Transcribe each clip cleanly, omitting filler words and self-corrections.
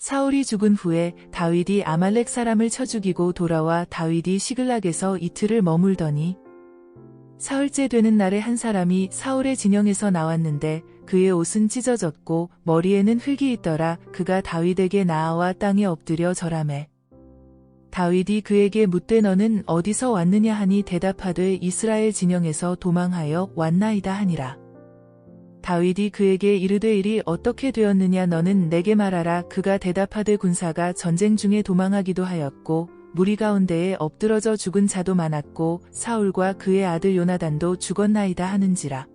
사울이 죽은 후에 다윗이 아말렉 사람을 쳐 죽이고 돌아와 다윗이 시글락에서 이틀을 머물더니 사흘째 되는 날에 한 사람이 사울의 진영에서 나왔는데 그의 옷은 찢어졌고 머리에는 흙이 있더라. 그가 다윗에게 나아와 땅에 엎드려 절하매 다윗이 그에게 묻되 너는 어디서 왔느냐 하니 대답하되 이스라엘 진영에서 도망하여 왔나이다 하니라. 다윗이 그에게 이르되 일이 어떻게 되었느냐 너는 내게 말하라. 그가 대답하되 군사가 전쟁 중에 도망하기도 하였고 무리 가운데에 엎드러져 죽은 자도 많았고 사울과 그의 아들 요나단도 죽었나이다 하는지라.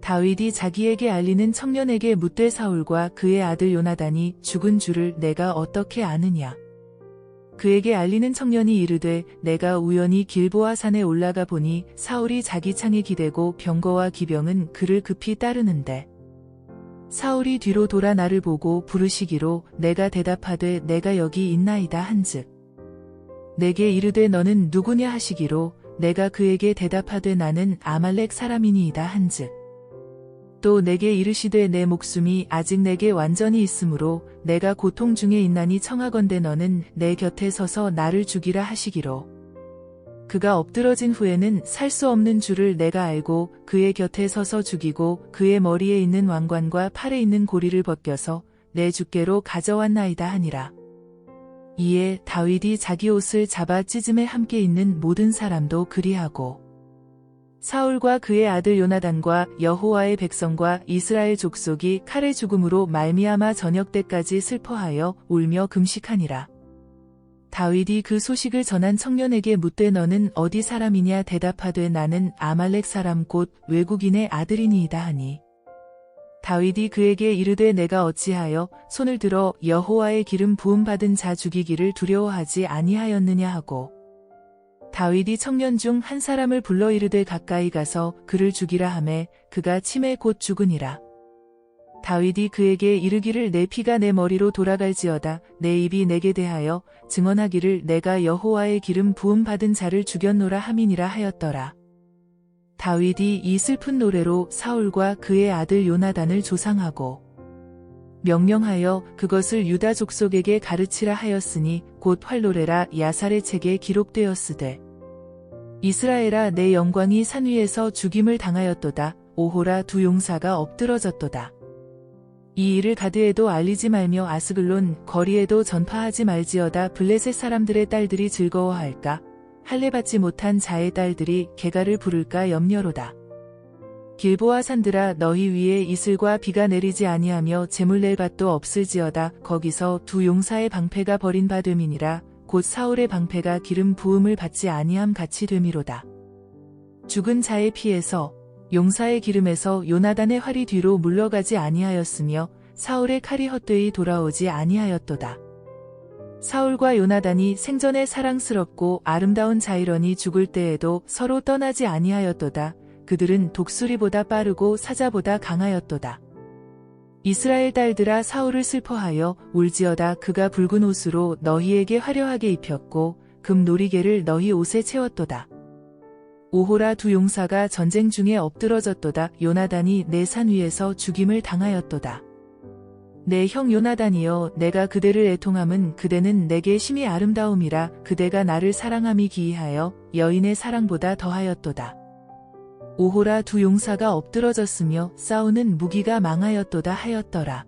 다윗이 자기에게 알리는 청년에게 묻되 사울과 그의 아들 요나단이 죽은 줄을 내가 어떻게 아느냐. 그에게 알리는 청년이 이르되 내가 우연히 길보아 산에 올라가 보니 사울이 자기 창에 기대고 병거와 기병은 그를 급히 따르는데 사울이 뒤로 돌아 나를 보고 부르시기로 내가 대답하되 내가 여기 있나이다 한즉 내게 이르되 너는 누구냐 하시기로 내가 그에게 대답하되 나는 아말렉 사람이니이다 한즉 또 내게 이르시되 내 목숨이 아직 내게 완전히 있으므로 내가 고통 중에 있나니 청하건대 너는 내 곁에 서서 나를 죽이라 하시기로 그가 엎드러진 후에는 살 수 없는 줄을 내가 알고 그의 곁에 서서 죽이고 그의 머리에 있는 왕관과 팔에 있는 고리를 벗겨서 내 주께로 가져왔나이다 하니라. 이에 다윗이 자기 옷을 잡아 찢음에 함께 있는 모든 사람도 그리하고 사울과 그의 아들 요나단과 여호와의 백성과 이스라엘 족속이 칼의 죽음으로 말미암아 저녁 때까지 슬퍼하여 울며 금식하니라. 다윗이 그 소식을 전한 청년에게 묻되 너는 어디 사람이냐 대답하되 나는 아말렉 사람 곧 외국인의 아들이니이다 하니 다윗이 그에게 이르되 내가 어찌하여 손을 들어 여호와의 기름 부음 받은 자 죽이기를 두려워하지 아니하였느냐 하고 다윗이 청년 중 한 사람을 불러 이르되 가까이 가서 그를 죽이라 하매 그가 침에 곧 죽으니라. 다윗이 그에게 이르기를 내 피가 내 머리로 돌아갈지어다 내 입이 내게 대하여 증언하기를 내가 여호와의 기름 부음 받은 자를 죽였노라 함이니라 하였더라. 다윗이 이 슬픈 노래로 사울과 그의 아들 요나단을 조상하고 명령하여 그것을 유다 족속에게 가르치라 하였으니 곧 활노래라 야살의 책에 기록되었으되 이스라엘아 내 영광이 산 위에서 죽임을 당하였도다. 오호라 두 용사가 엎드러졌도다. 이 일을 가드에도 알리지 말며 아스글론 거리에도 전파하지 말지어다. 블레셋 사람들의 딸들이 즐거워할까 할례 받지 못한 자의 딸들이 개가를 부를까 염려로다. 길보아 산들아 너희 위에 이슬과 비가 내리지 아니하며 재물 낼 밭도 없을지어다. 거기서 두 용사의 방패가 버린 바 됨이니라. 곧 사울의 방패가 기름 부음을 받지 아니함 같이 됨이로다. 죽은 자의 피에서 용사의 기름에서 요나단의 활이 뒤로 물러가지 아니하였으며 사울의 칼이 헛되이 돌아오지 아니하였도다. 사울과 요나단이 생전에 사랑스럽고 아름다운 자이러니 죽을 때에도 서로 떠나지 아니하였도다. 그들은 독수리보다 빠르고 사자보다 강하였도다. 이스라엘 딸들아 사울을 슬퍼하여 울지어다. 그가 붉은 옷으로 너희에게 화려하게 입혔고 금 놀이개를 너희 옷에 채웠도다. 오호라 두 용사가 전쟁 중에 엎드러졌도다. 요나단이 내 산 위에서 죽임을 당하였도다. 내 형 요나단이여 내가 그대를 애통함은 그대는 내게 심히 아름다움이라. 그대가 나를 사랑함이 기이하여 여인의 사랑보다 더하였도다. 오호라 두 용사가 엎드러졌으며 싸우는 무기가 망하였도다 하였더라.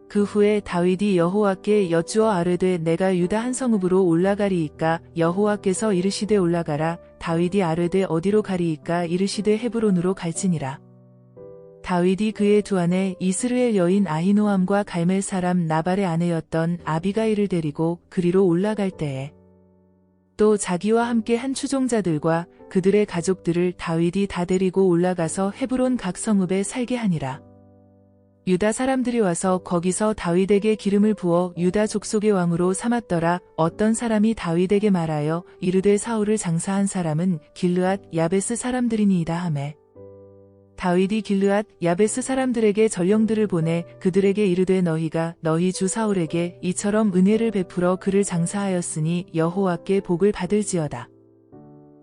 그 후에 다윗이 여호와께 여쭈어 아뢰되 내가 유다 한 성읍으로 올라가리이까. 여호와께서 이르시되 올라가라. 다윗이 아뢰되 어디로 가리이까. 이르시되 헤브론으로 갈지니라. 다윗이 그의 두 아내 이스르엘 여인 아히노암과 갈멜 사람 나발의 아내였던 아비가일을 데리고 그리로 올라갈 때에 또 자기와 함께 한 추종자들과 그들의 가족들을 다윗이 다 데리고 올라가서 헤브론 각 성읍에 살게 하니라. 유다 사람들이 와서 거기서 다윗에게 기름을 부어 유다 족속의 왕으로 삼았더라. 어떤 사람이 다윗에게 말하여 이르되 사울을 장사한 사람은 길르앗 야베스 사람들이니이다 하매 다윗이 길르앗 야베스 사람들에게 전령들을 보내 그들에게 이르되 너희가 너희 주 사울에게 이처럼 은혜를 베풀어 그를 장사하였으니 여호와께 복을 받을지어다.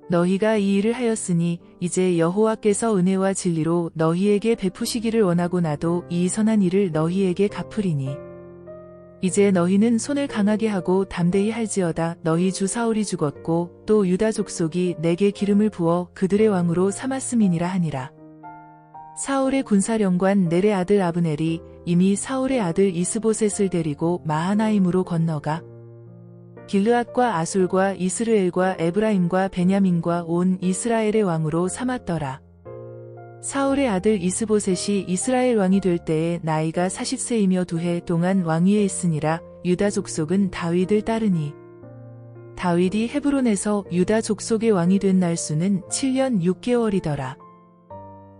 너희가 이 일을 하였으니 이제 여호와께서 은혜와 진리로 너희에게 베푸시기를 원하고 나도 이 선한 일을 너희에게 갚으리니 이제 너희는 손을 강하게 하고 담대히 할지어다. 너희 주 사울이 죽었고 또 유다 족속이 내게 기름을 부어 그들의 왕으로 삼았음이니라 하니라. 사울의 군사령관 넬의 아들 아브넬이 이미 사울의 아들 이스보셋을 데리고 마하나임으로 건너가 길르앗과 아술과 이스르엘과 에브라임과 베냐민과 온 이스라엘의 왕으로 삼았더라. 사울의 아들 이스보셋이 이스라엘 왕이 될 때에 나이가 40세이며 2해 동안 왕위에 있으니라. 유다 족속은 다윗을 따르니 다윗이 헤브론에서 유다 족속의 왕이 된 날수는 7년 6개월이더라.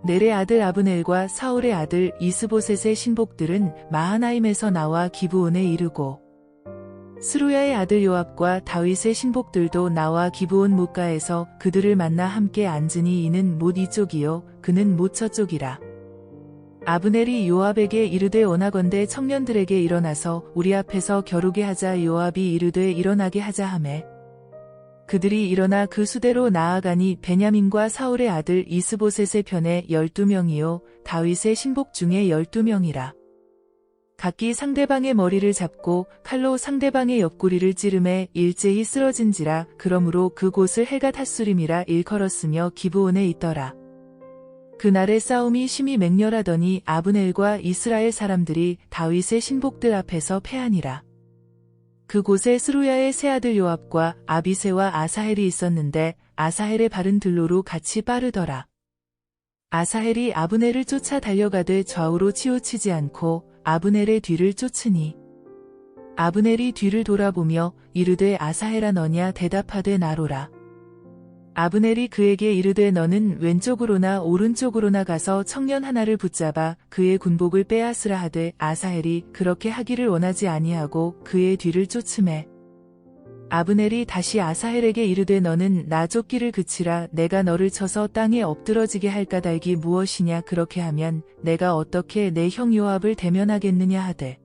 넬의 아들 아브넬과 사울의 아들 이스보셋의 신복들은 마하나임에서 나와 기브온에 이르고 스루야의 아들 요압과 다윗의 신복들도 나와 기브온 뭇가에서 그들을 만나 함께 앉으니 이는 못 이쪽이요 그는 못 저쪽이라. 아브넬이 요압에게 이르되 원하건대 청년들에게 일어나서 우리 앞에서 겨루게 하자. 요압이 이르되 일어나게 하자 하매 그들이 일어나 그 수대로 나아가니 베냐민과 사울의 아들 이스보셋의 편에 12명이요 다윗의 신복 중에 12명이라. 각기 상대방의 머리를 잡고 칼로 상대방의 옆구리를 찌르매 일제히 쓰러진지라. 그러므로 그곳을 헬갓 핫수림이라 일컬었으며 기브온에 있더라. 그날의 싸움이 심히 맹렬하더니 아브넬과 이스라엘 사람들이 다윗의 신복들 앞에서 패하니라. 그곳에 스루야의 세 아들 요압과 아비새와 아사헬이 있었는데 아사헬의 발은 들로로 같이 빠르더라. 아사헬이 아브넬을 쫓아 달려가되 좌우로 치우치지 않고 아브넬의 뒤를 쫓으니 아브넬이 뒤를 돌아보며 이르되 아사헬아 너냐 대답하되 나로라. 아브넬이 그에게 이르되 너는 왼쪽으로나 오른쪽으로나 가서 청년 하나를 붙잡아 그의 군복을 빼앗으라 하되 아사헬이 그렇게 하기를 원하지 아니하고 그의 뒤를 쫓으매 아브넬이 다시 아사헬에게 이르되 너는 나 쫓기를 그치라. 내가 너를 쳐서 땅에 엎드러지게 할 까닭이 무엇이냐. 그렇게 하면 내가 어떻게 내 형 요압을 대면하겠느냐 하되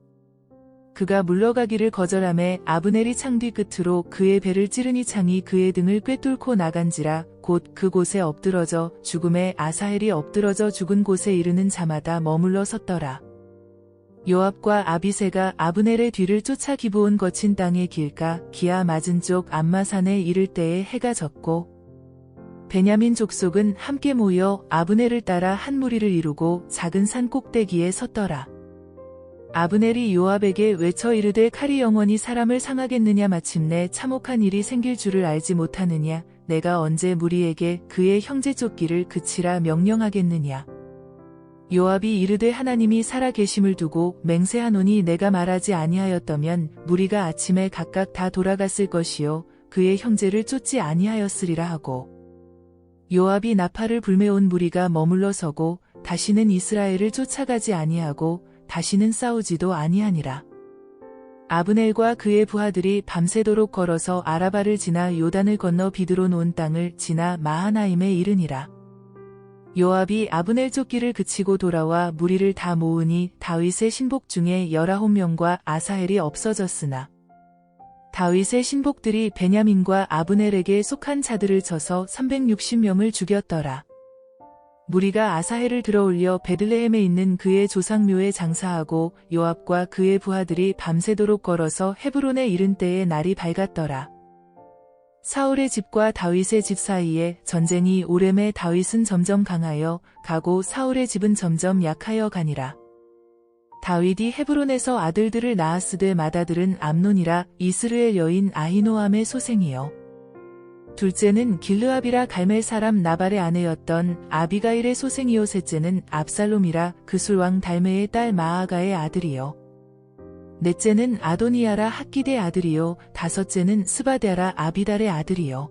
그가 물러가기를 거절하매 아브넬이 창 뒤 끝으로 그의 배를 찌르니 창이 그의 등을 꿰뚫고 나간지라. 곧 그곳에 엎드러져 죽음에 아사헬이 엎드러져 죽은 곳에 이르는 자마다 머물러 섰더라. 요압과 아비새가 아브넬의 뒤를 쫓아 기브온 거친 땅의 길가 기아 맞은 쪽 암마산에 이를 때에 해가 졌고 베냐민 족속은 함께 모여 아브넬을 따라 한 무리를 이루고 작은 산 꼭대기에 섰더라. 아브넬이 요압에게 외쳐 이르되 칼이 영원히 사람을 상하겠느냐. 마침내 참혹한 일이 생길 줄을 알지 못하느냐. 내가 언제 무리에게 그의 형제 쫓기를 그치라 명령하겠느냐. 요압이 이르되 하나님이 살아 계심을 두고 맹세하노니 내가 말하지 아니하였다면 무리가 아침에 각각 다 돌아갔을 것이요 그의 형제를 쫓지 아니하였으리라 하고 요압이 나팔을 불매온 무리가 머물러 서고 다시는 이스라엘을 쫓아가지 아니하고 다시는 싸우지도 아니하니라. 아브넬과 그의 부하들이 밤새도록 걸어서 아라바를 지나 요단을 건너 비드론 온 땅을 지나 마하나임에 이르니라. 요압이 아브넬 쫓기를 그치고 돌아와 무리를 다 모으니 다윗의 신복 중에 19명과 아사헬이 없어졌으나 다윗의 신복들이 베냐민과 아브넬에게 속한 자들을 쳐서 360명을 죽였더라. 무리가 아사헬을 들어올려 베들레헴에 있는 그의 조상묘에 장사하고 요압과 그의 부하들이 밤새도록 걸어서 헤브론에 이른 때에 날이 밝았더라. 사울의 집과 다윗의 집 사이에 전쟁이 오래매 다윗은 점점 강하여 가고 사울의 집은 점점 약하여 가니라. 다윗이 헤브론에서 아들들을 낳았으되 맏아들은 암논이라 이스르엘 여인 아히노암의 소생이요 둘째는 길르압이라 갈멜 사람 나발의 아내였던 아비가일의 소생이요 셋째는 압살롬이라 그술왕 달메의 딸 마아가의 아들이요 넷째는 아도니아라 핫기대 아들이요 다섯째는 스바데아라 아비달의 아들이요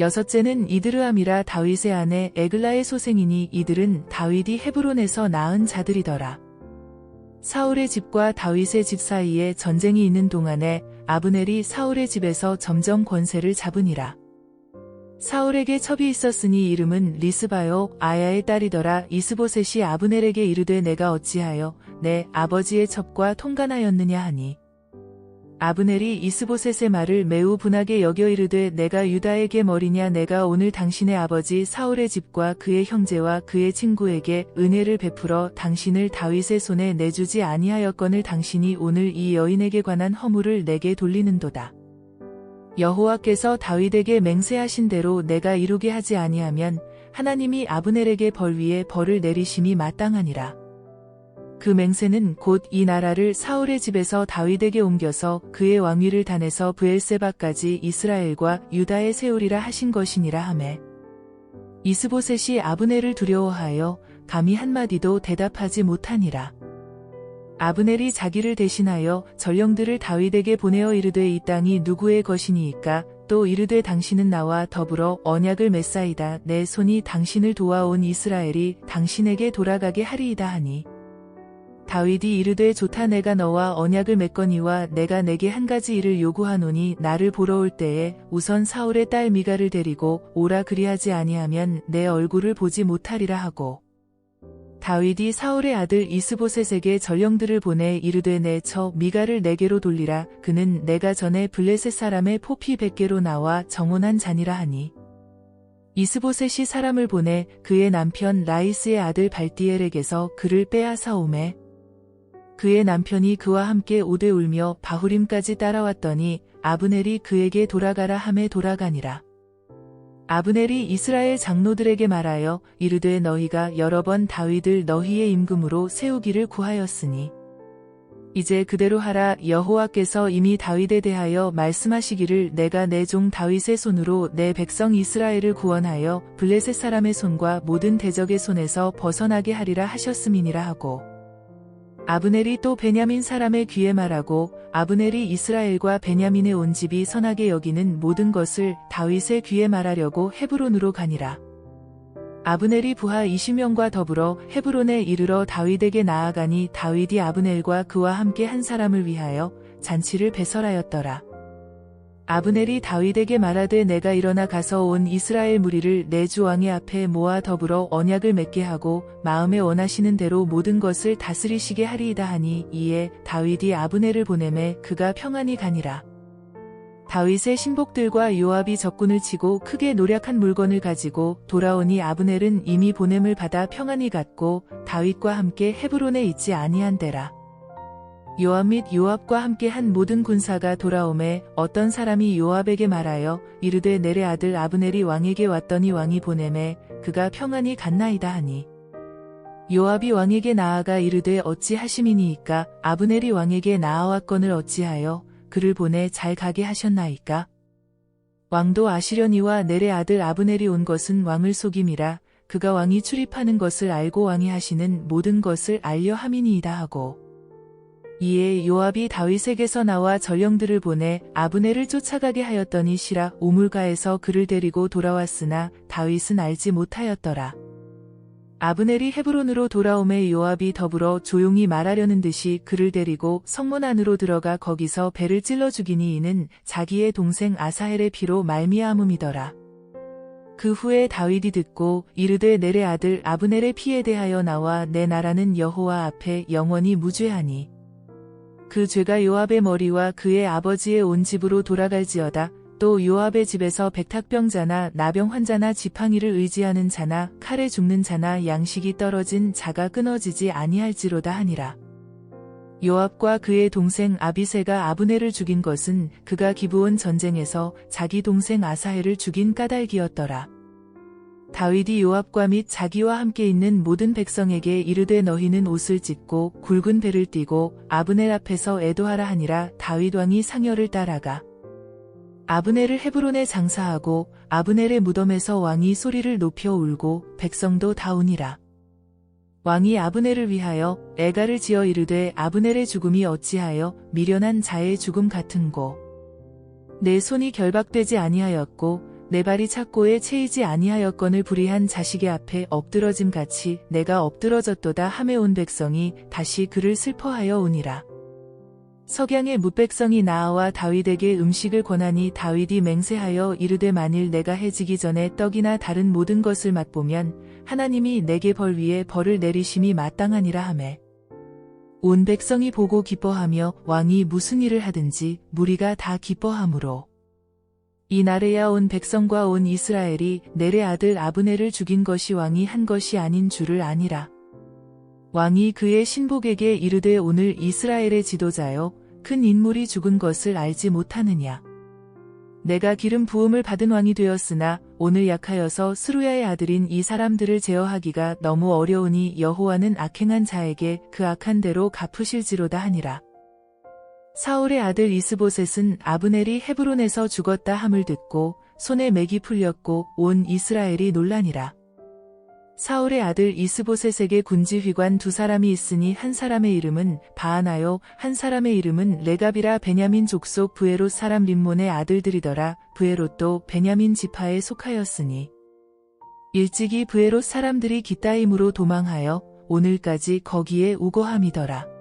여섯째는 이드르암이라 다윗의 아내 에글라의 소생이니 이들은 다윗이 헤브론에서 낳은 자들이더라. 사울의 집과 다윗의 집 사이에 전쟁이 있는 동안에 아브넬이 사울의 집에서 점점 권세를 잡으니라. 사울에게 첩이 있었으니 이름은 리스바요 아야의 딸이더라. 이스보셋이 아브넬에게 이르되 내가 어찌하여 내 아버지의 첩과 통간하였느냐 하니 아브넬이 이스보셋의 말을 매우 분하게 여겨 이르되 내가 유다에게 머리냐 내가 오늘 당신의 아버지 사울의 집과 그의 형제와 그의 친구에게 은혜를 베풀어 당신을 다윗의 손에 내주지 아니하였거늘 당신이 오늘 이 여인에게 관한 허물을 내게 돌리는도다. 여호와께서 다윗에게 맹세하신 대로 내가 이루게 하지 아니하면 하나님이 아브넬에게 벌 위에 벌을 내리심이 마땅하니라. 그 맹세는 곧 이 나라를 사울의 집에서 다윗에게 옮겨서 그의 왕위를 단에서 브엘세바까지 이스라엘과 유다에 세우리라 하신 것이니라 하매 이스보셋이 아브넬을 두려워하여 감히 한마디도 대답하지 못하니라. 아브넬이 자기를 대신하여 전령들을 다윗에게 보내어 이르되 이 땅이 누구의 것이니이까 또 이르되 당신은 나와 더불어 언약을 맺사이다 내 손이 당신을 도와온 이스라엘이 당신에게 돌아가게 하리이다 하니 다윗이 이르되 좋다 내가 너와 언약을 맺거니와 내가 내게 한 가지 일을 요구하노니 나를 보러 올 때에 우선 사울의 딸 미갈을 데리고 오라 그리하지 아니하면 내 얼굴을 보지 못하리라 하고 다윗이 사울의 아들 이스보셋에게 전령들을 보내 이르되 내 처 미갈을 내게로 돌리라 그는 내가 전에 블레셋 사람의 포피 100개로 나와 정혼한 자니라 하니 이스보셋이 사람을 보내 그의 남편 라이스의 아들 발디엘에게서 그를 빼앗아 오매 그의 남편이 그와 함께 오되 울며 바후림까지 따라왔더니 아브넬이 그에게 돌아가라 하매 돌아가니라. 아브넬이 이스라엘 장로들에게 말하여 이르되 너희가 여러 번 다윗을 너희의 임금으로 세우기를 구하였으니 이제 그대로 하라. 여호와께서 이미 다윗에 대하여 말씀하시기를 내가 내 종 다윗의 손으로 내 백성 이스라엘을 구원하여 블레셋 사람의 손과 모든 대적의 손에서 벗어나게 하리라 하셨음이니라 하고 아브넬이 또 베냐민 사람의 귀에 말하고 아브넬이 이스라엘과 베냐민의 온 집이 선하게 여기는 모든 것을 다윗의 귀에 말하려고 헤브론으로 가니라. 아브넬이 부하 20명과 더불어 헤브론에 이르러 다윗에게 나아가니 다윗이 아브넬과 그와 함께 한 사람을 위하여 잔치를 배설하였더라. 아브넬이 다윗에게 말하되 내가 일어나 가서 온 이스라엘 무리를 내 주 왕의 앞에 모아 더불어 언약을 맺게 하고 마음에 원하시는 대로 모든 것을 다스리시게 하리이다 하니 이에 다윗이 아브넬을 보내매 그가 평안히 가니라. 다윗의 신복들과 요압이 적군을 치고 크게 노략한 물건을 가지고 돌아오니 아브넬은 이미 보냄을 받아 평안히 갔고 다윗과 함께 헤브론에 있지 아니한대라. 요압 및 요압과 함께 한 모든 군사가 돌아오매 어떤 사람이 요압에게 말하여 이르되 넬의 아들 아브넬이 왕에게 왔더니 왕이 보내매 그가 평안히 갔나이다 하니 요압이 왕에게 나아가 이르되 어찌하심이니이까 아브넬이 왕에게 나아왔거늘 어찌하여 그를 보내 잘 가게 하셨나이까. 왕도 아시려니와 넬의 아들 아브넬이 온 것은 왕을 속임이라 그가 왕이 출입하는 것을 알고 왕이 하시는 모든 것을 알려 함이니이다 하고 이에 요압이 다윗에게서 나와 전령들을 보내 아브넬을 쫓아가게 하였더니 시라 우물가에서 그를 데리고 돌아왔으나 다윗은 알지 못하였더라. 아브넬이 헤브론으로 돌아오매 요압이 더불어 조용히 말하려는 듯이 그를 데리고 성문 안으로 들어가 거기서 배를 찔러 죽이니 이는 자기의 동생 아사헬의 피로 말미암음이더라. 그 후에 다윗이 듣고 이르되 넬의 아들 아브넬의 피에 대하여 나와 내 나라는 여호와 앞에 영원히 무죄하니 그 죄가 요압의 머리와 그의 아버지의 온 집으로 돌아갈지어다. 또 요압의 집에서 백탁병자나 나병 환자나 지팡이를 의지하는 자나 칼에 죽는 자나 양식이 떨어진 자가 끊어지지 아니할지로다 하니라. 요압과 그의 동생 아비새가 아브넬을 죽인 것은 그가 기브온 전쟁에서 자기 동생 아사헬을 죽인 까닭이었더라. 다윗이 요압과 및 자기와 함께 있는 모든 백성에게 이르되 너희는 옷을 찢고 굵은 배를 띠고 아브넬 앞에서 애도하라 하니라. 다윗 왕이 상여를 따라가 아브넬을 헤브론에 장사하고 아브넬의 무덤에서 왕이 소리를 높여 울고 백성도 다 우니라. 왕이 아브넬을 위하여 애가를 지어 이르되 아브넬의 죽음이 어찌하여 미련한 자의 죽음 같은고 내 손이 결박되지 아니하였고 내 발이 착고에 채이지 아니하였거늘 불의한 자식의 앞에 엎드러짐 같이 내가 엎드러졌도다 하매 온 백성이 다시 그를 슬퍼하여 우니라. 석양의 뭇백성이 나아와 다윗에게 음식을 권하니 다윗이 맹세하여 이르되 만일 내가 해지기 전에 떡이나 다른 모든 것을 맛보면 하나님이 내게 벌 위에 벌을 내리심이 마땅하니라 하매 온 백성이 보고 기뻐하며 왕이 무슨 일을 하든지 무리가 다 기뻐하므로 이날에야 온 백성과 온 이스라엘이 넬의 아들 아브넬을 죽인 것이 왕이 한 것이 아닌 줄을 아니라. 왕이 그의 신복에게 이르되 오늘 이스라엘의 지도자여 큰 인물이 죽은 것을 알지 못하느냐. 내가 기름 부음을 받은 왕이 되었으나 오늘 약하여서 스루야의 아들인 이 사람들을 제어하기가 너무 어려우니 여호와는 악행한 자에게 그 악한 대로 갚으실지로다 하니라. 사울의 아들 이스보셋은 아브넬이 헤브론에서 죽었다 함을 듣고 손에 맥이 풀렸고 온 이스라엘이 놀라니라. 사울의 아들 이스보셋에게 군지휘관 두 사람이 있으니 한 사람의 이름은 바하나요 한 사람의 이름은 레갑이라 베냐민 족속 브에롯 사람 림몬의 아들들이더라. 브에롯도 베냐민 지파에 속하였으니 일찍이 브에롯 사람들이 깃다임으로 도망하여 오늘까지 거기에 우거함이더라.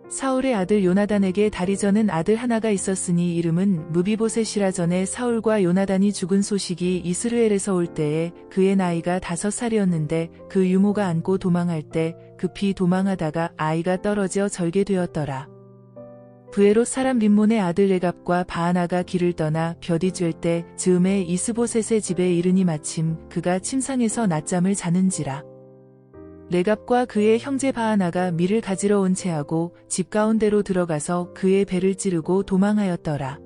사울의 아들 요나단에게 다리 저는 아들 하나가 있었으니 이름은 무비보셋이라. 전에 사울과 요나단이 죽은 소식이 이스르엘에서 올 때에 그의 나이가 5살이었는데 그 유모가 안고 도망할 때 급히 도망하다가 아이가 떨어져 절게 되었더라. 브에롯 사람 림몬의 아들 레갑과 바하나가 길을 떠나 벼디 쬐 때 즈음에 이스보셋의 집에 이르니 마침 그가 침상에서 낮잠을 자는지라. 레갑과 그의 형제 바하나가 밀을 가지러 온 채하고 집 가운데로 들어가서 그의 배를 찌르고 도망하였더라.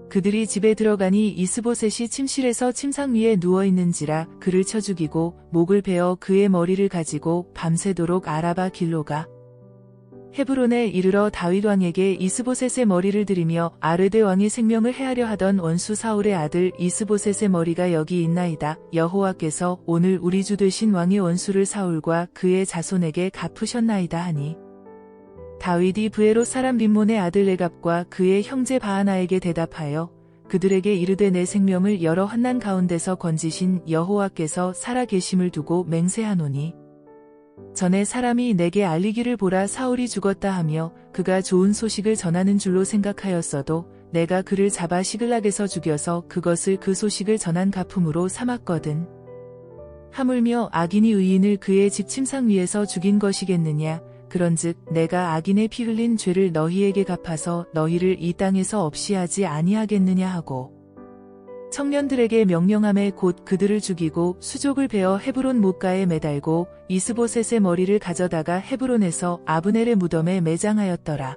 그들이 집에 들어가니 이스보셋이 침실에서 침상 위에 누워있는지라 그를 쳐 죽이고 목을 베어 그의 머리를 가지고 밤새도록 아라바 길로 가 헤브론에 이르러 다윗 왕에게 이스보셋의 머리를 드리며 아르데 왕의 생명을 해하려 하던 원수 사울의 아들 이스보셋의 머리가 여기 있나이다. 여호와께서 오늘 우리 주 되신 왕의 원수를 사울과 그의 자손에게 갚으셨나이다 하니 다윗이 브에롯 사람 림몬의 아들 레갑과 그의 형제 바하나에게 대답하여 그들에게 이르되 내 생명을 여러 환난 가운데서 건지신 여호와께서 살아 계심을 두고 맹세하노니 전에 사람이 내게 알리기를 보라 사울이 죽었다 하며 그가 좋은 소식을 전하는 줄로 생각하였어도 내가 그를 잡아 시글락에서 죽여서 그것을 그 소식을 전한 가품으로 삼았거든. 하물며 악인이 의인을 그의 집 침상 위에서 죽인 것이겠느냐. 그런즉 내가 악인의 피 흘린 죄를 너희에게 갚아서 너희를 이 땅에서 없이 하지 아니하겠느냐 하고 청년들에게 명령하매 곧 그들을 죽이고 수족을 베어 헤브론 못가에 매달고 이스보셋의 머리를 가져다가 헤브론에서 아브넬의 무덤에 매장하였더라.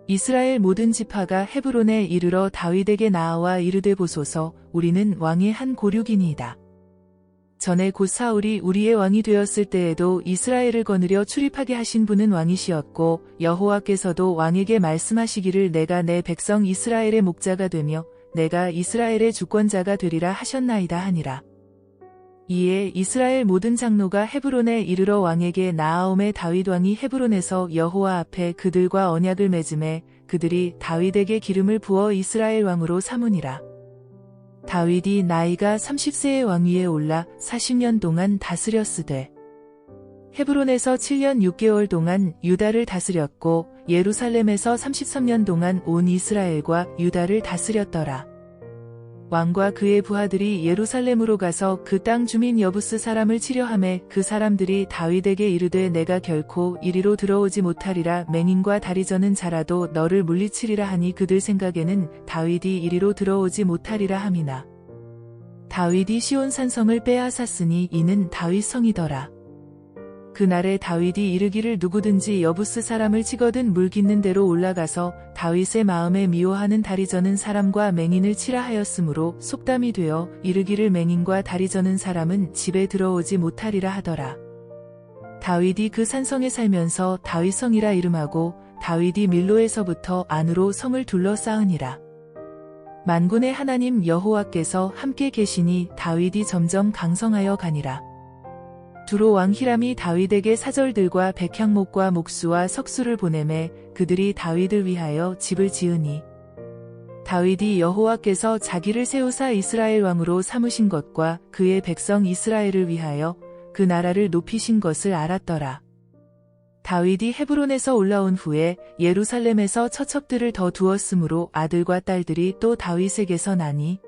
이스라엘 모든 지파가 헤브론에 이르러 다윗에게 나아와 이르되 보소서 우리는 왕의 한 고륙이니이다. 전에 곧 사울이 우리의 왕이 되었을 때에도 이스라엘을 거느려 출입하게 하신 분은 왕이시었고 여호와께서도 왕에게 말씀하시기를 내가 내 백성 이스라엘의 목자가 되며 내가 이스라엘의 주권자가 되리라 하셨나이다 하니라. 이에 이스라엘 모든 장로가 헤브론에 이르러 왕에게 나아오매 다윗 왕이 헤브론에서 여호와 앞에 그들과 언약을 맺음에 그들이 다윗에게 기름을 부어 이스라엘 왕으로 삼으니라. 다윗이 나이가 30세의 왕위에 올라 40년 동안 다스렸으되 헤브론에서 7년 6개월 동안 유다를 다스렸고 예루살렘에서 33년 동안 온 이스라엘과 유다를 다스렸더라. 왕과 그의 부하들이 예루살렘으로 가서 그 땅 주민 여부스 사람을 치려하매 그 사람들이 다윗에게 이르되 내가 결코 이리로 들어오지 못하리라 맹인과 다리 저는 자라도 너를 물리치리라 하니 그들 생각에는 다윗이 이리로 들어오지 못하리라 함이나 다윗이 시온 산성을 빼앗았으니 이는 다윗 성이더라. 그날에 다윗이 이르기를 누구든지 여부스 사람을 치거든 물 깃는 대로 올라가서 다윗의 마음에 미워하는 다리 저는 사람과 맹인을 치라 하였으므로 속담이 되어 이르기를 맹인과 다리 저는 사람은 집에 들어오지 못하리라 하더라. 다윗이 그 산성에 살면서 다윗성이라 이름하고 다윗이 밀로에서부터 안으로 성을 둘러싸으니라. 만군의 하나님 여호와께서 함께 계시니 다윗이 점점 강성하여 가니라. 두로 왕 히람이 다윗에게 사절들과 백향목과 목수와 석수를 보내매 그들이 다윗을 위하여 집을 지으니 다윗이 여호와께서 자기를 세우사 이스라엘 왕으로 삼으신 것과 그의 백성 이스라엘을 위하여 그 나라를 높이신 것을 알았더라. 다윗이 헤브론에서 올라온 후에 예루살렘에서 처첩들을 더 두었으므로 아들과 딸들이 또 다윗에게서 나니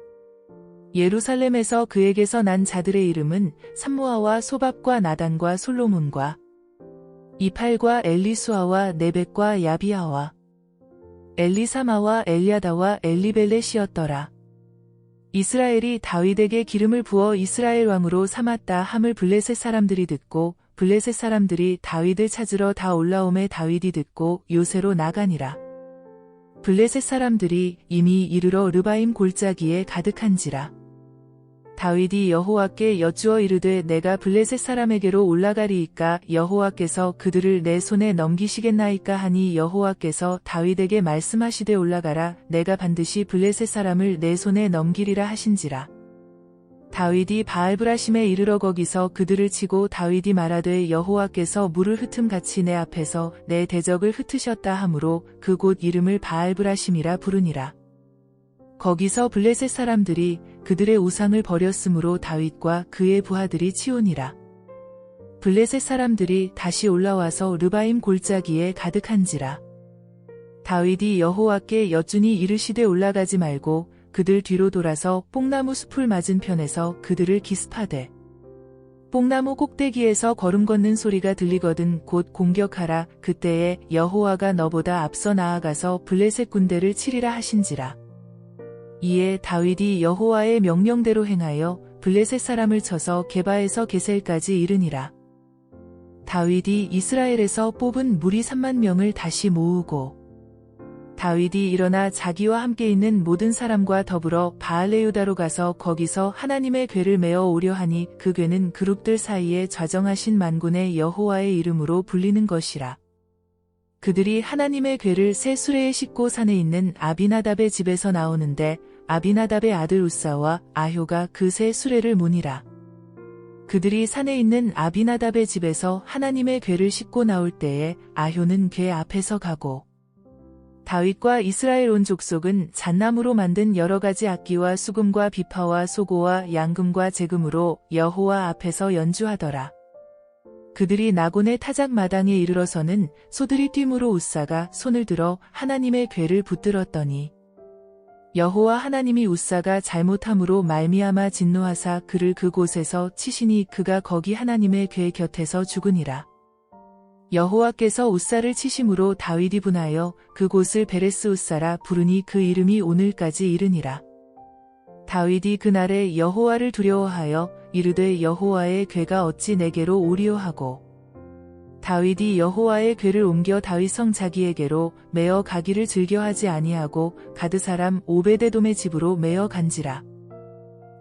예루살렘에서 그에게서 난 자들의 이름은 삼무아와 소밥과 나단과 솔로몬과 이팔과 엘리수아와 네벡과 야비아와 엘리사마와 엘야다와 엘리벨렛이었더라. 이스라엘이 다윗에게 기름을 부어 이스라엘 왕으로 삼았다 함을 블레셋 사람들이 듣고 블레셋 사람들이 다윗을 찾으러 다 올라오매 다윗이 듣고 요새로 나가니라. 블레셋 사람들이 이미 이르러 르바임 골짜기에 가득한지라. 다윗이 여호와께 여쭈어 이르되 내가 블레셋 사람에게로 올라가리이까 여호와께서 그들을 내 손에 넘기시겠나이까 하니 여호와께서 다윗에게 말씀하시되 올라가라 내가 반드시 블레셋 사람을 내 손에 넘기리라 하신지라. 다윗이 바알브라심에 이르러 거기서 그들을 치고 다윗이 말하되 여호와께서 물을 흩음같이 내 앞에서 내 대적을 흩으셨다 하므로 그곳 이름을 바알브라심이라 부르니라. 거기서 블레셋 사람들이 그들의 우상을 버렸으므로 다윗과 그의 부하들이 치우니라. 블레셋 사람들이 다시 올라와서 르바임 골짜기에 가득한지라. 다윗이 여호와께 여쭈니 이르시되 올라가지 말고 그들 뒤로 돌아서 뽕나무 숲을 맞은편에서 그들을 기습하되 뽕나무 꼭대기에서 걸음 걷는 소리가 들리거든 곧 공격하라. 그때에 여호와가 너보다 앞서 나아가서 블레셋 군대를 치리라 하신지라. 이에 다윗이 여호와의 명령대로 행하여 블레셋 사람을 쳐서 게바에서 게셀까지 이르니라. 다윗이 이스라엘에서 뽑은 무리 3만 명을 다시 모으고 다윗이 일어나 자기와 함께 있는 모든 사람과 더불어 바알레유다로 가서 거기서 하나님의 궤를 메어 오려 하니 그 궤는 그룹들 사이에 좌정하신 만군의 여호와의 이름으로 불리는 것이라. 그들이 하나님의 궤를 새 수레에 싣고 산에 있는 아비나답의 집에서 나오는데 아비나답의 아들 우사와 아효가 그 새 수레를 모니라. 그들이 산에 있는 아비나답의 집에서 하나님의 궤를 싣고 나올 때에 아효는 궤 앞에서 가고 다윗과 이스라엘 온 족속은 잣나무로 만든 여러 가지 악기와 수금과 비파와 소고와 양금과 제금으로 여호와 앞에서 연주하더라. 그들이 나곤의 타작 마당에 이르러서는 소들이 뛰므로 우사가 손을 들어 하나님의 궤를 붙들었더니 여호와 하나님이 우사가 잘못함으로 말미암아 진노하사 그를 그곳에서 치시니 그가 거기 하나님의 궤 곁에서 죽으니라. 여호와께서 우사를 치심으로 다윗이 분하여 그곳을 베레스 우사라 부르니 그 이름이 오늘까지 이르니라. 다윗이 그날에 여호와를 두려워하여 이르되 여호와의 궤가 어찌 내게로 오리오 하고 다윗이 여호와의 궤를 옮겨 다윗성 자기에게로 메어 가기를 즐겨하지 아니하고 가드 사람 오베데돔의 집으로 메어 간지라.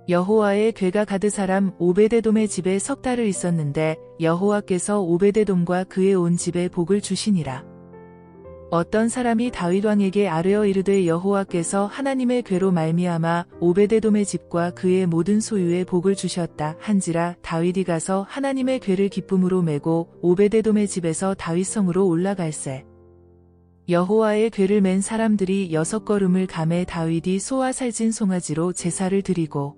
여호와의 궤가 가드 사람 오베데돔의 집에 석 달을 있었는데 여호와께서 오베데돔과 그의 온 집에 복을 주시니라. 어떤 사람이 다윗 왕에게 아뢰어 이르되 여호와께서 하나님의 궤로 말미암아 오베데돔의 집과 그의 모든 소유에 복을 주셨다 한지라. 다윗이 가서 하나님의 궤를 기쁨으로 메고 오베데돔의 집에서 다윗성으로 올라갈새 여호와의 궤를 맨 사람들이 6걸음을 가매 다윗이 소와 살진 송아지로 제사를 드리고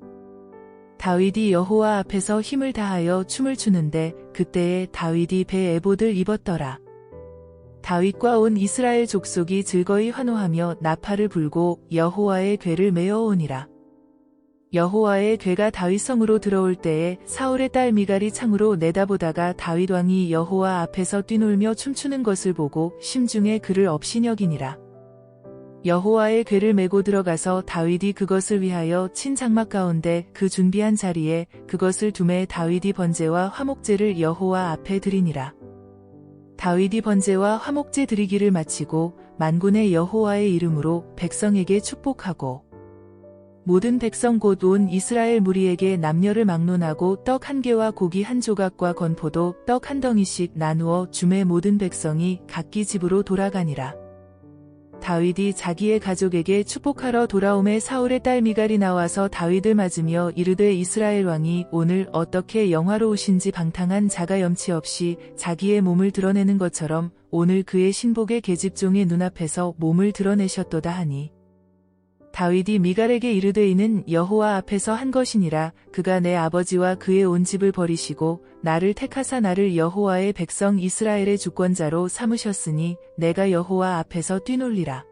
다윗이 여호와 앞에서 힘을 다하여 춤을 추는데 그때에 다윗이 배 에봇을 입었더라. 다윗과 온 이스라엘 족속이 즐거이 환호하며 나팔을 불고 여호와의 궤를 메어오니라. 여호와의 궤가 다윗성으로 들어올 때에 사울의 딸 미갈이 창으로 내다보다가 다윗 왕이 여호와 앞에서 뛰놀며 춤추는 것을 보고 심중에 그를 업신여기니라. 여호와의 궤를 메고 들어가서 다윗이 그것을 위하여 친 장막 가운데 그 준비한 자리에 그것을 두매 다윗이 번제와 화목제를 여호와 앞에 드리니라. 다윗이 번제와 화목제 드리기를 마치고 만군의 여호와의 이름으로 백성에게 축복하고 모든 백성 곧 온 이스라엘 무리에게 남녀를 막론하고 떡 한 개와 고기 한 조각과 건포도 떡 한 덩이씩 나누어 주매 모든 백성이 각기 집으로 돌아가니라. 다윗이 자기의 가족에게 축복하러 돌아오매 사울의 딸 미갈이 나와서 다윗을 맞으며 이르되 이스라엘 왕이 오늘 어떻게 영화로우신지 방탕한 자가 염치 없이 자기의 몸을 드러내는 것처럼 오늘 그의 신복의 계집종의 눈앞에서 몸을 드러내셨도다 하니 다윗이 미갈에게 이르되 이는 여호와 앞에서 한 것이니라. 그가 내 아버지와 그의 온 집을 버리시고 나를 택하사 나를 여호와의 백성 이스라엘의 주권자로 삼으셨으니 내가 여호와 앞에서 뛰놀리라.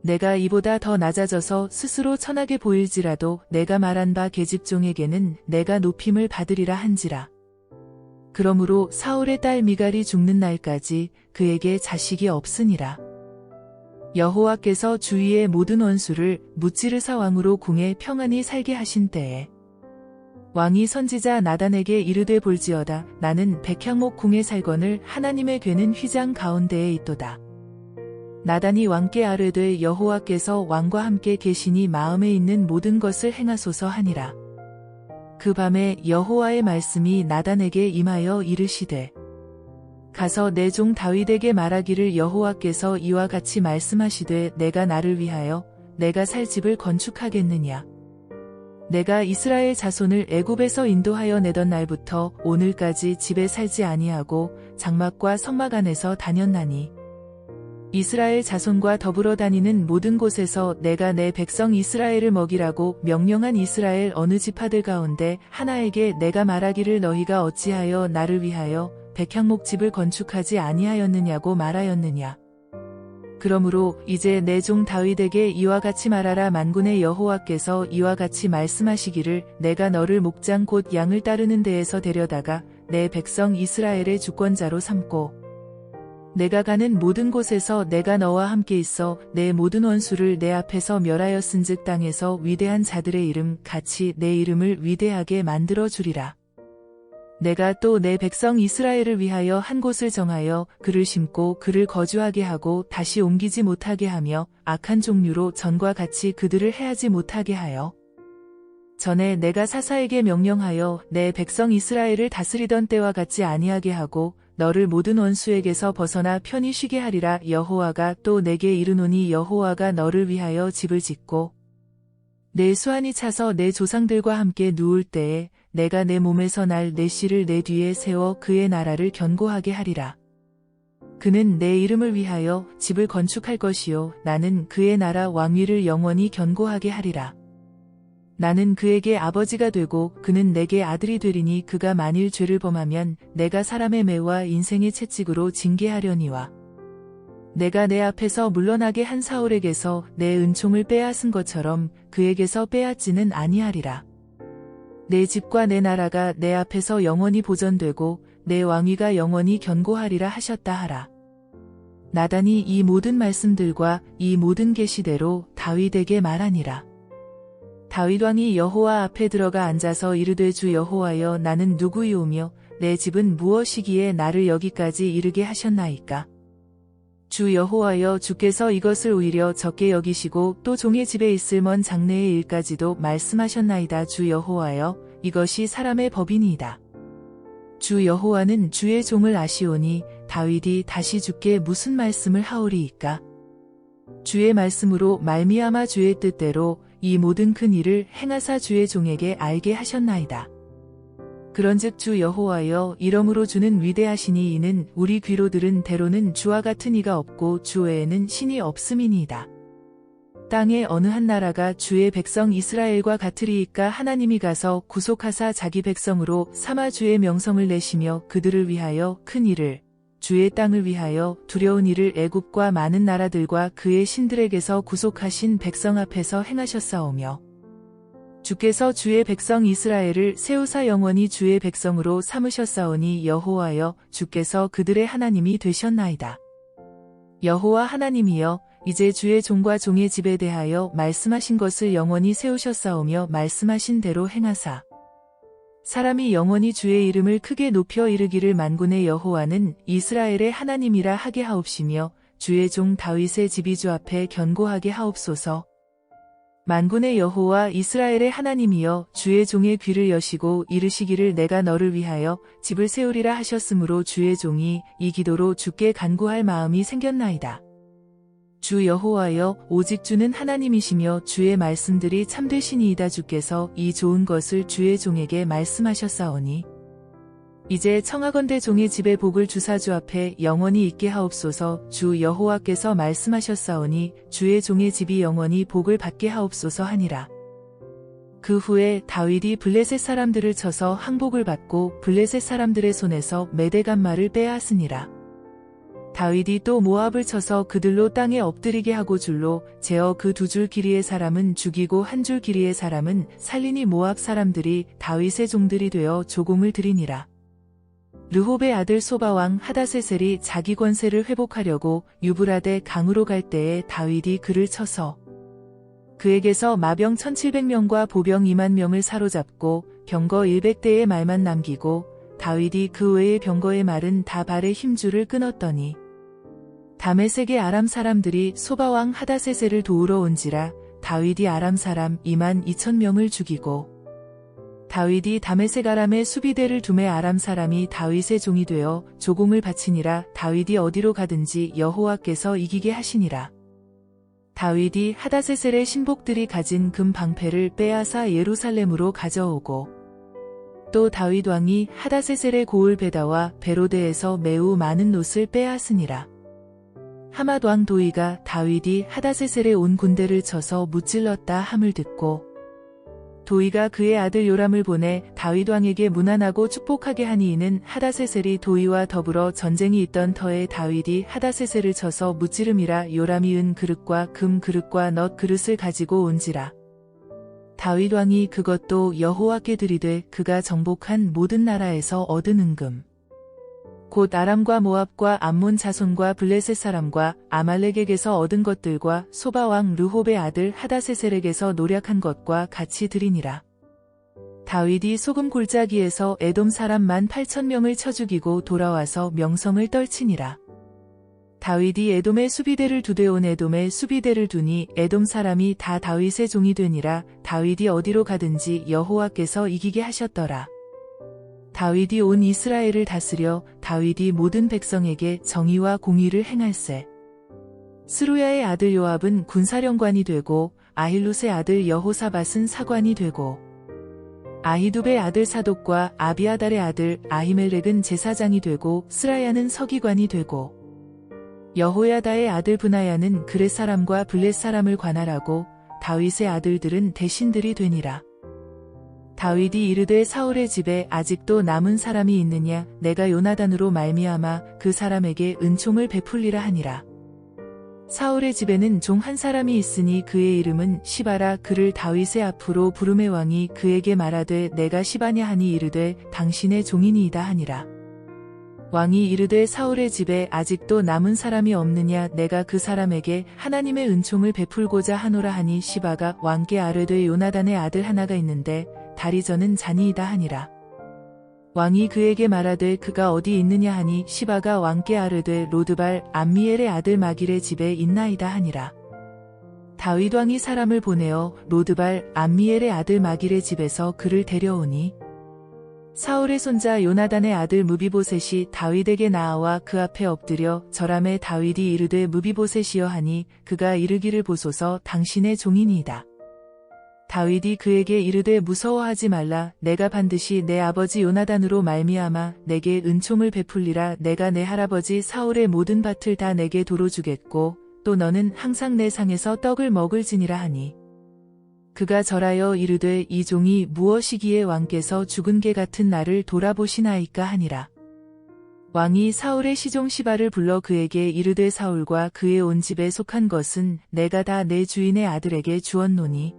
내가 이보다 더 낮아져서 스스로 천하게 보일지라도 내가 말한 바 계집종에게는 내가 높임을 받으리라 한지라. 그러므로 사울의 딸 미갈이 죽는 날까지 그에게 자식이 없으니라. 여호와께서 주위의 모든 원수를 무찌르사 왕으로 궁에 평안히 살게 하신 때에 왕이 선지자 나단에게 이르되 볼지어다 나는 백향목 궁에 살거늘 하나님의 궤는 휘장 가운데에 있도다. 나단이 왕께 아뢰되 여호와께서 왕과 함께 계시니 마음에 있는 모든 것을 행하소서 하니라. 그 밤에 여호와의 말씀이 나단에게 임하여 이르시되 가서 내 종 다윗에게 말하기를 여호와께서 이와 같이 말씀하시되 내가 나를 위하여 내가 살 집을 건축하겠느냐. 내가 이스라엘 자손을 애굽에서 인도하여 내던 날부터 오늘까지 집에 살지 아니하고 장막과 성막 안에서 다녔나니 이스라엘 자손과 더불어 다니는 모든 곳에서 내가 내 백성 이스라엘을 먹이라고 명령한 이스라엘 어느 지파들 가운데 하나에게 내가 말하기를 너희가 어찌하여 나를 위하여 백향목 집을 건축하지 아니하였느냐고 말하였느냐. 그러므로 이제 내 종 다윗에게 이와 같이 말하라. 만군의 여호와께서 이와 같이 말씀하시기를 내가 너를 목장 곧 양을 따르는 데에서 데려다가 내 백성 이스라엘의 주권자로 삼고 내가 가는 모든 곳에서 내가 너와 함께 있어 내 모든 원수를 내 앞에서 멸하였은즉 땅에서 위대한 자들의 이름 같이 내 이름을 위대하게 만들어 주리라. 내가 또 내 백성 이스라엘을 위하여 한 곳을 정하여 그를 심고 그를 거주하게 하고 다시 옮기지 못하게 하며 악한 종류로 전과 같이 그들을 해하지 못하게 하여 전에 내가 사사에게 명령하여 내 백성 이스라엘을 다스리던 때와 같지 아니하게 하고 너를 모든 원수에게서 벗어나 편히 쉬게 하리라. 여호와가 또 내게 이르노니 여호와가 너를 위하여 집을 짓고 내 수완이 차서 내 조상들과 함께 누울 때에 내가 내 몸에서 날 내 씨를 내 뒤에 세워 그의 나라를 견고하게 하리라. 그는 내 이름을 위하여 집을 건축할 것이요 나는 그의 나라 왕위를 영원히 견고하게 하리라. 나는 그에게 아버지가 되고 그는 내게 아들이 되리니 그가 만일 죄를 범하면 내가 사람의 매와 인생의 채찍으로 징계하려니와 내가 내 앞에서 물러나게 한 사울에게서 내 은총을 빼앗은 것처럼 그에게서 빼앗지는 아니하리라. 내 집과 내 나라가 내 앞에서 영원히 보존되고 내 왕위가 영원히 견고하리라 하셨다 하라. 나단이 이 모든 말씀들과 이 모든 계시대로 다윗에게 말하니라. 다윗 왕이 여호와 앞에 들어가 앉아서 이르되 주 여호와여 나는 누구이오며 내 집은 무엇이기에 나를 여기까지 이르게 하셨나이까. 주 여호와여 주께서 이것을 오히려 적게 여기시고 또 종의 집에 있을 먼 장래의 일까지도 말씀하셨나이다. 주 여호와여 이것이 사람의 법이니이다. 주 여호와는 주의 종을 아시오니 다윗이 다시 주께 무슨 말씀을 하오리이까. 주의 말씀으로 말미암아 주의 뜻대로 이 모든 큰 일을 행하사 주의 종에게 알게 하셨나이다. 그런즉 주 여호와여 이러므로 주는 위대하시니 이는 우리 귀로 들은 대로는 주와 같은 이가 없고 주 외에는 신이 없음이니이다. 땅의 어느 한 나라가 주의 백성 이스라엘과 같으리이까. 하나님이 가서 구속하사 자기 백성으로 삼아 주의 명성을 내시며 그들을 위하여 큰 일을 주의 땅을 위하여 두려운 일을 애굽과 많은 나라들과 그의 신들에게서 구속하신 백성 앞에서 행하셨사오며 주께서 주의 백성 이스라엘을 세우사 영원히 주의 백성으로 삼으셨사오니 여호와여 주께서 그들의 하나님이 되셨나이다. 여호와 하나님이여 이제 주의 종과 종의 집에 대하여 말씀하신 것을 영원히 세우셨사오며 말씀하신 대로 행하사 사람이 영원히 주의 이름을 크게 높여 이르기를 만군의 여호와는 이스라엘의 하나님이라 하게 하옵시며 주의 종 다윗의 집이 주 앞에 견고하게 하옵소서. 만군의 여호와 이스라엘의 하나님이여 주의 종의 귀를 여시고 이르시기를 내가 너를 위하여 집을 세우리라 하셨으므로 주의 종이 이 기도로 주께 간구할 마음이 생겼나이다. 주 여호와여 오직 주는 하나님이시며 주의 말씀들이 참되시니이다. 주께서 이 좋은 것을 주의 종에게 말씀하셨사오니 이제 청하건대 종의 집에 복을 주사 주 앞에 영원히 있게 하옵소서. 주 여호와께서 말씀하셨사오니 주의 종의 집이 영원히 복을 받게 하옵소서 하니라. 그 후에 다윗이 블레셋 사람들을 쳐서 항복을 받고 블레셋 사람들의 손에서 메대간말을 빼앗으니라. 다윗이 또 모압을 쳐서 그들로 땅에 엎드리게 하고 줄로 재어 그 두 줄 길이의 사람은 죽이고 한 줄 길이의 사람은 살리니 모압 사람들이 다윗의 종들이 되어 조공을 드리니라. 르홉의 아들 소바왕 하다세셀이 자기 권세를 회복하려고 유브라데 강으로 갈 때에 다윗이 그를 쳐서 그에게서 마병 1700명과 보병 2만 명을 사로잡고 병거 100대의 말만 남기고 다윗이 그 외의 병거의 말은 다 발의 힘줄을 끊었더니 다메섹의 아람 사람들이 소바왕 하다세셀을 도우러 온지라 다윗이 아람 사람 2만 2천 명을 죽이고 다윗이 다메섹 아람의 수비대를 두매 아람 사람이 다윗의 종이 되어 조공을 바치니라. 다윗이 어디로 가든지 여호와께서 이기게 하시니라. 다윗이 하다세셀의 신복들이 가진 금 방패를 빼앗아 예루살렘으로 가져오고 또 다윗 왕이 하다세셀의 고을 베다와 베로데에서 매우 많은 놋을 빼앗으니라. 하맛 왕 도이가 다윗이 하다세셀의 온 군대를 쳐서 무찔렀다 함을 듣고 도이가 그의 아들 요람을 보내 다윗 왕에게 문안하고 축복하게 하니 이는 하다세셀이 도이와 더불어 전쟁이 있던 터에 다윗이 하다세셀을 쳐서 무찌름이라. 요람이 은 그릇과 금 그릇과 넛 그릇을 가지고 온지라. 다윗 왕이 그것도 여호와께 드리되 그가 정복한 모든 나라에서 얻은 은금 곧 아람과 모압과 암몬 자손과 블레셋 사람과 아말렉에게서 얻은 것들과 소바왕 르홉의 아들 하다세셀에게서 노략한 것과 같이 드리니라. 다윗이 소금 골짜기에서 에돔 사람 18,000명을 쳐 죽이고 돌아와서 명성을 떨치니라. 다윗이 에돔의 수비대를 두되 온 에돔의 수비대를 두니 에돔 사람이 다 다윗의 종이 되니라. 다윗이 어디로 가든지 여호와께서 이기게 하셨더라. 다윗이 온 이스라엘을 다스려 다윗이 모든 백성에게 정의와 공의를 행할세. 스루야의 아들 요압은 군사령관이 되고 아힐룻의 아들 여호사밧은 사관이 되고 아히두베의 아들 사독과 아비아달의 아들 아히멜렉은 제사장이 되고 스라야는 서기관이 되고 여호야다의 아들 브나야는 그렛 사람과 블렛 사람을 관할하고 다윗의 아들들은 대신들이 되니라. 다윗이 이르되 사울의 집에 아직도 남은 사람이 있느냐. 내가 요나단으로 말미암아 그 사람에게 은총을 베풀리라 하니라. 사울의 집에는 종 한 사람이 있으니 그의 이름은 시바라. 그를 다윗의 앞으로 부르매 왕이 그에게 말하되 내가 시바냐 하니 이르되 당신의 종이니이다 하니라. 왕이 이르되 사울의 집에 아직도 남은 사람이 없느냐. 내가 그 사람에게 하나님의 은총을 베풀고자 하노라 하니 시바가 왕께 아뢰되 요나단의 아들 하나가 있는데 다리 저는 자니이다 하니라. 왕이 그에게 말하되 그가 어디 있느냐 하니 시바가 왕께 아뢰되 로드발 암미엘의 아들 마길의 집에 있나이다 하니라. 다윗 왕이 사람을 보내어 로드발 암미엘의 아들 마길의 집에서 그를 데려오니 사울의 손자 요나단의 아들 무비보셋이 다윗에게 나아와 그 앞에 엎드려 절하매 다윗이 이르되 무비보셋이여 하니 그가 이르기를 보소서 당신의 종이니이다. 다윗이 그에게 이르되 무서워하지 말라. 내가 반드시 내 아버지 요나단으로 말미암아 내게 은총을 베풀리라. 내가 내 할아버지 사울의 모든 밭을 다 내게 도로 주겠고 또 너는 항상 내 상에서 떡을 먹을지니라 하니 그가 절하여 이르되 이 종이 무엇이기에 왕께서 죽은 개 같은 나를 돌아보시나이까 하니라. 왕이 사울의 시종 시바를 불러 그에게 이르되 사울과 그의 온 집에 속한 것은 내가 다 내 주인의 아들에게 주었노니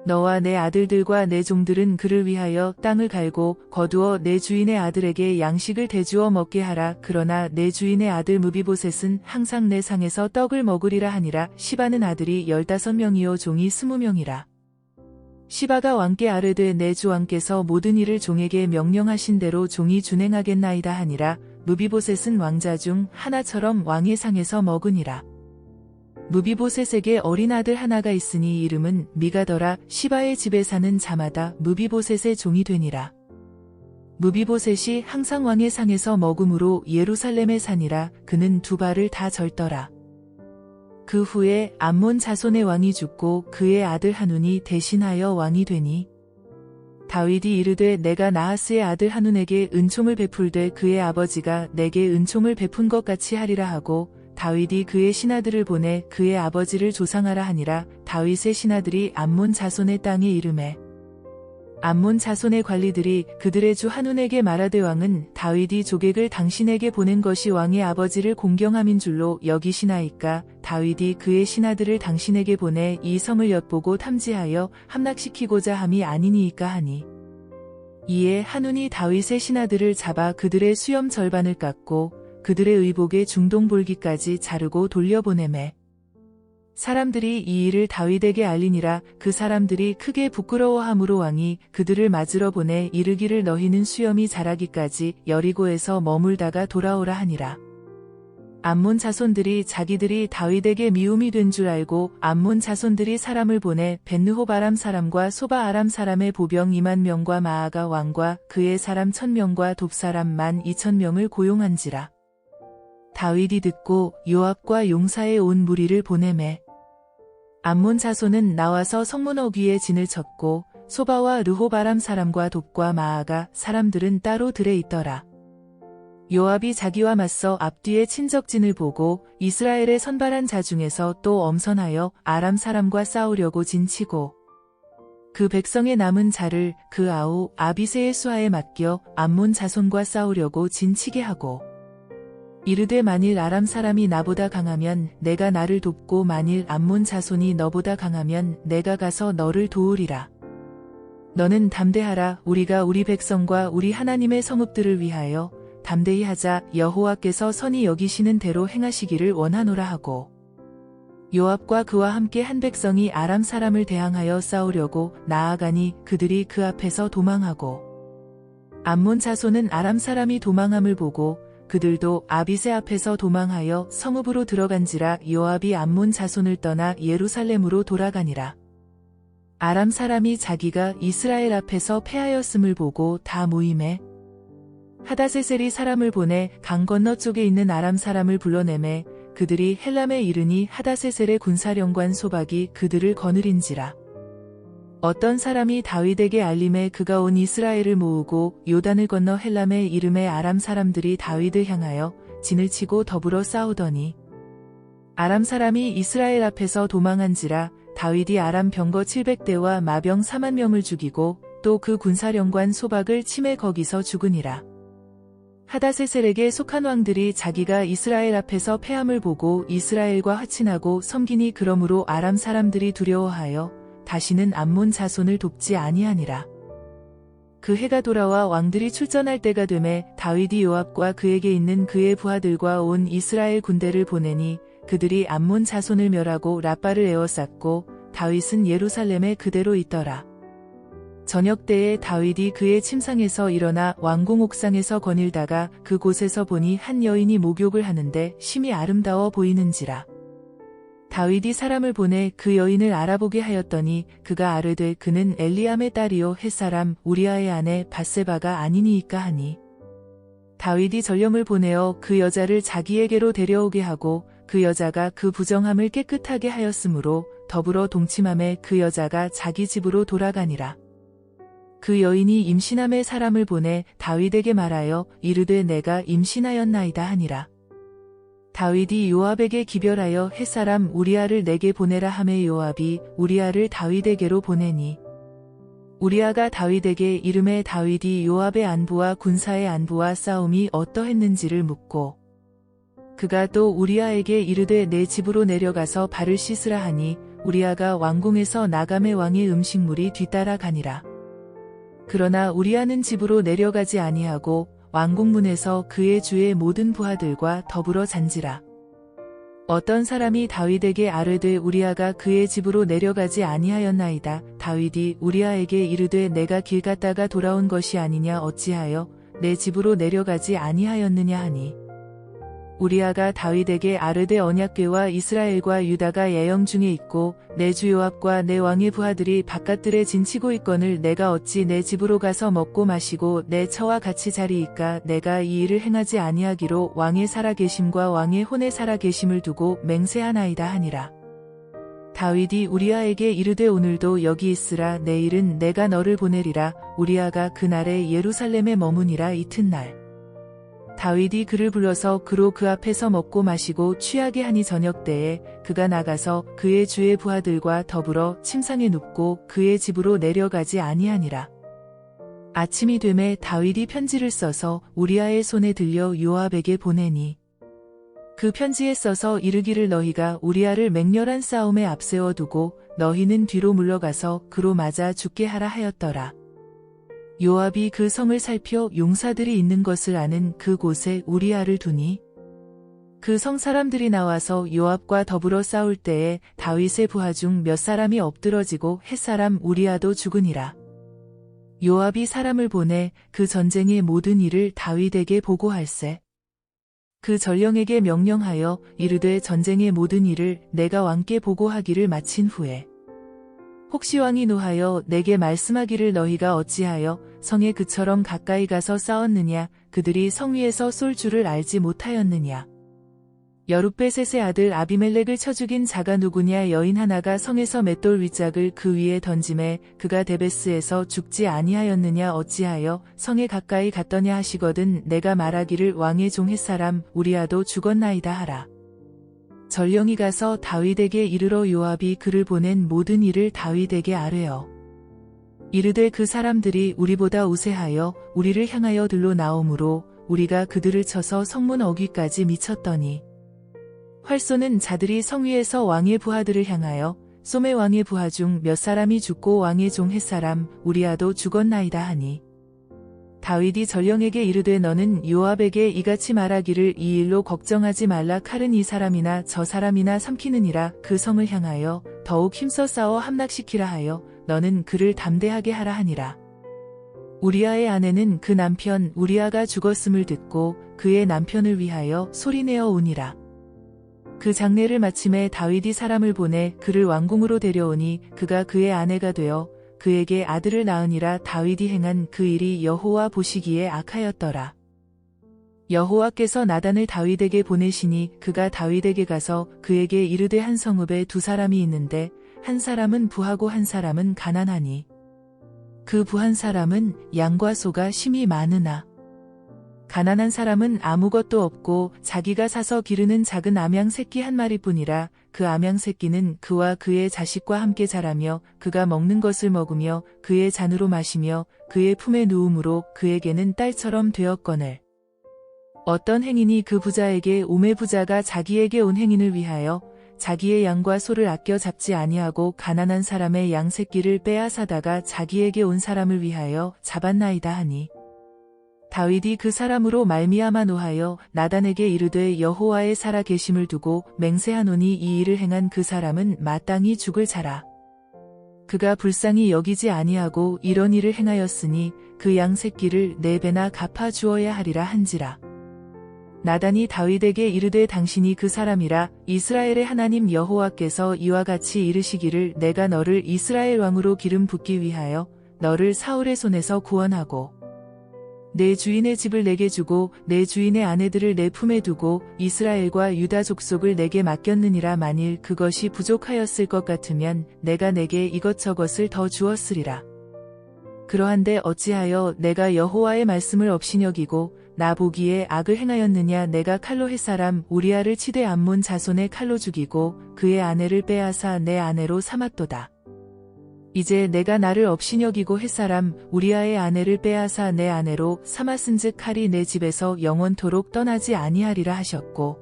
너와 내 아들들과 내 종들은 그를 위하여 땅을 갈고 거두어 내 주인의 아들에게 양식을 대주어 먹게 하라. 그러나 내 주인의 아들 무비보셋은 항상 내 상에서 떡을 먹으리라 하니라. 시바는 아들이 15명이요 종이 20명이라. 시바가 왕께 아뢰되 내 주 왕께서 모든 일을 종에게 명령하신 대로 종이 준행하겠나이다 하니라. 무비보셋은 왕자 중 하나처럼 왕의 상에서 먹으니라. 무비보셋에게 어린 아들 하나가 있으니 이름은 미가더라. 시바의 집에 사는 자마다 무비보셋의 종이 되니라. 무비보셋이 항상 왕의 상에서 먹음으로 예루살렘에 사니라. 그는 두 발을 다 절더라. 그 후에 암몬 자손의 왕이 죽고 그의 아들 한운이 대신하여 왕이 되니 다윗이 이르되 내가 나하스의 아들 한운에게 은총을 베풀되 그의 아버지가 내게 은총을 베푼 것 같이 하리라 하고 다윗이 그의 신하들을 보내 그의 아버지를 조상하라 하니라. 다윗의 신하들이 암몬 자손의 땅에 이르매 암몬 자손의 관리들이 그들의 주 한운에게 말하되 왕은 다윗이 조객을 당신에게 보낸 것이 왕의 아버지를 공경함인 줄로 여기시나이까. 다윗이 그의 신하들을 당신에게 보내 이 성을 엿보고 탐지하여 함락시키고자 함이 아니니이까 하니 이에 한운이 다윗의 신하들을 잡아 그들의 수염 절반을 깎고 그들의 의복의 중동볼기까지 자르고 돌려보내매 사람들이 이 일을 다윗에게 알리니라. 그 사람들이 크게 부끄러워함으로 왕이 그들을 맞으러 보내 이르기를 너희는 수염이 자라기까지 여리고에서 머물다가 돌아오라 하니라. 암몬 자손들이 자기들이 다윗에게 미움이 된 줄 알고 암몬 자손들이 사람을 보내 벳느홉 아람 사람과 소바 아람 사람의 보병 20,000명과 마아가 왕과 그의 사람 1,000명과 돕 사람 12,000명을 고용한지라. 다윗이 듣고 요압과 용사의 온 무리를 보내매 암몬 자손은 나와서 성문 어귀에 진을 쳤고 소바와 르홉 아람 사람과 돕과 마아가 사람들은 따로 들에 있더라. 요압이 자기와 맞서 앞뒤에 친적진을 보고 이스라엘의 선발한 자 중에서 또 엄선하여 아람 사람과 싸우려고 진치고 그 백성의 남은 자를 그 아우 아비새의 수하에 맡겨 암몬 자손과 싸우려고 진치게 하고 이르되 만일 아람 사람이 나보다 강하면 내가 나를 돕고 만일 암몬 자손이 너보다 강하면 내가 가서 너를 도우리라. 너는 담대하라. 우리가 우리 백성과 우리 하나님의 성읍들을 위하여 담대히 하자. 여호와께서 선히 여기시는 대로 행하시기를 원하노라 하고 요압과 그와 함께 한 백성이 아람 사람을 대항하여 싸우려고 나아가니 그들이 그 앞에서 도망하고 암몬 자손은 아람 사람이 도망함을 보고 그들도 아비새 앞에서 도망하여 성읍으로 들어간지라. 요압이 암몬 자손을 떠나 예루살렘으로 돌아가니라. 아람 사람이 자기가 이스라엘 앞에서 패하였음을 보고 다 모임에 하다세셀이 사람을 보내 강 건너쪽에 있는 아람 사람을 불러내매 그들이 헬람에 이르니 하다세셀의 군사령관 소박이 그들을 거느린지라. 어떤 사람이 다윗에게 알림에 그가 온 이스라엘을 모으고 요단을 건너 헬람에 이름에 아람 사람들이 다윗을 향하여 진을 치고 더불어 싸우더니 아람 사람이 이스라엘 앞에서 도망한지라. 다윗이 아람 병거 700대와 마병 40,000명을 죽이고 또 그 군사령관 소박을 치매 거기서 죽으니라. 하다세셀에게 속한 왕들이 자기가 이스라엘 앞에서 패함을 보고 이스라엘과 화친하고 섬기니 그러므로 아람 사람들이 두려워하여 다시는 암몬 자손을 돕지 아니하니라. 그 해가 돌아와 왕들이 출전할 때가 되매 다윗이 요압과 그에게 있는 그의 부하들과 온 이스라엘 군대를 보내니 그들이 암몬 자손을 멸하고 라빠를 에워쌌고 다윗은 예루살렘에 그대로 있더라. 저녁 때에 다윗이 그의 침상에서 일어나 왕궁 옥상에서 거닐다가 그곳에서 보니 한 여인이 목욕을 하는데 심히 아름다워 보이는지라. 다윗이 사람을 보내 그 여인을 알아보게 하였더니 그가 아뢰되 그는 엘리암의 딸이요 햇사람 우리아의 아내 밧세바가 아니니이까 하니 다윗이 전령을 보내어 그 여자를 자기에게로 데려오게 하고 그 여자가 그 부정함을 깨끗하게 하였으므로 더불어 동침함에 그 여자가 자기 집으로 돌아가니라. 그 여인이 임신함에 사람을 보내 다윗에게 말하여 이르되 내가 임신하였나이다 하니라. 다윗이 요압에게 기별하여 햇사람 우리아를 내게 보내라 하매 요압이 우리아를 다윗에게로 보내니 우리아가 다윗에게 이르매 다윗이 요압의 안부와 군사의 안부와 싸움이 어떠했는지를 묻고 그가 또 우리아에게 이르되 내 집으로 내려가서 발을 씻으라 하니 우리아가 왕궁에서 나가매 왕의 음식물이 뒤따라 가니라. 그러나 우리아는 집으로 내려가지 아니하고 왕궁문에서 그의 주의 모든 부하들과 더불어 잔지라. 어떤 사람이 다윗에게 아뢰되 우리아가 그의 집으로 내려가지 아니하였나이다. 다윗이 우리아에게 이르되 내가 길 갔다가 돌아온 것이 아니냐 어찌하여 내 집으로 내려가지 아니하였느냐 하니 우리아가 다윗에게 아뢰되 언약궤와 이스라엘과 유다가 예영 중에 있고 내 주 요압과 내 왕의 부하들이 바깥들에 진치고 있거늘 내가 어찌 내 집으로 가서 먹고 마시고 내 처와 같이 자리이까. 내가 이 일을 행하지 아니하기로 왕의 살아계심과 왕의 혼의 살아계심을 두고 맹세하나이다 하니라. 다윗이 우리아에게 이르되 오늘도 여기 있으라. 내일은 내가 너를 보내리라. 우리아가 그날에 예루살렘에 머무니라. 이튿날 다윗이 그를 불러서 그로 그 앞에서 먹고 마시고 취하게 하니 저녁 때에 그가 나가서 그의 주의 부하들과 더불어 침상에 눕고 그의 집으로 내려가지 아니하니라. 아침이 되매 다윗이 편지를 써서 우리아의 손에 들려 요압에게 보내니 그 편지에 써서 이르기를 너희가 우리아를 맹렬한 싸움에 앞세워 두고 너희는 뒤로 물러가서 그로 맞아 죽게 하라 하였더라. 요압이 그 성을 살펴 용사들이 있는 것을 아는 그곳에 우리아를 두니 그 성 사람들이 나와서 요압과 더불어 싸울 때에 다윗의 부하 중 몇 사람이 엎드러지고 햇사람 우리아도 죽으니라. 요압이 사람을 보내 그 전쟁의 모든 일을 다윗에게 보고할세. 그 전령에게 명령하여 이르되 전쟁의 모든 일을 내가 왕께 보고하기를 마친 후에 혹시 왕이 노하여 내게 말씀하기를 너희가 어찌하여 성에 그처럼 가까이 가서 싸웠느냐 그들이 성 위에서 쏠 줄을 알지 못하였느냐. 여룻베셋의 아들 아비멜렉을 쳐 죽인 자가 누구냐. 여인 하나가 성에서 맷돌 윗짝을 그 위에 던짐에 그가 데베스에서 죽지 아니하였느냐. 어찌하여 성에 가까이 갔더냐 하시거든 내가 말하기를 왕의 종 햇사람 우리아도 죽었나이다 하라. 전령이 가서 다윗에게 이르러 요압이 그를 보낸 모든 일을 다윗에게 아뢰어 이르되 그 사람들이 우리보다 우세하여 우리를 향하여 들로 나오므로 우리가 그들을 쳐서 성문 어귀까지 미쳤더니 활 쏘는 자들이 성 위에서 왕의 부하들을 향하여 쏘매 왕의 부하 중 몇 사람이 죽고 왕의 종 햇사람 우리아도 죽었나이다 하니 다윗이 전령에게 이르되 너는 요압에게 이같이 말하기를 이 일로 걱정하지 말라. 칼은 이 사람이나 저 사람이나 삼키느니라. 그 성을 향하여 더욱 힘써 싸워 함락시키라 하여 너는 그를 담대하게 하라 하니라. 우리아의 아내는 그 남편 우리아가 죽었음을 듣고 그의 남편을 위하여 소리내어 우니라. 그 장례를 마침에 다윗이 사람을 보내 그를 왕궁으로 데려오니 그가 그의 아내가 되어 그에게 아들을 낳으니라. 다윗이 행한 그 일이 여호와 보시기에 악하였더라. 여호와께서 나단을 다윗에게 보내시니 그가 다윗에게 가서 그에게 이르되 한 성읍에 두 사람이 있는데 한 사람은 부하고 한 사람은 가난하니 그 부한 사람은 양과 소가 심히 많으나 가난한 사람은 아무것도 없고 자기가 사서 기르는 작은 암양 새끼 한 마리뿐이라. 그 암양 새끼는 그와 그의 자식과 함께 자라며 그가 먹는 것을 먹으며 그의 잔으로 마시며 그의 품에 누움으로 그에게는 딸처럼 되었거늘. 어떤 행인이 그 부자에게 오매 부자가 자기에게 온 행인을 위하여 자기의 양과 소를 아껴 잡지 아니하고 가난한 사람의 양 새끼를 빼앗아다가 자기에게 온 사람을 위하여 잡았나이다 하니 다윗이 그 사람으로 말미암아 노하여 나단에게 이르되 여호와의 살아 계심을 두고 맹세하노니 이 일을 행한 그 사람은 마땅히 죽을 자라. 그가 불쌍히 여기지 아니하고 이런 일을 행하였으니 그 양 새끼를 4배나 갚아 주어야 하리라 한지라. 나단이 다윗에게 이르되 당신이 그 사람이라. 이스라엘의 하나님 여호와께서 이와 같이 이르시기를 내가 너를 이스라엘 왕으로 기름 붓기 위하여 너를 사울의 손에서 구원하고 내 주인의 집을 내게 주고 내 주인의 아내들을 내 품에 두고 이스라엘과 유다 족속을 내게 맡겼느니라. 만일 그것이 부족하였을 것 같으면 내가 내게 이것저것을 더 주었으리라. 그러한데 어찌하여 내가 여호와의 말씀을 업신여기고 나 보기에 악을 행하였느냐. 내가 칼로 햇사람 우리아를 치되 암몬 자손의 칼로 죽이고 그의 아내를 빼앗아 내 아내로 삼았도다. 이제 내가 나를 업신여기고 햇사람 우리아의 아내를 빼앗아 내 아내로 삼았은즉 칼이 내 집에서 영원토록 떠나지 아니하리라 하셨고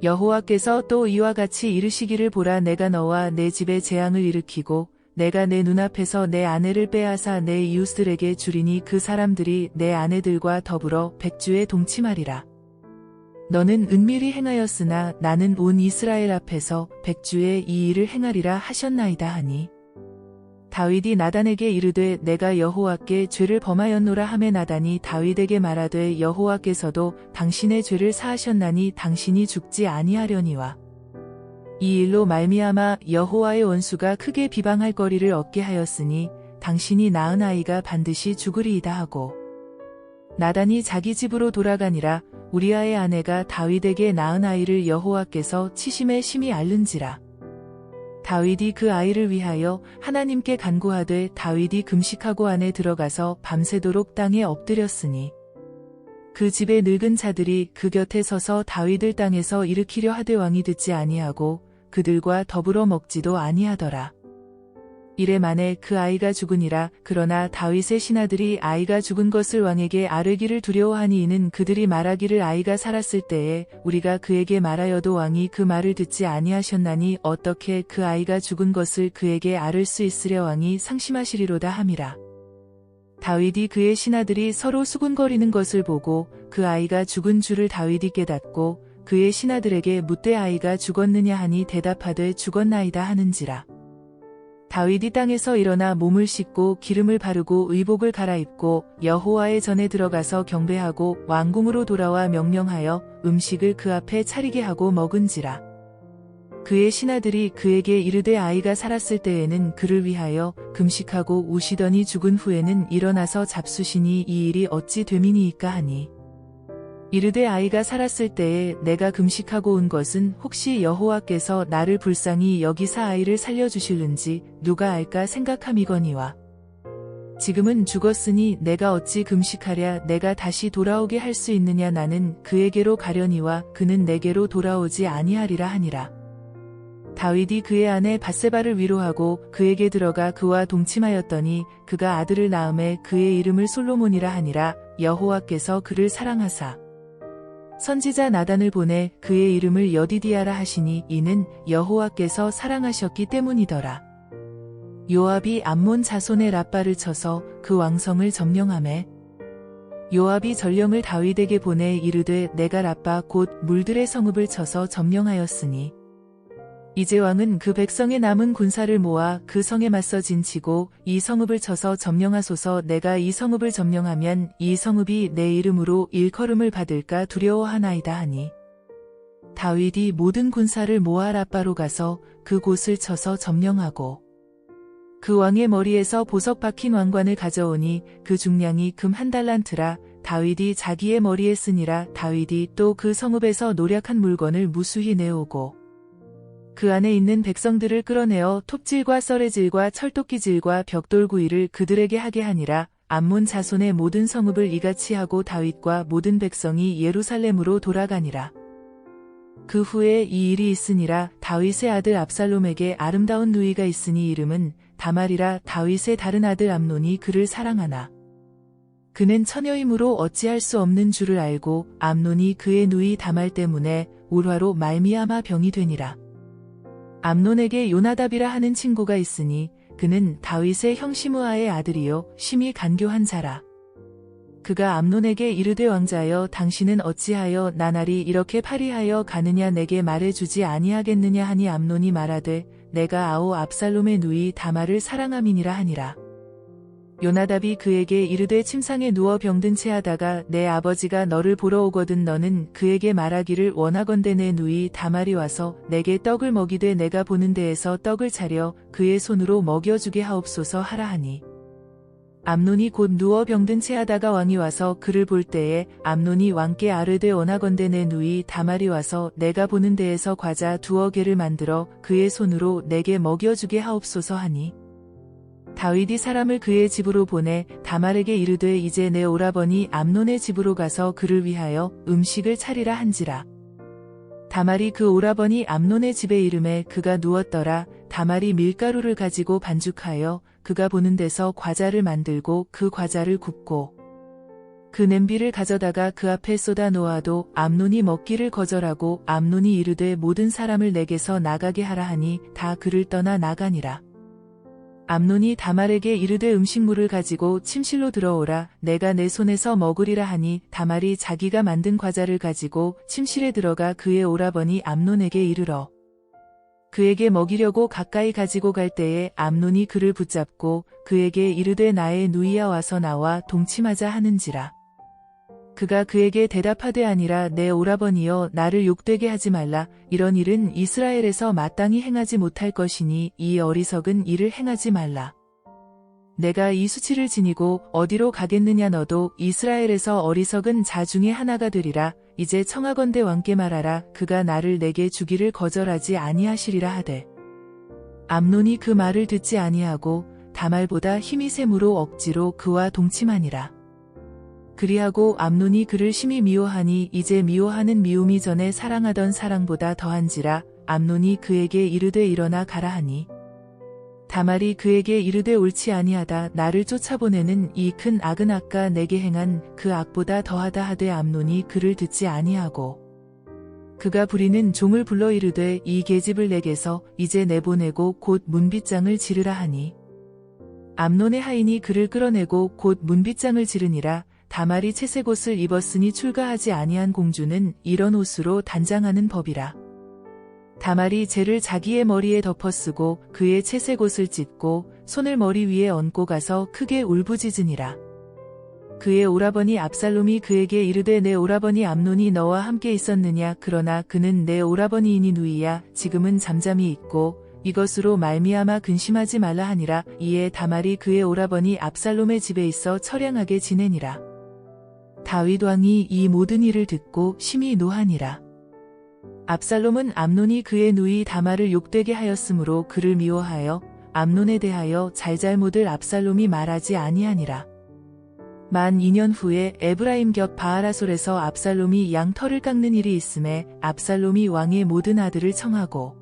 여호와께서 또 이와 같이 이르시기를 보라. 내가 너와 내 집에 재앙을 일으키고 내가 내 눈앞에서 내 아내를 빼앗아 내 이웃들에게 주리니 그 사람들이 내 아내들과 더불어 백주에 동침하리라. 너는 은밀히 행하였으나 나는 온 이스라엘 앞에서 백주에 이 일을 행하리라 하셨나이다 하니 다윗이 나단에게 이르되 내가 여호와께 죄를 범하였노라 하매 나단이 다윗에게 말하되 여호와께서도 당신의 죄를 사하셨나니 당신이 죽지 아니하려니와 이 일로 말미암아 여호와의 원수가 크게 비방할 거리를 얻게 하였으니 당신이 낳은 아이가 반드시 죽으리이다 하고 나단이 자기 집으로 돌아가니라. 우리아의 아내가 다윗에게 낳은 아이를 여호와께서 치심에 심히 앓는지라. 다윗이 그 아이를 위하여 하나님께 간구하되 다윗이 금식하고 안에 들어가서 밤새도록 땅에 엎드렸으니 그 집의 늙은 자들이 그 곁에 서서 다윗을 땅에서 일으키려 하되 왕이 듣지 아니하고 그들과 더불어 먹지도 아니하더라. 이래 만에 그 아이가 죽으니라. 그러나 다윗의 신하들이 아이가 죽은 것을 왕에게 아뢰기를 두려워하니 이는 그들이 말하기를 아이가 살았을 때에 우리가 그에게 말하여도 왕이 그 말을 듣지 아니하셨나니 어떻게 그 아이가 죽은 것을 그에게 아를 수 있으랴. 왕이 상심하시리로다 함이라. 다윗이 그의 신하들이 서로 수군거리는 것을 보고 그 아이가 죽은 줄을 다윗이 깨닫고 그의 신하들에게 묻되 아이가 죽었느냐 하니 대답하되 죽었나이다 하는지라. 다윗이 땅에서 일어나 몸을 씻고 기름을 바르고 의복을 갈아입고 여호와의 전에 들어가서 경배하고 왕궁으로 돌아와 명령하여 음식을 그 앞에 차리게 하고 먹은지라. 그의 신하들이 그에게 이르되 아이가 살았을 때에는 그를 위하여 금식하고 우시더니 죽은 후에는 일어나서 잡수시니 이 일이 어찌 됨이니이까 하니. 이르되 아이가 살았을 때에 내가 금식하고 온 것은 혹시 여호와께서 나를 불쌍히 여기사 아이를 살려주실는지 누가 알까 생각함이거니와. 지금은 죽었으니 내가 어찌 금식하랴 내가 다시 돌아오게 할 수 있느냐 나는 그에게로 가려니와 그는 내게로 돌아오지 아니하리라 하니라. 다윗이 그의 아내 밧세바를 위로하고 그에게 들어가 그와 동침하였더니 그가 아들을 낳음에 그의 이름을 솔로몬이라 하니라. 여호와께서 그를 사랑하사 선지자 나단을 보내 그의 이름을 여디디아라 하시니 이는 여호와께서 사랑하셨기 때문이더라. 요압이 암몬 자손의 랍바를 쳐서 그 왕성을 점령하매 요압이 전령을 다윗에게 보내 이르되 내가 랍바 곧 물들의 성읍을 쳐서 점령하였으니 이제 왕은 그 백성의 남은 군사를 모아 그 성에 맞서 진치고 이 성읍을 쳐서 점령하소서. 내가 이 성읍을 점령하면 이 성읍이 내 이름으로 일컬음을 받을까 두려워하나이다 하니 다윗이 모든 군사를 모아 랍바로 가서 그 곳을 쳐서 점령하고 그 왕의 머리에서 보석 박힌 왕관을 가져오니 그 중량이 금 1달란트라. 다윗이 자기의 머리에 쓰니라. 다윗이 또 그 성읍에서 노략한 물건을 무수히 내오고 그 안에 있는 백성들을 끌어내어 톱질과 썰레질과 철도끼질과 벽돌구이를 그들에게 하게 하니라. 암몬 자손의 모든 성읍을 이같이 하고 다윗과 모든 백성이 예루살렘으로 돌아가니라. 그 후에 이 일이 있으니라. 다윗의 아들 압살롬에게 아름다운 누이가 있으니 이름은 다말이라. 다윗의 다른 아들 암논이 그를 사랑하나 그는 처녀이므로 어찌할 수 없는 줄을 알고 암논이 그의 누이 다말 때문에 울화로 말미암아 병이 되니라. 암논에게 요나답이라 하는 친구가 있으니 그는 다윗의 형 시므아의 아들이요 심히 간교한 자라. 그가 암논에게 이르되 왕자여 당신은 어찌하여 나날이 이렇게 파리하여 가느냐 내게 말해주지 아니하겠느냐 하니 암논이 말하되 내가 아오 압살롬의 누이 다말을 사랑함이니라 하니라. 요나답이 그에게 이르되 침상에 누워 병든 채 하다가 내 아버지가 너를 보러 오거든 너는 그에게 말하기를 원하건대 내 누이 다말이 와서 내게 떡을 먹이되 내가 보는 데에서 떡을 차려 그의 손으로 먹여주게 하옵소서 하라 하니 암논이 곧 누워 병든 채 하다가 왕이 와서 그를 볼 때에 암논이 왕께 아뢰되 원하건대 내 누이 다말이 와서 내가 보는 데에서 과자 2개를 만들어 그의 손으로 내게 먹여주게 하옵소서 하니 다윗이 사람을 그의 집으로 보내 다말에게 이르되 이제 내 오라버니 암논의 집으로 가서 그를 위하여 음식을 차리라 한지라. 다말이 그 오라버니 암논의 집에 이름에 그가 누웠더라. 다말이 밀가루를 가지고 반죽하여 그가 보는 데서 과자를 만들고 그 과자를 굽고 그 냄비를 가져다가 그 앞에 쏟아 놓아도 암논이 먹기를 거절하고 암논이 이르되 모든 사람을 내게서 나가게 하라 하니 다 그를 떠나 나가니라. 암논이 다말에게 이르되 음식물을 가지고 침실로 들어오라. 내가 내 손에서 먹으리라 하니 다말이 자기가 만든 과자를 가지고 침실에 들어가 그의 오라버니 암논에게 이르러 그에게 먹이려고 가까이 가지고 갈 때에 암논이 그를 붙잡고 그에게 이르되 나의 누이야 와서 나와 동침하자 하는지라. 그가 그에게 대답하되 아니라 내 오라버니여 나를 욕되게 하지 말라. 이런 일은 이스라엘에서 마땅히 행하지 못할 것이니 이 어리석은 일을 행하지 말라. 내가 이 수치를 지니고 어디로 가겠느냐 너도 이스라엘에서 어리석은 자 중에 하나가 되리라. 이제 청하건대 왕께 말하라. 그가 나를 내게 주기를 거절하지 아니하시리라 하되 암논이 그 말을 듣지 아니하고 다말보다 힘이 셈으로 억지로 그와 동침하니라. 그리하고 암논이 그를 심히 미워하니 이제 미워하는 미움이 전에 사랑하던 사랑보다 더한지라. 암논이 그에게 이르되 일어나 가라 하니 다말이 그에게 이르되 옳지 아니하다. 나를 쫓아보내는 이 큰 악은 아까 내게 행한 그 악보다 더하다 하되 암논이 그를 듣지 아니하고 그가 부리는 종을 불러 이르되 이 계집을 내게서 이제 내보내고 곧 문빗장을 지르라 하니 암논의 하인이 그를 끌어내고 곧 문빗장을 지르니라. 다말이 채색 옷을 입었으니 출가하지 아니한 공주는 이런 옷으로 단장하는 법이라. 다말이 재를 자기의 머리에 덮어쓰고 그의 채색 옷을 찢고 손을 머리 위에 얹고 가서 크게 울부짖으니라. 그의 오라버니 압살롬이 그에게 이르되 내 오라버니 암논이 너와 함께 있었느냐. 그러나 그는 내 오라버니이니 누이야. 지금은 잠잠히 있고 이것으로 말미암아 근심하지 말라 하니라. 이에 다말이 그의 오라버니 압살롬의 집에 있어 처량하게 지내니라. 다윗 왕이 이 모든 일을 듣고 심히 노하니라. 압살롬은 암논이 그의 누이 다말을 욕되게 하였으므로 그를 미워하여 암논에 대하여 잘잘못을 압살롬이 말하지 아니하니라. 만 2년 후에 에브라임 곁 바알하솔에서 압살롬이 양 털을 깎는 일이 있음에 압살롬이 왕의 모든 아들을 청하고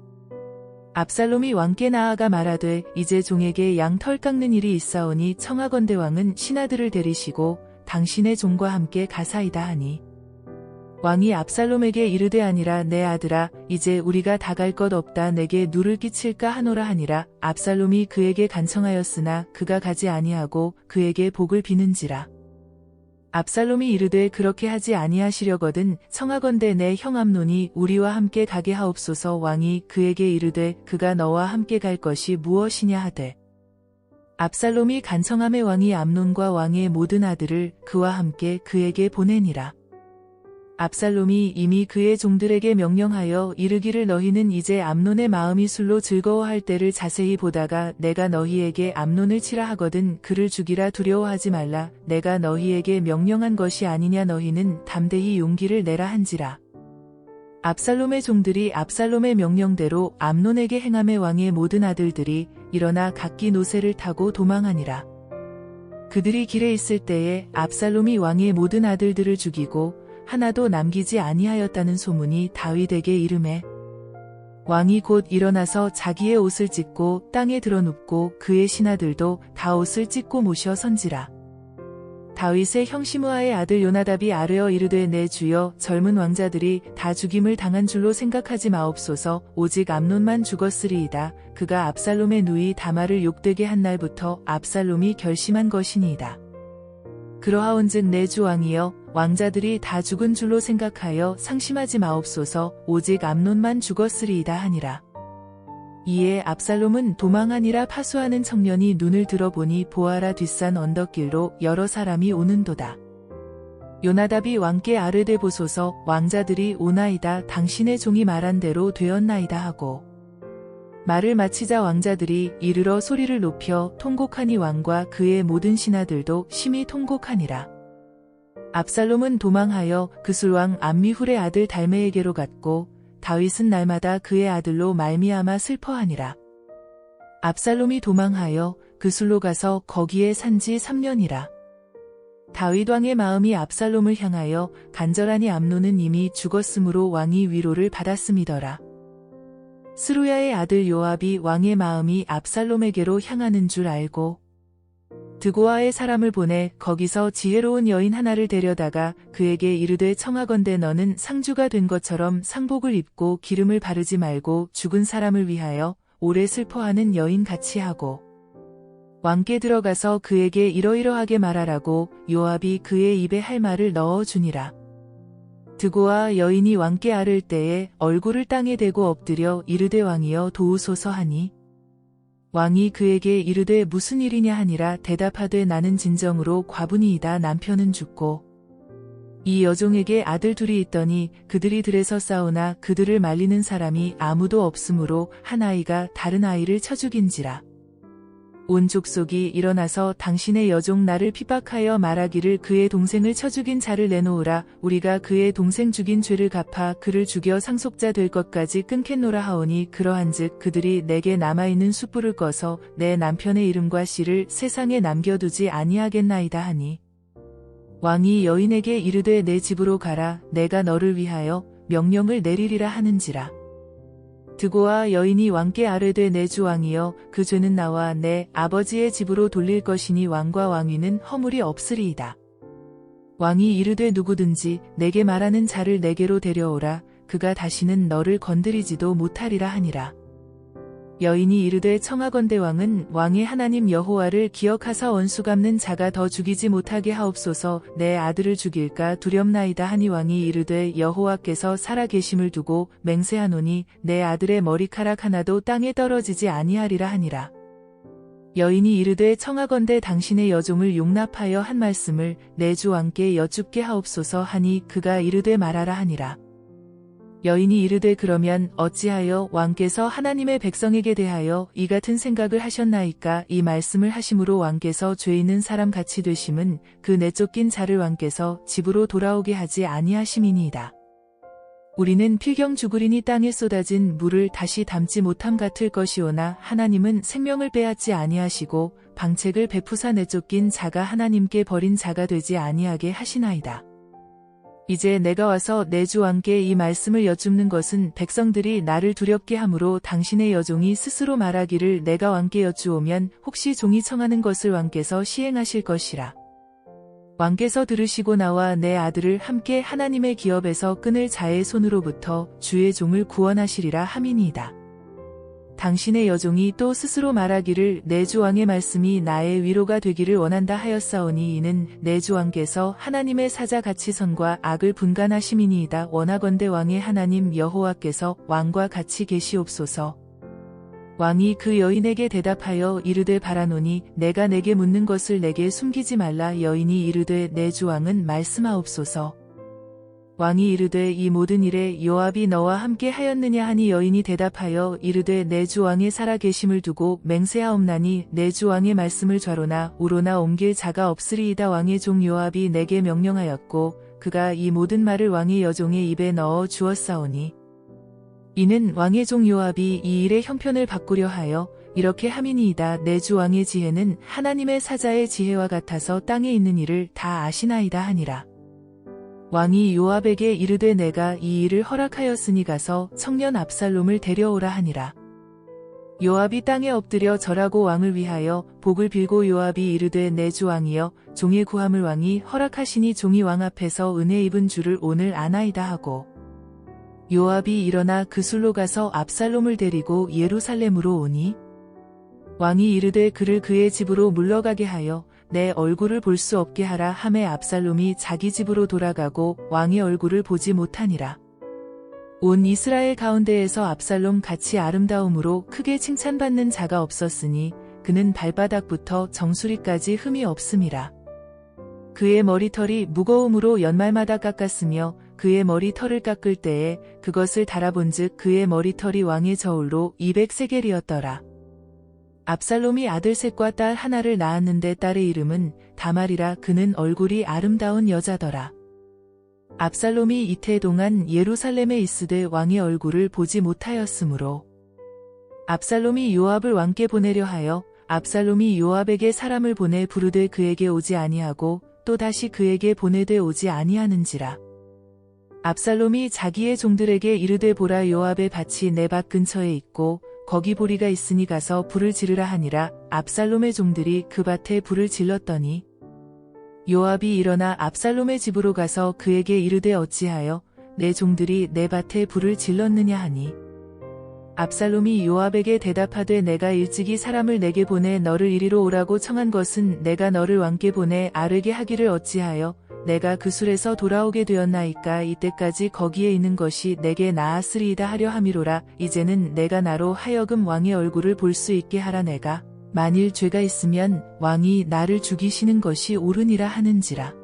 압살롬이 왕께 나아가 말하되 이제 종에게 양 털 깎는 일이 있사오니 청하건대 왕은 신하들을 데리시고 당신의 종과 함께 가사이다 하니 왕이 압살롬에게 이르되 아니라 내 아들아 이제 우리가 다 갈 것 없다 내게 누를 끼칠까 하노라 하니라. 압살롬이 그에게 간청하였으나 그가 가지 아니하고 그에게 복을 비는지라. 압살롬이 이르되 그렇게 하지 아니하시려거든 청하건대 내 형 암논이 우리와 함께 가게 하옵소서. 왕이 그에게 이르되 그가 너와 함께 갈 것이 무엇이냐 하되 압살롬이 간청함에 왕이 암논과 왕의 모든 아들을 그와 함께 그에게 보내니라. 압살롬이 이미 그의 종들에게 명령하여 이르기를 너희는 이제 암논의 마음이 술로 즐거워할 때를 자세히 보다가 내가 너희에게 암논을 치라 하거든 그를 죽이라 두려워하지 말라. 내가 너희에게 명령한 것이 아니냐. 너희는 담대히 용기를 내라 한지라. 압살롬의 종들이 압살롬의 명령대로 암논에게 행함에 왕의 모든 아들들이 일어나 각기 노새를 타고 도망하니라. 그들이 길에 있을 때에 압살롬이 왕의 모든 아들들을 죽이고 하나도 남기지 아니하였다는 소문이 다윗에게 이르매 왕이 곧 일어나서 자기의 옷을 찢고 땅에 드러눕고 그의 신하들도 다 옷을 찢고 모셔 선지라. 다윗의 형 시므아의 아들 요나답이 아뢰어 이르되 내 주여 젊은 왕자들이 다 죽임을 당한 줄로 생각하지 마옵소서. 오직 암논만 죽었으리이다. 그가 압살롬의 누이 다말을 욕되게 한 날부터 압살롬이 결심한 것이니이다. 그러하온즉 내 주 왕이여 왕자들이 다 죽은 줄로 생각하여 상심하지 마옵소서. 오직 암논만 죽었으리이다 하니라. 이에 압살롬은 도망하니라. 파수하는 청년이 눈을 들어보니 보아라 뒷산 언덕길로 여러 사람이 오는도다. 요나답이 왕께 아뢰되 보소서 왕자들이 오나이다. 당신의 종이 말한 대로 되었나이다 하고 말을 마치자 왕자들이 이르러 소리를 높여 통곡하니 왕과 그의 모든 신하들도 심히 통곡하니라. 압살롬은 도망하여 그술왕 암미훌의 아들 달메에게로 갔고 다윗은 날마다 그의 아들로 말미암아 슬퍼하니라. 압살롬이 도망하여 그술로 가서 거기에 산지 3년이라. 다윗 왕의 마음이 압살롬을 향하여 간절하니 암논은 이미 죽었으므로 왕이 위로를 받았음이더라. 스루야의 아들 요압이 왕의 마음이 압살롬에게로 향하는 줄 알고 드고아의 사람을 보내 거기서 지혜로운 여인 하나를 데려다가 그에게 이르되 청하건대 너는 상주가 된 것처럼 상복을 입고 기름을 바르지 말고 죽은 사람을 위하여 오래 슬퍼하는 여인 같이 하고 왕께 들어가서 그에게 이러이러하게 말하라고 요압이 그의 입에 할 말을 넣어주니라. 드고아 여인이 왕께 아를 때에 얼굴을 땅에 대고 엎드려 이르되 왕이여 도우소서 하니 왕이 그에게 이르되 무슨 일이냐 하니라. 대답하되 나는 진정으로 과부니이다. 남편은 죽고 이 여종에게 아들 둘이 있더니 그들이 들에서 싸우나 그들을 말리는 사람이 아무도 없으므로 한 아이가 다른 아이를 쳐 죽인지라. 온 족속이 일어나서 당신의 여종 나를 핍박하여 말하기를 그의 동생을 쳐 죽인 자를 내놓으라. 우리가 그의 동생 죽인 죄를 갚아 그를 죽여 상속자 될 것까지 끊겠노라 하오니 그러한즉 그들이 내게 남아있는 숯불을 꺼서 내 남편의 이름과 씨를 세상에 남겨두지 아니하겠나이다 하니 왕이 여인에게 이르되 내 집으로 가라. 내가 너를 위하여 명령을 내리리라 하는지라. 드고아 여인이 왕께 아뢰되 내 주 왕이여 그 죄는 나와 내 아버지의 집으로 돌릴 것이니 왕과 왕위는 허물이 없으리이다. 왕이 이르되 누구든지 내게 말하는 자를 내게로 데려오라. 그가 다시는 너를 건드리지도 못하리라 하니라. 여인이 이르되 청하건대 왕은 왕의 하나님 여호와를 기억하사 원수 갚는 자가 더 죽이지 못하게 하옵소서. 내 아들을 죽일까 두렵나이다 하니 왕이 이르되 여호와께서 살아 계심을 두고 맹세하노니 내 아들의 머리카락 하나도 땅에 떨어지지 아니하리라 하니라. 여인이 이르되 청하건대 당신의 여종을 용납하여 한 말씀을 내 주 왕께 여쭙게 하옵소서 하니 그가 이르되 말하라 하니라. 여인이 이르되 그러면 어찌하여 왕께서 하나님의 백성에게 대하여 이 같은 생각을 하셨나이까? 이 말씀을 하심으로 왕께서 죄 있는 사람 같이 되심은 그 내쫓긴 자를 왕께서 집으로 돌아오게 하지 아니하심이니이다. 우리는 필경 죽으리니 땅에 쏟아진 물을 다시 담지 못함 같을 것이오나 하나님은 생명을 빼앗지 아니하시고 방책을 베푸사 내쫓긴 자가 하나님께 버린 자가 되지 아니하게 하시나이다. 이제 내가 와서 내 주 왕께 이 말씀을 여쭙는 것은 백성들이 나를 두렵게 하므로 당신의 여종이 스스로 말하기를 내가 왕께 여쭈오면 혹시 종이 청하는 것을 왕께서 시행하실 것이라. 왕께서 들으시고 나와 내 아들을 함께 하나님의 기업에서 끊을 자의 손으로부터 주의 종을 구원하시리라 함이니이다. 당신의 여종이 또 스스로 말하기를 내 주 왕의 말씀이 나의 위로가 되기를 원한다 하였사오니 이는 내 주 왕께서 하나님의 사자 같이 선과 악을 분간하심이니이다. 원하건대 왕의 하나님 여호와께서 왕과 같이 계시옵소서. 왕이 그 여인에게 대답하여 이르되 바라노니 내가 내게 묻는 것을 내게 숨기지 말라. 여인이 이르되 내 주 왕은 말씀하옵소서. 왕이 이르되 이 모든 일에 요압이 너와 함께 하였느냐 하니 여인이 대답하여 이르되 내 주 왕의 살아 계심을 두고 맹세하옵나니 내 주 왕의 말씀을 좌로나 우로나 옮길 자가 없으리이다. 왕의 종 요압이 내게 명령하였고 그가 이 모든 말을 왕의 여종의 입에 넣어 주었사오니 이는 왕의 종 요압이 이 일의 형편을 바꾸려 하여 이렇게 함이니이다. 내 주 왕의 지혜는 하나님의 사자의 지혜와 같아서 땅에 있는 일을 다 아시나이다 하니라. 왕이 요압에게 이르되 내가 이 일을 허락하였으니 가서 청년 압살롬을 데려오라 하니라. 요압이 땅에 엎드려 절하고 왕을 위하여 복을 빌고 요압이 이르되 내 주 왕이여 종의 구함을 왕이 허락하시니 종이 왕 앞에서 은혜 입은 줄을 오늘 아나이다 하고 요압이 일어나 그 술로 가서 압살롬을 데리고 예루살렘으로 오니 왕이 이르되 그를 그의 집으로 물러가게 하여 내 얼굴을 볼 수 없게 하라 하매 압살롬이 자기 집으로 돌아가고 왕의 얼굴을 보지 못하니라. 온 이스라엘 가운데에서 압살롬 같이 아름다움으로 크게 칭찬받는 자가 없었으니 그는 발바닥부터 정수리까지 흠이 없음이라. 그의 머리털이 무거움으로 연말마다 깎았으며 그의 머리털을 깎을 때에 그것을 달아본즉 그의 머리털이 왕의 저울로 200세겔이었더라. 압살롬이 아들 셋과 딸 하나를 낳았는데 딸의 이름은 다말이라. 그는 얼굴이 아름다운 여자더라. 압살롬이 이태 동안 예루살렘에 있으되 왕의 얼굴을 보지 못하였으므로 압살롬이 요압을 왕께 보내려 하여 압살롬이 요압에게 사람을 보내 부르되 그에게 오지 아니하고 또다시 그에게 보내되 오지 아니하는지라. 압살롬이 자기의 종들에게 이르되 보라 요압의 밭이 내 밭 근처에 있고 거기 보리가 있으니 가서 불을 지르라 하니라. 압살롬의 종들이 그 밭에 불을 질렀더니 요압이 일어나 압살롬의 집으로 가서 그에게 이르되 어찌하여 내 종들이 내 밭에 불을 질렀느냐 하니 압살롬이 요압에게 대답하되 내가 일찍이 사람을 내게 보내 너를 이리로 오라고 청한 것은 내가 너를 왕께 보내 아뢰게 하기를 어찌하여 내가 그 술에서 돌아오게 되었나이까? 이때까지 거기에 있는 것이 내게 나았으리이다 하려 함이로라. 이제는 내가 나로 하여금 왕의 얼굴을 볼 수 있게 하라. 내가 만일 죄가 있으면 왕이 나를 죽이시는 것이 옳으니라 하는지라.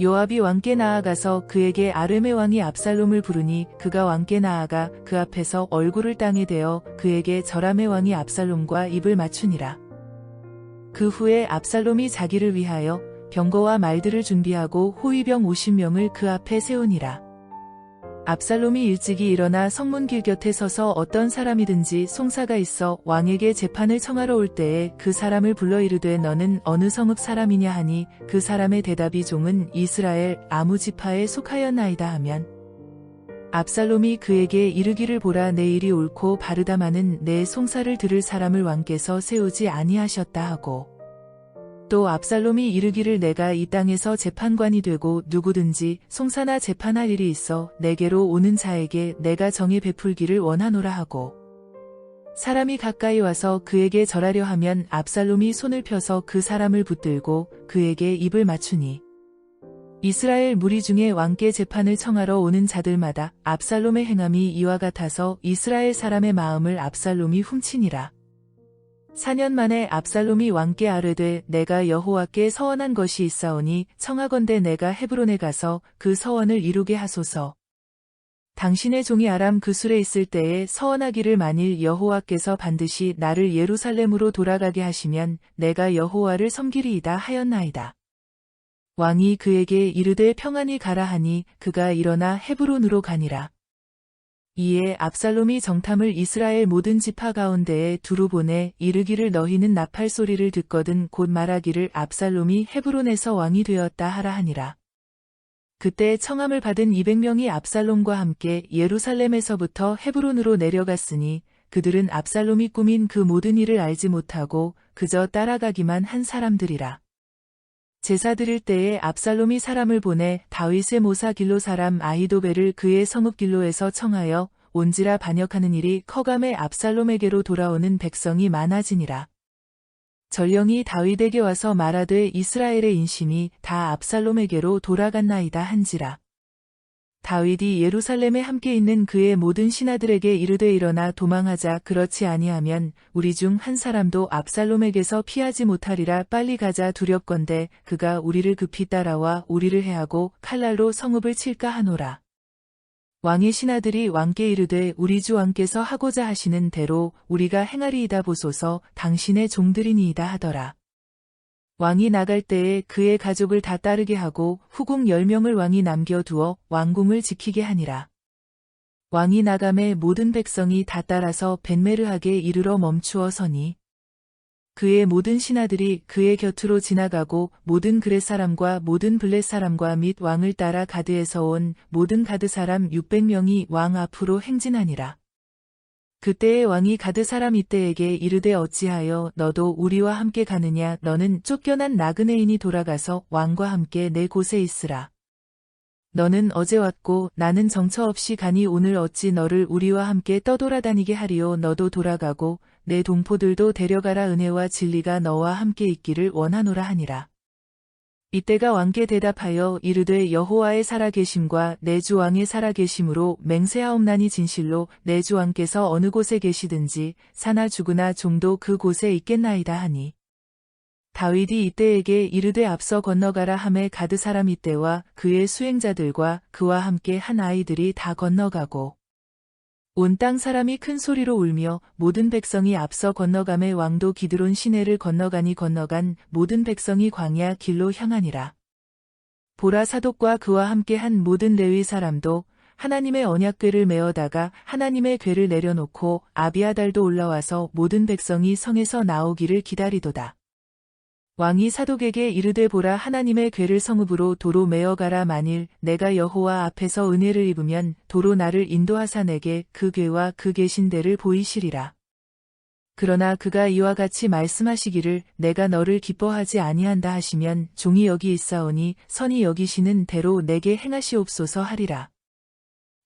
요압이 왕께 나아가서 그에게 아르메 왕이 압살롬을 부르니 그가 왕께 나아가 그 앞에서 얼굴을 땅에 대어 그에게 절하메 왕이 압살롬과 입을 맞추니라. 그 후에 압살롬이 자기를 위하여 병거와 말들을 준비하고 호위병 50명을 그 앞에 세우니라. 압살롬이 일찍이 일어나 성문길 곁에 서서 어떤 사람이든지 송사가 있어 왕에게 재판을 청하러 올 때에 그 사람을 불러 이르되 너는 어느 성읍 사람이냐 하니 그 사람의 대답이 종은 이스라엘 아무 지파에 속하였나이다 하면 압살롬이 그에게 이르기를 보라 내 일이 옳고 바르다마는 내 송사를 들을 사람을 왕께서 세우지 아니하셨다 하고 또 압살롬이 이르기를 내가 이 땅에서 재판관이 되고 누구든지 송사나 재판할 일이 있어 내게로 오는 자에게 내가 정의 베풀기를 원하노라 하고 사람이 가까이 와서 그에게 절하려 하면 압살롬이 손을 펴서 그 사람을 붙들고 그에게 입을 맞추니 이스라엘 무리 중에 왕께 재판을 청하러 오는 자들마다 압살롬의 행함이 이와 같아서 이스라엘 사람의 마음을 압살롬이 훔치니라. 4년 만에 압살롬이 왕께 아뢰되 내가 여호와께 서원한 것이 있사오니 청하건대 내가 헤브론에 가서 그 서원을 이루게 하소서. 당신의 종이 아람 그술에 있을 때에 서원하기를 만일 여호와께서 반드시 나를 예루살렘으로 돌아가게 하시면 내가 여호와를 섬기리이다 하였나이다. 왕이 그에게 이르되 평안히 가라 하니 그가 일어나 헤브론으로 가니라. 이에 압살롬이 정탐을 이스라엘 모든 지파 가운데에 두루 보내 이르기를 너희는 나팔 소리를 듣거든 곧 말하기를 압살롬이 헤브론에서 왕이 되었다 하라 하니라. 그때 청함을 받은 200명이 압살롬과 함께 예루살렘에서부터 헤브론으로 내려갔으니 그들은 압살롬이 꾸민 그 모든 일을 알지 못하고 그저 따라가기만 한 사람들이라. 제사 드릴 때에 압살롬이 사람을 보내 다윗의 모사 길로 사람 아히도벨을 그의 성읍 길로에서 청하여 온지라 반역하는 일이 커감에 압살롬에게로 돌아오는 백성이 많아지니라. 전령이 다윗에게 와서 말하되 이스라엘의 인심이 다 압살롬에게로 돌아갔나이다 한지라. 다윗이 예루살렘에 함께 있는 그의 모든 신하들에게 이르되 일어나 도망하자 그렇지 아니하면 우리 중 한 사람도 압살롬에게서 피하지 못하리라 빨리 가자 두렵건대 그가 우리를 급히 따라와 우리를 해하고 칼날로 성읍을 칠까 하노라. 왕의 신하들이 왕께 이르되 우리 주 왕께서 하고자 하시는 대로 우리가 행하리이다 보소서 당신의 종들이니이다 하더라. 왕이 나갈 때에 그의 가족을 다 따르게 하고 후궁 10명을 왕이 남겨두어 왕궁을 지키게 하니라. 왕이 나감에 모든 백성이 다 따라서 벳메르하게 이르러 멈추어 서니 그의 모든 신하들이 그의 곁으로 지나가고 모든 그렛 사람과 모든 블렛 사람과 및 왕을 따라 가드에서 온 모든 가드 사람 600명이 왕 앞으로 행진하니라. 그때의 왕이 가드 사람 이때에게 이르되 어찌하여 너도 우리와 함께 가느냐 너는 쫓겨난 나그네인이 돌아가서 왕과 함께 내 곳에 있으라. 너는 어제 왔고 나는 정처 없이 가니 오늘 어찌 너를 우리와 함께 떠돌아다니게 하리요 너도 돌아가고 내 동포들도 데려가라 은혜와 진리가 너와 함께 있기를 원하노라 하니라. 이때가 왕께 대답하여 이르되 여호와의 살아계심과 내 주 왕의 살아계심으로 맹세하옵나니 진실로 내 주 왕께서 어느 곳에 계시든지 사나 죽으나 종도 그 곳에 있겠나이다 하니 다윗이 이때에게 이르되 앞서 건너가라 하매 가드 사람 이때와 그의 수행자들과 그와 함께 한 아이들이 다 건너가고 온 땅 사람이 큰 소리로 울며 모든 백성이 앞서 건너가매 왕도 기드론 시내를 건너가니 건너간 모든 백성이 광야 길로 향하니라. 보라 사독과 그와 함께 한 모든 레위 사람도 하나님의 언약궤를 메어다가 하나님의 궤를 내려놓고 아비아달도 올라와서 모든 백성이 성에서 나오기를 기다리도다. 왕이 사독에게 이르되 보라 하나님의 궤를 성읍으로 도로 메어가라 만일 내가 여호와 앞에서 은혜를 입으면 도로 나를 인도하사 내게 그 궤와 그 계신 데를 보이시리라. 그러나 그가 이와 같이 말씀하시기를 내가 너를 기뻐하지 아니한다 하시면 종이 여기 있사오니 선이 여기시는 대로 내게 행하시옵소서 하리라.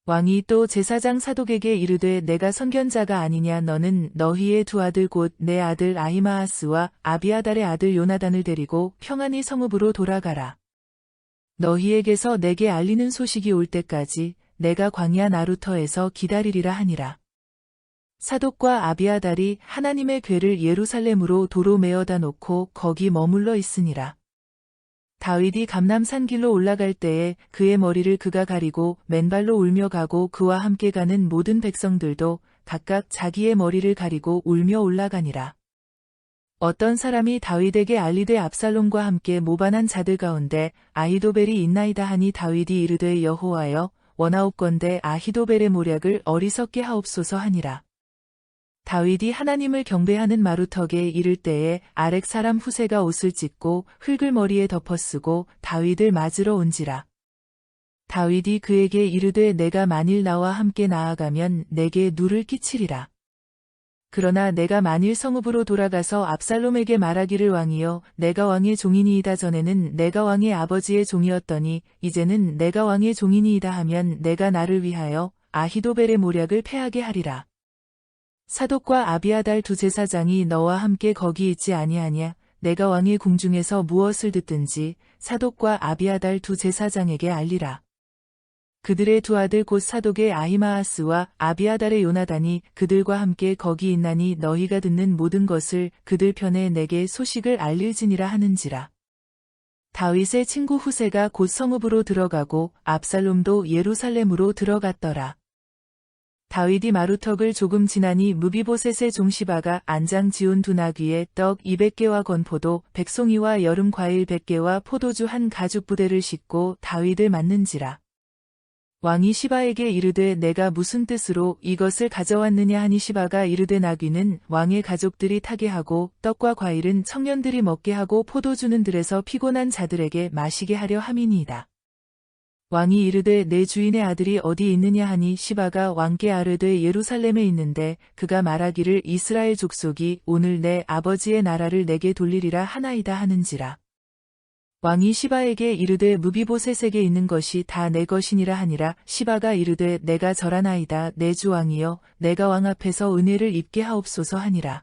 왕이 또 제사장 사독에게 이르되 내가 선견자가 아니냐 너는 너희의 두 아들 곧 내 아들 아히마아스와 아비아달의 아들 요나단을 데리고 평안히 성읍으로 돌아가라. 너희에게서 내게 알리는 소식이 올 때까지 내가 광야 나루터에서 기다리리라 하니라. 사독과 아비아달이 하나님의 궤를 예루살렘으로 도로 메어다 놓고 거기 머물러 있으니라. 다윗이 감람산 길로 올라갈 때에 그의 머리를 그가 가리고 맨발로 울며 가고 그와 함께 가는 모든 백성들도 각각 자기의 머리를 가리고 울며 올라가니라. 어떤 사람이 다윗에게 알리되 압살롬과 함께 모반한 자들 가운데 아히도벨이 있나이다 하니 다윗이 이르되 여호와여 원하옵건대 아히도벨의 모략을 어리석게 하옵소서 하니라. 다윗이 하나님을 경배하는 마루턱에 이를 때에 아렉 사람 후세가 옷을 찢고 흙을 머리에 덮어쓰고 다윗을 맞으러 온지라. 다윗이 그에게 이르되 내가 만일 나와 함께 나아가면 내게 누를 끼치리라. 그러나 내가 만일 성읍으로 돌아가서 압살롬에게 말하기를 왕이여 내가 왕의 종이니이다 전에는 내가 왕의 아버지의 종이었더니 이제는 내가 왕의 종이니이다 하면 내가 나를 위하여 아히도벨의 모략을 패하게 하리라. 사독과 아비아달 두 제사장이 너와 함께 거기 있지 아니하냐? 내가 왕의 궁중에서 무엇을 듣든지 사독과 아비아달 두 제사장에게 알리라. 그들의 두 아들 곧 사독의 아히마아스와 아비아달의 요나단이 그들과 함께 거기 있나니 너희가 듣는 모든 것을 그들 편에 내게 소식을 알릴지니라 하는지라. 다윗의 친구 후세가 곧 성읍으로 들어가고 압살롬도 예루살렘으로 들어갔더라. 다윗이 마루턱을 조금 지나니 무비보셋의 종 시바가 안장 지운 두 나귀에 떡 200개와 건포도 100송이와 여름 과일 100개와 포도주 한 가죽 부대를 싣고 다윗을 맞는지라. 왕이 시바에게 이르되 내가 무슨 뜻으로 이것을 가져왔느냐 하니 시바가 이르되 나귀는 왕의 가족들이 타게 하고 떡과 과일은 청년들이 먹게 하고 포도주는 들에서 피곤한 자들에게 마시게 하려 함이니이다. 왕이 이르되 내 주인의 아들이 어디 있느냐 하니 시바가 왕께 아뢰되 예루살렘에 있는데 그가 말하기를 이스라엘 족속이 오늘 내 아버지의 나라를 내게 돌리리라 하나이다 하는지라. 왕이 시바에게 이르되 무비보셋에게 있는 것이 다 내 것이니라 하니라. 시바가 이르되 내가 절하나이다 내 주 왕이여 내가 왕 앞에서 은혜를 입게 하옵소서 하니라.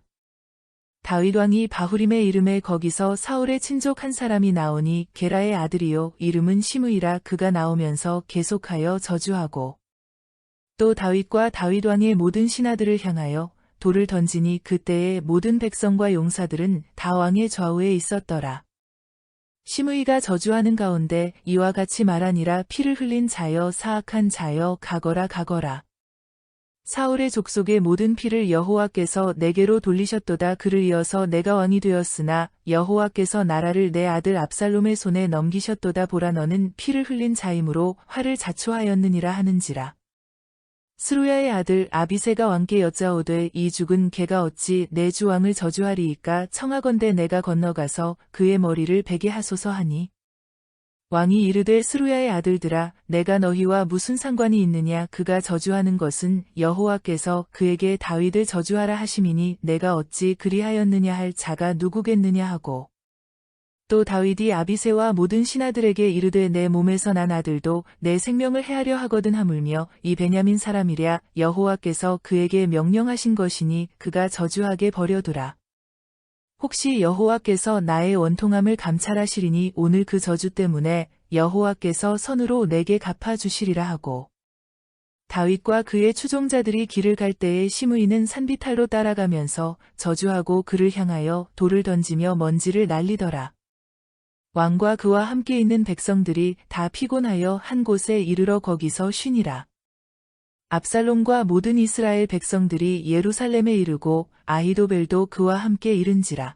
다윗 왕이 바후림의 이름에 거기서 사울의 친족 한 사람이 나오니 게라의 아들이요 이름은 시므이라. 그가 나오면서 계속하여 저주하고 또 다윗과 다윗 왕의 모든 신하들을 향하여 돌을 던지니 그때의 모든 백성과 용사들은 다 왕의 좌우에 있었더라. 시므이가 저주하는 가운데 이와 같이 말하니라. 피를 흘린 자여 사악한 자여 가거라 가거라. 사울의 족속의 모든 피를 여호와께서 내게로 돌리셨도다. 그를 이어서 내가 왕이 되었으나 여호와께서 나라를 내 아들 압살롬의 손에 넘기셨도다. 보라 너는 피를 흘린 자이므로 화를 자초하였느니라 하는지라. 스루야의 아들 아비새가 왕께 여짜오되 이 죽은 개가 어찌 내 주 왕을 저주하리이까? 청하건대 내가 건너가서 그의 머리를 베게 하소서 하니 왕이 이르되 스루야의 아들들아 내가 너희와 무슨 상관이 있느냐? 그가 저주하는 것은 여호와께서 그에게 다윗을 저주하라 하심이니 내가 어찌 그리하였느냐 할 자가 누구겠느냐 하고 또 다윗이 아비새와 모든 신하들에게 이르되 내 몸에서 난 아들도 내 생명을 해하려 하거든 하물며 이 베냐민 사람이랴 여호와께서 그에게 명령하신 것이니 그가 저주하게 버려두라. 혹시 여호와께서 나의 원통함을 감찰하시리니 오늘 그 저주 때문에 여호와께서 선으로 내게 갚아주시리라 하고 다윗과 그의 추종자들이 길을 갈 때에 시므이는 산비탈로 따라가면서 저주하고 그를 향하여 돌을 던지며 먼지를 날리더라. 왕과 그와 함께 있는 백성들이 다 피곤하여 한 곳에 이르러 거기서 쉬니라. 압살롬과 모든 이스라엘 백성들이 예루살렘에 이르고 아히도벨도 그와 함께 이른지라.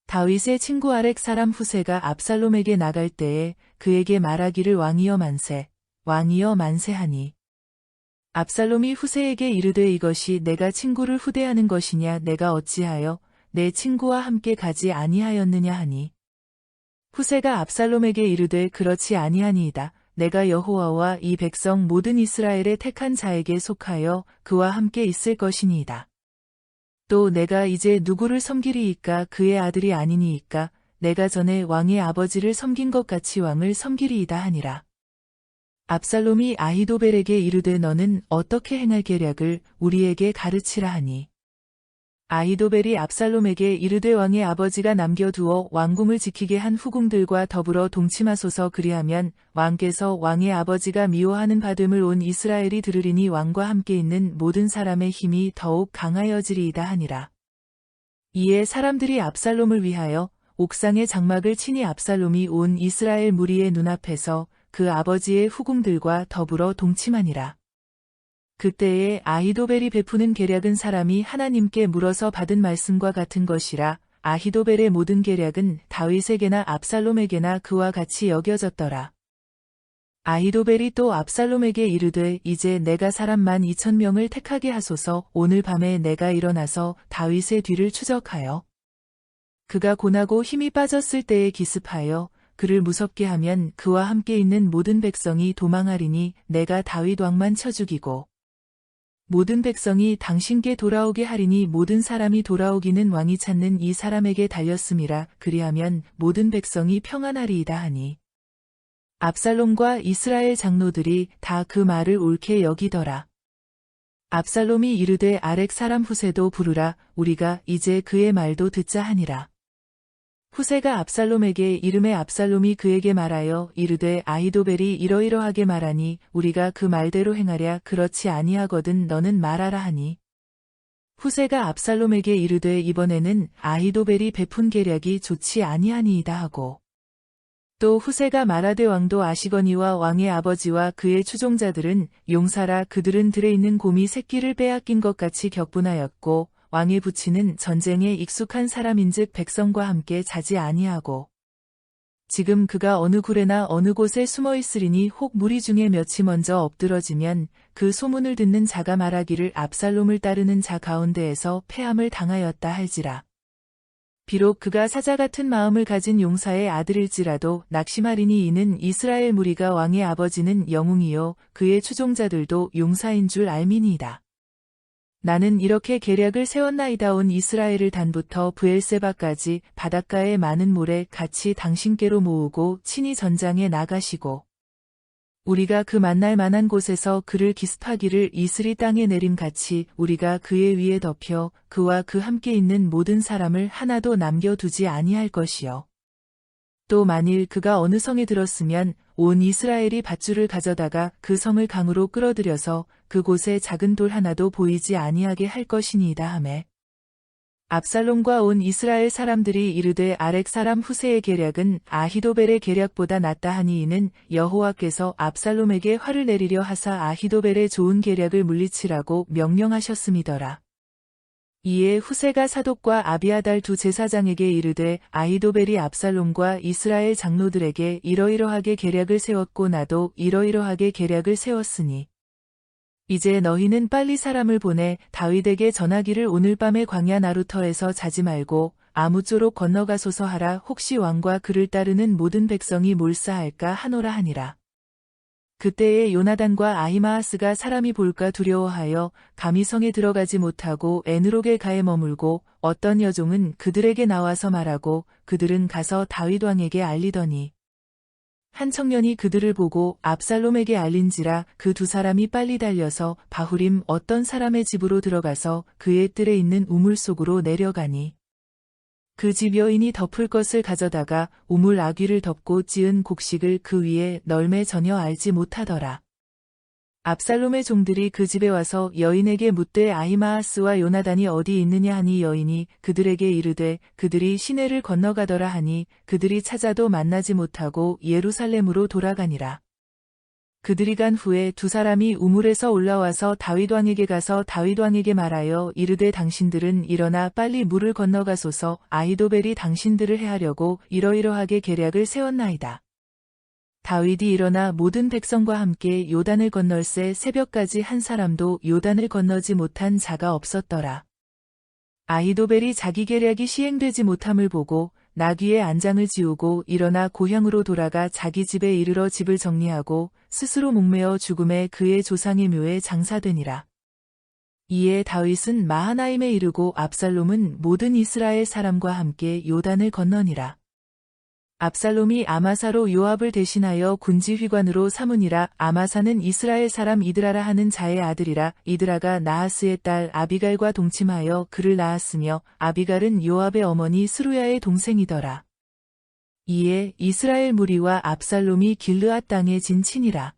다윗의 친구 아렉 사람 후세가 압살롬에게 나갈 때에 그에게 말하기를 왕이여 만세, 왕이여 만세하니. 압살롬이 후세에게 이르되 이것이 내가 친구를 후대하는 것이냐? 내가 어찌하여 내 친구와 함께 가지 아니하였느냐 하니. 후세가 압살롬에게 이르되 그렇지 아니하니이다. 내가 여호와와 이 백성 모든 이스라엘의 택한 자에게 속하여 그와 함께 있을 것이니이다. 또 내가 이제 누구를 섬기리이까? 그의 아들이 아니니이까? 내가 전에 왕의 아버지를 섬긴 것 같이 왕을 섬기리이다 하니라. 압살롬이 아히도벨에게 이르되 너는 어떻게 행할 계략을 우리에게 가르치라 하니. 아히도벨이 압살롬에게 이르되 왕의 아버지가 남겨두어 왕궁을 지키게 한 후궁들과 더불어 동침하소서. 그리하면 왕께서 왕의 아버지가 미워하는 바됨을 온 이스라엘이 들으리니 왕과 함께 있는 모든 사람의 힘이 더욱 강하여지리이다 하니라. 이에 사람들이 압살롬을 위하여 옥상에 장막을 치니 압살롬이 온 이스라엘 무리의 눈앞에서 그 아버지의 후궁들과 더불어 동침하니라. 그때에 아히도벨이 베푸는 계략은 사람이 하나님께 물어서 받은 말씀과 같은 것이라. 아히도벨의 모든 계략은 다윗에게나 압살롬에게나 그와 같이 여겨졌더라. 아히도벨이 또 압살롬에게 이르되 이제 내가 사람 12,000명을 택하게 하소서. 오늘 밤에 내가 일어나서 다윗의 뒤를 추적하여 그가 고나고 힘이 빠졌을 때에 기습하여 그를 무섭게 하면 그와 함께 있는 모든 백성이 도망하리니 내가 다윗 왕만 쳐 죽이고 모든 백성이 당신께 돌아오게 하리니 모든 사람이 돌아오기는 왕이 찾는 이 사람에게 달렸음이라. 그리하면 모든 백성이 평안하리이다 하니 압살롬과 이스라엘 장로들이 다 그 말을 옳게 여기더라. 압살롬이 이르되 아렉 사람 후세도 부르라. 우리가 이제 그의 말도 듣자 하니라. 후세가 압살롬에게 이름에 압살롬이 그에게 말하여 이르되 아히도벨이 이러이러하게 말하니 우리가 그 말대로 행하랴. 그렇지 아니하거든 너는 말하라 하니. 후세가 압살롬에게 이르되 이번에는 아히도벨이 베푼 계략이 좋지 아니하니이다 하고. 또 후세가 말하되 왕도 아시거니와 왕의 아버지와 그의 추종자들은 용사라. 그들은 들에 있는 곰이 새끼를 빼앗긴 것 같이 격분하였고 왕의 부치는 전쟁에 익숙한 사람인즉 백성과 함께 자지 아니하고. 지금 그가 어느 굴에나 어느 곳에 숨어 있으리니 혹 무리 중에 몇이 먼저 엎드러지면 그 소문을 듣는 자가 말하기를 압살롬을 따르는 자 가운데에서 패함을 당하였다 할지라. 비록 그가 사자 같은 마음을 가진 용사의 아들일지라도 낙심하리니 이는 이스라엘 무리가 왕의 아버지는 영웅이요 그의 추종자들도 용사인 줄 알미니이다. 나는 이렇게 계략을 세웠나이다. 온 이스라엘을 단부터 브엘세바까지 바닷가의 많은 물에 같이 당신께로 모으고 친히 전장에 나가시고 우리가 그 만날 만한 곳에서 그를 기습하기를 이슬이 땅에 내림같이 우리가 그의 위에 덮여 그와 그 함께 있는 모든 사람을 하나도 남겨두지 아니할 것이요. 또 만일 그가 어느 성에 들었으면 온 이스라엘이 밧줄을 가져다가 그 성을 강으로 끌어들여서 그곳에 작은 돌 하나도 보이지 아니하게 할 것이니이다 하매. 압살롬과 온 이스라엘 사람들이 이르되 아렉 사람 후세의 계략은 아히도벨의 계략보다 낫다 하니 이는 여호와께서 압살롬에게 화를 내리려 하사 아히도벨의 좋은 계략을 물리치라고 명령하셨음이더라. 이에 후세가 사독과 아비아달 두 제사장에게 이르되 아히도벨이 압살롬과 이스라엘 장로들에게 이러이러하게 계략을 세웠고 나도 이러이러하게 계략을 세웠으니 이제 너희는 빨리 사람을 보내 다윗에게 전하기를 오늘 밤에 광야 나루터에서 자지 말고 아무쪼록 건너가소서 하라. 혹시 왕과 그를 따르는 모든 백성이 몰사할까 하노라 하니라. 그때에 요나단과 아히마아스가 사람이 볼까 두려워하여 감히 성에 들어가지 못하고 에느록의 가에 머물고 어떤 여종은 그들에게 나와서 말하고 그들은 가서 다윗 왕에게 알리더니 한 청년이 그들을 보고 압살롬에게 알린지라. 그 두 사람이 빨리 달려서 바후림 어떤 사람의 집으로 들어가서 그의 뜰에 있는 우물 속으로 내려가니 그 집 여인이 덮을 것을 가져다가 우물 아귀를 덮고 찌은 곡식을 그 위에 널매 전혀 알지 못하더라. 압살롬의 종들이 그 집에 와서 여인에게 묻되 아히마아스와 요나단이 어디 있느냐 하니 여인이 그들에게 이르되 그들이 시내를 건너가더라 하니 그들이 찾아도 만나지 못하고 예루살렘으로 돌아가니라. 그들이 간 후에 두 사람이 우물에서 올라와서 다윗 왕에게 가서 다윗 왕에게 말하여 이르되 당신들은 일어나 빨리 물을 건너가소서. 아히도벨이 당신들을 해하려고 이러이러하게 계략을 세웠나이다. 다윗이 일어나 모든 백성과 함께 요단을 건널새 새벽까지 한 사람도 요단을 건너지 못한 자가 없었더라. 아히도벨이 자기 계략이 시행되지 못함을 보고 나귀의 안장을 지우고 일어나 고향으로 돌아가 자기 집에 이르러 집을 정리하고 스스로 목매어 죽음에 그의 조상의 묘에 장사되니라. 이에 다윗은 마하나임에 이르고 압살롬은 모든 이스라엘 사람과 함께 요단을 건너니라. 압살롬이 아마사로 요압을 대신하여 군지휘관으로 삼으니라. 아마사는 이스라엘 사람 이드라라 하는 자의 아들이라. 이드라가 나하스의 딸 아비갈과 동침하여 그를 낳았으며 아비갈은 요압의 어머니 스루야의 동생이더라. 이에 이스라엘 무리와 압살롬이 길르앗 땅에 진치니라.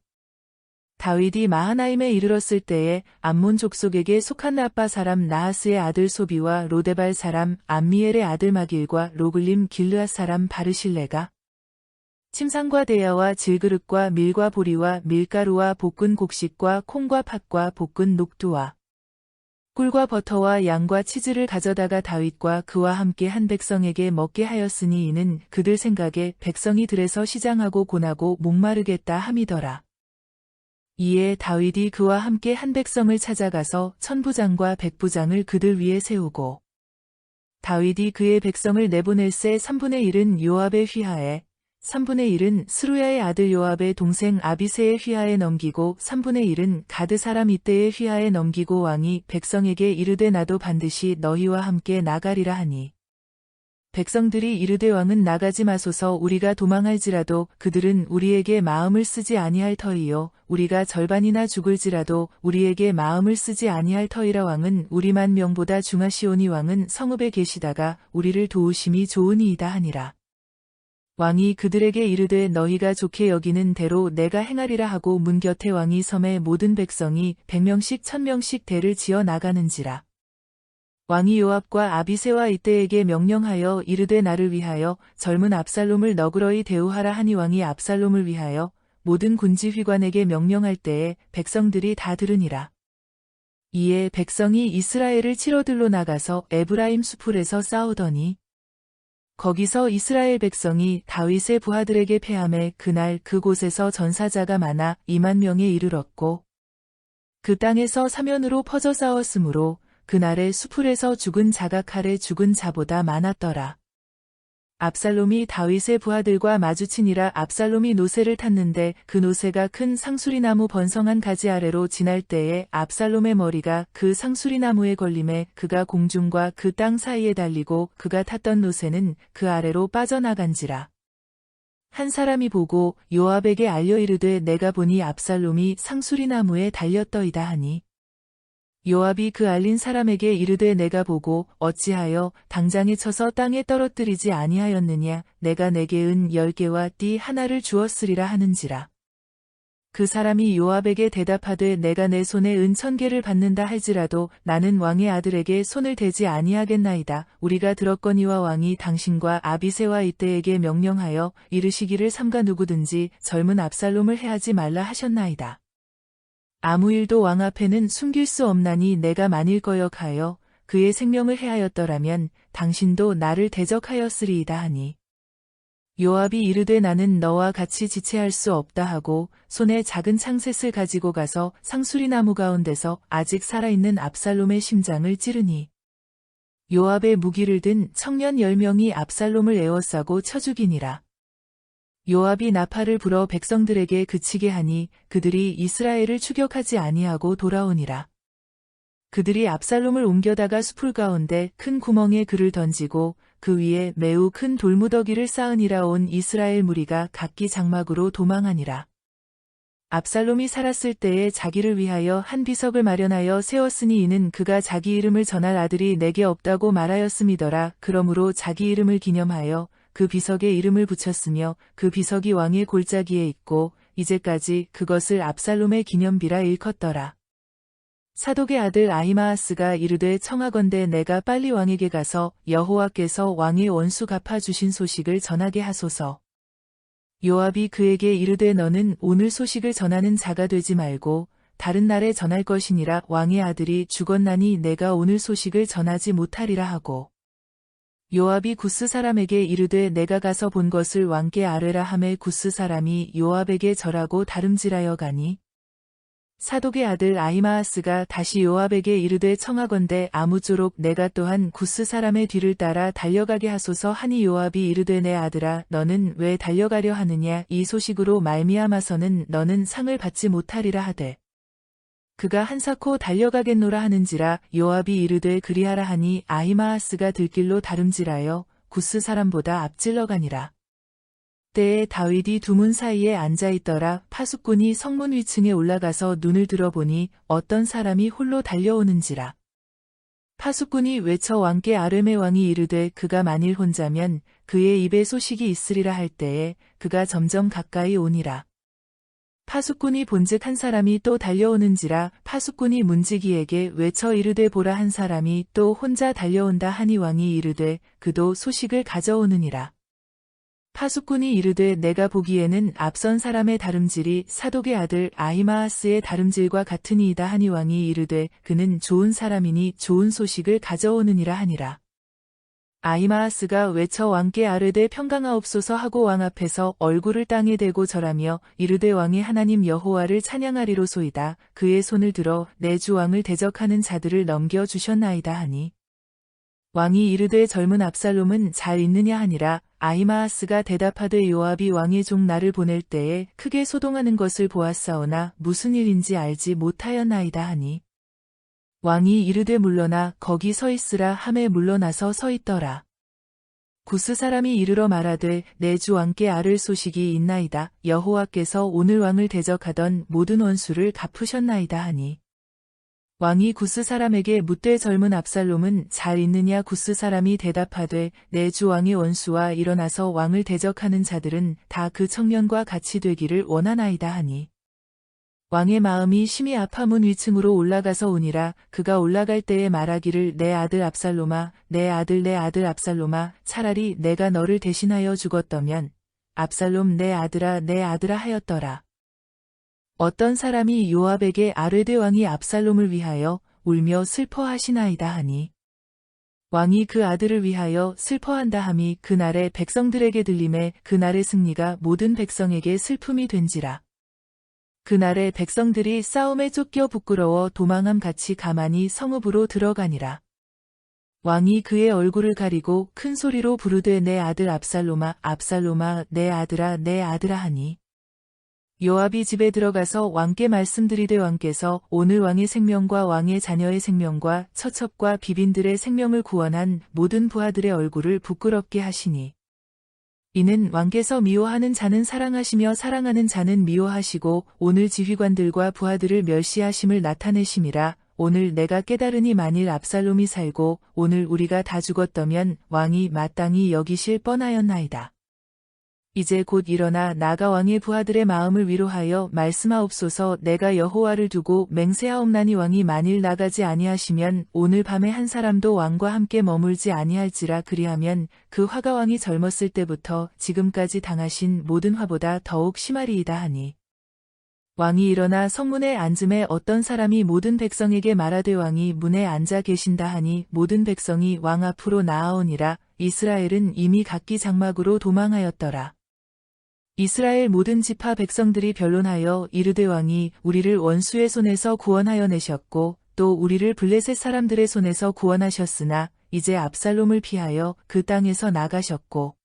다윗이 마하나임에 이르렀을 때에 암몬 족속에게 속한 라빠 사람 나하스의 아들 소비와 로데발 사람 암미엘의 아들 마길과 로글림 길르앗 사람 바르실레가 침상과 대야와 질그릇과 밀과 보리와 밀가루와 볶은 곡식과 콩과 팥과 볶은 녹두와 꿀과 버터와 양과 치즈를 가져다가 다윗과 그와 함께 한 백성에게 먹게 하였으니 이는 그들 생각에 백성이 들에서 시장하고 고나고 목마르겠다 함이더라. 이에 다윗이 그와 함께 한 백성을 찾아가서 천부장과 백부장을 그들 위에 세우고 다윗이 그의 백성을 내보낼새 3분의 1은 요압의 휘하에 3분의 1은 스루야의 아들 요압의 동생 아비새의 휘하에 넘기고 3분의 1은 가드 사람 이때의 휘하에 넘기고 왕이 백성에게 이르되 나도 반드시 너희와 함께 나가리라 하니 백성들이 이르되 왕은 나가지 마소서 우리가 도망할지라도 그들은 우리에게 마음을 쓰지 아니할 터이요 우리가 절반이나 죽을지라도 우리에게 마음을 쓰지 아니할 터이라 왕은 우리만 명보다 중하시오니 왕은 성읍에 계시다가 우리를 도우심이 좋으니이다 하니라. 왕이 그들에게 이르되 너희가 좋게 여기는 대로 내가 행하리라 하고 문 곁에 왕이 섬에 모든 백성이 100명씩 1000명씩 대를 지어 나가는지라. 왕이 요압과 아비새와 이때에게 명령하여 이르되 나를 위하여 젊은 압살롬을 너그러이 대우하라 하니 왕이 압살롬을 위하여 모든 군지휘관에게 명령할 때에 백성들이 다 들으니라. 이에 백성이 이스라엘을 치러들로 나가서 에브라임 수풀에서 싸우더니 거기서 이스라엘 백성이 다윗의 부하들에게 패하매 그날 그곳에서 전사자가 많아 2만 명에 이르렀고 그 땅에서 사면으로 퍼져 싸웠으므로 그날의 수풀에서 죽은 자가 칼에 죽은 자보다 많았더라. 압살롬이 다윗의 부하들과 마주치니라. 압살롬이 노새를 탔는데 그 노새가 큰 상수리나무 번성한 가지 아래로 지날 때에 압살롬의 머리가 그 상수리나무에 걸림에 그가 공중과 그 땅 사이에 달리고 그가 탔던 노새는 그 아래로 빠져나간지라. 한 사람이 보고 요압에게 알려 이르되 내가 보니 압살롬이 상수리나무에 달렸더이다 하니 요압이 그 알린 사람에게 이르되 내가 보고 어찌하여 당장에 쳐서 땅에 떨어뜨리지 아니하였느냐 내가 내게 은 10개와 띠 하나를 주었으리라 하는지라. 그 사람이 요압에게 대답하되 내가 내 손에 은 1000개를 받는다 할지라도 나는 왕의 아들에게 손을 대지 아니하겠나이다. 우리가 들었거니와 왕이 당신과 아비새와 이때에게 명령하여 이르시기를 삼가 누구든지 젊은 압살롬을 해하지 말라 하셨나이다. 아무 일도 왕 앞에는 숨길 수 없나니 내가 만일 거역하여 그의 생명을 해하였더라면 당신도 나를 대적하였으리이다 하니 요압이 이르되 나는 너와 같이 지체할 수 없다 하고 손에 작은 창셋을 가지고 가서 상수리나무 가운데서 아직 살아있는 압살롬의 심장을 찌르니 요압의 무기를 든 청년 10명이 압살롬을 에워싸고 쳐 죽이니라. 요압이 나팔을 불어 백성들에게 그치게 하니 그들이 이스라엘을 추격하지 아니하고 돌아오니라. 그들이 압살롬을 옮겨다가 수풀 가운데 큰 구멍에 그를 던지고 그 위에 매우 큰 돌무더기를 쌓으니라. 온 이스라엘 무리가 각기 장막으로 도망하니라. 압살롬이 살았을 때에 자기를 위하여 한 비석을 마련하여 세웠으니 이는 그가 자기 이름을 전할 아들이 내게 없다고 말하였음이더라. 그러므로 자기 이름을 기념하여 그 비석에 이름을 붙였으며 그 비석이 왕의 골짜기에 있고 이제까지 그것을 압살롬의 기념비라 일컫더라. 사독의 아들 아히마아스가 이르되 청하건대 내가 빨리 왕에게 가서 여호와께서 왕의 원수 갚아주신 소식을 전하게 하소서. 요압이 그에게 이르되 너는 오늘 소식을 전하는 자가 되지 말고 다른 날에 전할 것이니라. 왕의 아들이 죽었나니 내가 오늘 소식을 전하지 못하리라 하고 요압이 구스 사람에게 이르되 내가 가서 본 것을 왕께 아뢰라 하매 구스 사람이 요압에게 절하고 다름질하여 가니 사독의 아들 아히마아스가 다시 요압에게 이르되 청하건대 아무쪼록 내가 또한 구스 사람의 뒤를 따라 달려가게 하소서 하니 요압이 이르되 내 아들아 너는 왜 달려가려 하느냐 이 소식으로 말미암아서는 너는 상을 받지 못하리라 하되 그가 한사코 달려가겠노라 하는지라. 요압이 이르되 그리하라 하니 아히마아스가 들길로 다름질하여 구스 사람보다 앞질러 가니라. 때에 다윗이 두 문 사이에 앉아있더라. 파수꾼이 성문 위층에 올라가서 눈을 들어보니 어떤 사람이 홀로 달려오는지라. 파수꾼이 외쳐 왕께 아뢰매 왕이 이르되 그가 만일 혼자면 그의 입에 소식이 있으리라 할 때에 그가 점점 가까이 오니라. 파수꾼이 본즉 한 사람이 또 달려오는지라. 파수꾼이 문지기에게 외쳐 이르되 보라 한 사람이 또 혼자 달려온다 하니 왕이 이르되 그도 소식을 가져오느니라. 파수꾼이 이르되 내가 보기에는 앞선 사람의 다름질이 사독의 아들 아히마아스의 다름질과 같으니이다 하니 왕이 이르되 그는 좋은 사람이니 좋은 소식을 가져오느니라 하니라. 아히마아스가 외쳐 왕께 아뢰되 평강하옵소서 하고 왕 앞에서 얼굴을 땅에 대고 절하며 이르되 왕의 하나님 여호와를 찬양하리로소이다. 그의 손을 들어 내 주 왕을 대적하는 자들을 넘겨 주셨나이다 하니 왕이 이르되 젊은 압살롬은 잘 있느냐 하니라. 아히마아스가 대답하되 요압이 왕의 종 나를 보낼 때에 크게 소동하는 것을 보았사오나 무슨 일인지 알지 못하였나이다 하니 왕이 이르되 물러나 거기 서 있으라 하매 물러나서 서 있더라. 구스 사람이 이르러 말하되 내 주 왕께 아를 소식이 있나이다. 여호와께서 오늘 왕을 대적하던 모든 원수를 갚으셨나이다 하니. 왕이 구스 사람에게 묻되 젊은 압살롬은 잘 있느냐. 구스 사람이 대답하되 내 주 왕의 원수와 일어나서 왕을 대적하는 자들은 다 그 청년과 같이 되기를 원하나이다 하니. 왕의 마음이 심히 아파 문 위층으로 올라가서 오니라. 그가 올라갈 때에 말하기를 내 아들 압살롬아, 내 아들 압살롬아, 차라리 내가 너를 대신하여 죽었더면 압살롬 내 아들아 하였더라. 어떤 사람이 요압에게 아뢰되 왕이 압살롬을 위하여 울며 슬퍼하시나이다 하니. 왕이 그 아들을 위하여 슬퍼한다 함이 그날의 백성들에게 들림에 그날의 승리가 모든 백성에게 슬픔이 된지라. 그날의 백성들이 싸움에 쫓겨 부끄러워 도망함 같이 가만히 성읍으로 들어가니라. 왕이 그의 얼굴을 가리고 큰 소리로 부르되 내 아들 압살롬아, 압살롬아, 내 아들아 하니. 요압이 집에 들어가서 왕께 말씀드리되 왕께서 오늘 왕의 생명과 왕의 자녀의 생명과 처첩과 비빈들의 생명을 구원한 모든 부하들의 얼굴을 부끄럽게 하시니. 이는 왕께서 미워하는 자는 사랑하시며 사랑하는 자는 미워하시고 오늘 지휘관들과 부하들을 멸시하심을 나타내심이라. 오늘 내가 깨달으니 만일 압살롬이 살고 오늘 우리가 다 죽었다면 왕이 마땅히 여기실 뻔하였나이다. 이제 곧 일어나 나가 왕의 부하들의 마음을 위로하여 말씀하옵소서. 내가 여호와를 두고 맹세하옵나니 왕이 만일 나가지 아니하시면 오늘 밤에 한 사람도 왕과 함께 머물지 아니할지라. 그리하면 그 화가 왕이 젊었을 때부터 지금까지 당하신 모든 화보다 더욱 심하리이다 하니. 왕이 일어나 성문에 앉음에 어떤 사람이 모든 백성에게 말하되 왕이 문에 앉아 계신다 하니 모든 백성이 왕 앞으로 나아오니라. 이스라엘은 이미 각기 장막으로 도망하였더라. 이스라엘 모든 지파 백성들이 변론하여 이르되 왕이 우리를 원수의 손에서 구원하여 내셨고 또 우리를 블레셋 사람들의 손에서 구원하셨으나 이제 압살롬을 피하여 그 땅에서 나가셨고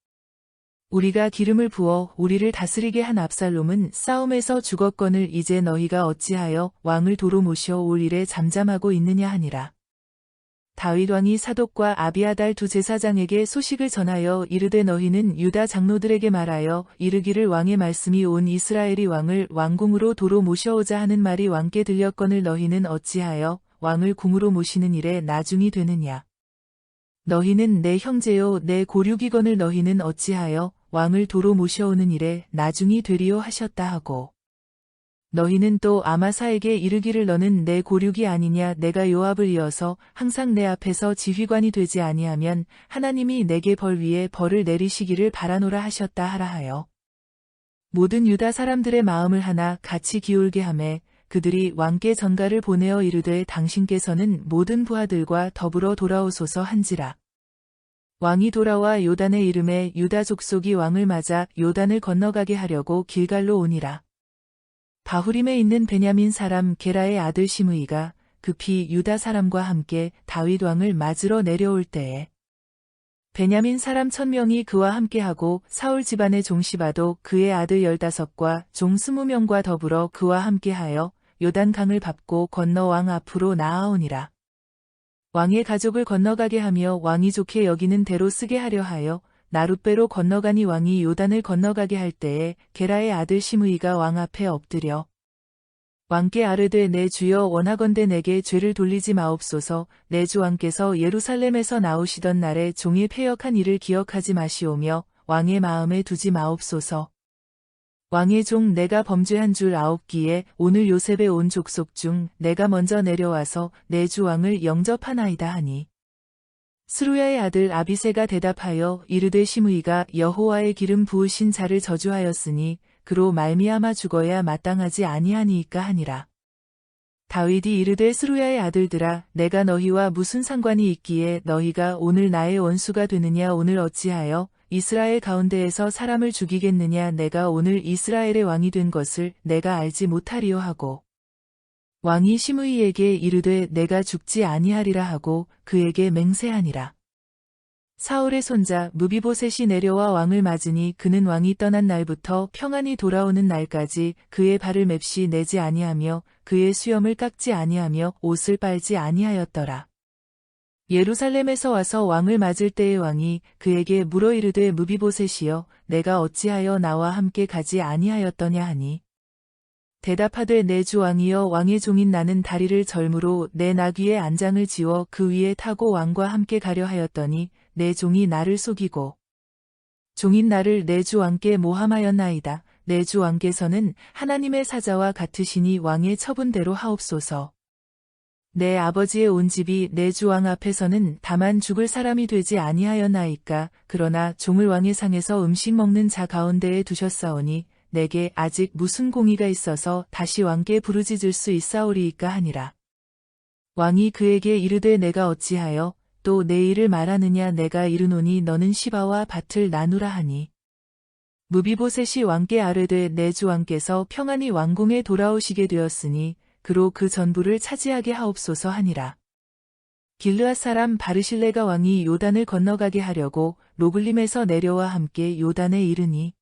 우리가 기름을 부어 우리를 다스리게 한 압살롬은 싸움에서 죽었거늘 이제 너희가 어찌하여 왕을 도로 모셔올 일에 잠잠하고 있느냐 하니라. 다윗 왕이 사독과 아비아달 두 제사장에게 소식을 전하여 이르되 너희는 유다 장로들에게 말하여 이르기를 왕의 말씀이 온 이스라엘이 왕을 왕궁으로 도로 모셔오자 하는 말이 왕께 들렸거늘 너희는 어찌하여 왕을 궁으로 모시는 일에 나중이 되느냐. 너희는 내 형제요 내 고륙이거늘 너희는 어찌하여 왕을 도로 모셔오는 일에 나중이 되리요 하셨다 하고. 너희는 또 아마사에게 이르기를 너는 내 고륙이 아니냐. 내가 요압을 이어서 항상 내 앞에서 지휘관이 되지 아니하면 하나님이 내게 벌 위에 벌을 내리시기를 바라노라 하셨다 하라 하여. 모든 유다 사람들의 마음을 하나 같이 기울게 하매 그들이 왕께 전가를 보내어 이르되 당신께서는 모든 부하들과 더불어 돌아오소서 한지라. 왕이 돌아와 요단의 이름에 유다 족속이 왕을 맞아 요단을 건너가게 하려고 길갈로 오니라. 바후림에 있는 베냐민 사람 게라의 아들 시므이가 급히 유다 사람과 함께 다윗 왕을 맞으러 내려올 때에 베냐민 사람 1000명이 그와 함께하고 사울 집안의 종 시바도 그의 아들 15과 종 20명과 더불어 그와 함께하여 요단강을 밟고 건너 왕 앞으로 나아오니라. 왕의 가족을 건너가게 하며 왕이 좋게 여기는 대로 쓰게 하려 하여 나룻배로 건너가니 왕이 요단을 건너가게 할 때에 게라의 아들 시므이가 왕 앞에 엎드려 왕께 아뢰되 내 주여 원하건대 내게 죄를 돌리지 마옵소서. 내 주 왕께서 예루살렘에서 나오시던 날에 종이 패역한 일을 기억하지 마시오며 왕의 마음에 두지 마옵소서. 왕의 종 내가 범죄한 줄 아옵기에 오늘 요셉의 온 족속 중 내가 먼저 내려와서 내 주 왕을 영접하나이다 하니. 스루야의 아들 아비새가 대답하여 이르되 시므이가 여호와의 기름 부으신 자를 저주하였으니 그로 말미암아 죽어야 마땅하지 아니하니이까 하니라. 다윗이 이르되 스루야의 아들들아 내가 너희와 무슨 상관이 있기에 너희가 오늘 나의 원수가 되느냐. 오늘 어찌하여 이스라엘 가운데에서 사람을 죽이겠느냐. 내가 오늘 이스라엘의 왕이 된 것을 내가 알지 못하리요 하고. 왕이 시므이에게 이르되 내가 죽지 아니하리라 하고 그에게 맹세하니라. 사울의 손자 무비보셋이 내려와 왕을 맞으니 그는 왕이 떠난 날부터 평안히 돌아오는 날까지 그의 발을 맵시 내지 아니하며 그의 수염을 깎지 아니하며 옷을 빨지 아니하였더라. 예루살렘에서 와서 왕을 맞을 때의 왕이 그에게 물어 이르되 무비보셋이여 내가 어찌하여 나와 함께 가지 아니하였더냐 하니 대답하되 내 주 왕이여 왕의 종인 나는 다리를 절무로 내 나귀의 안장을 지워 그 위에 타고 왕과 함께 가려 하였더니 내 종이 나를 속이고 종인 나를 내 주 왕께 모함하였나이다. 내 주 왕께서는 하나님의 사자와 같으시니 왕의 처분대로 하옵소서. 내 아버지의 온 집이 내 주 왕 앞에서는 다만 죽을 사람이 되지 아니하였나이까. 그러나 종을 왕의 상에서 음식 먹는 자 가운데에 두셨사오니 내게 아직 무슨 공의가 있어서 다시 왕께 부르짖을 수 있사오리이까 하니라. 왕이 그에게 이르되 내가 어찌하여 또 내 일을 말하느냐. 내가 이르노니 너는 시바와 밭을 나누라 하니 무비보셋이 왕께 아뢰되 내 주 왕께서 평안히 왕궁에 돌아오시게 되었으니 그로 그 전부를 차지하게 하옵소서 하니라. 길르앗 사람 바르실레가 왕이 요단을 건너가게 하려고 로글림에서 내려와 함께 요단에 이르니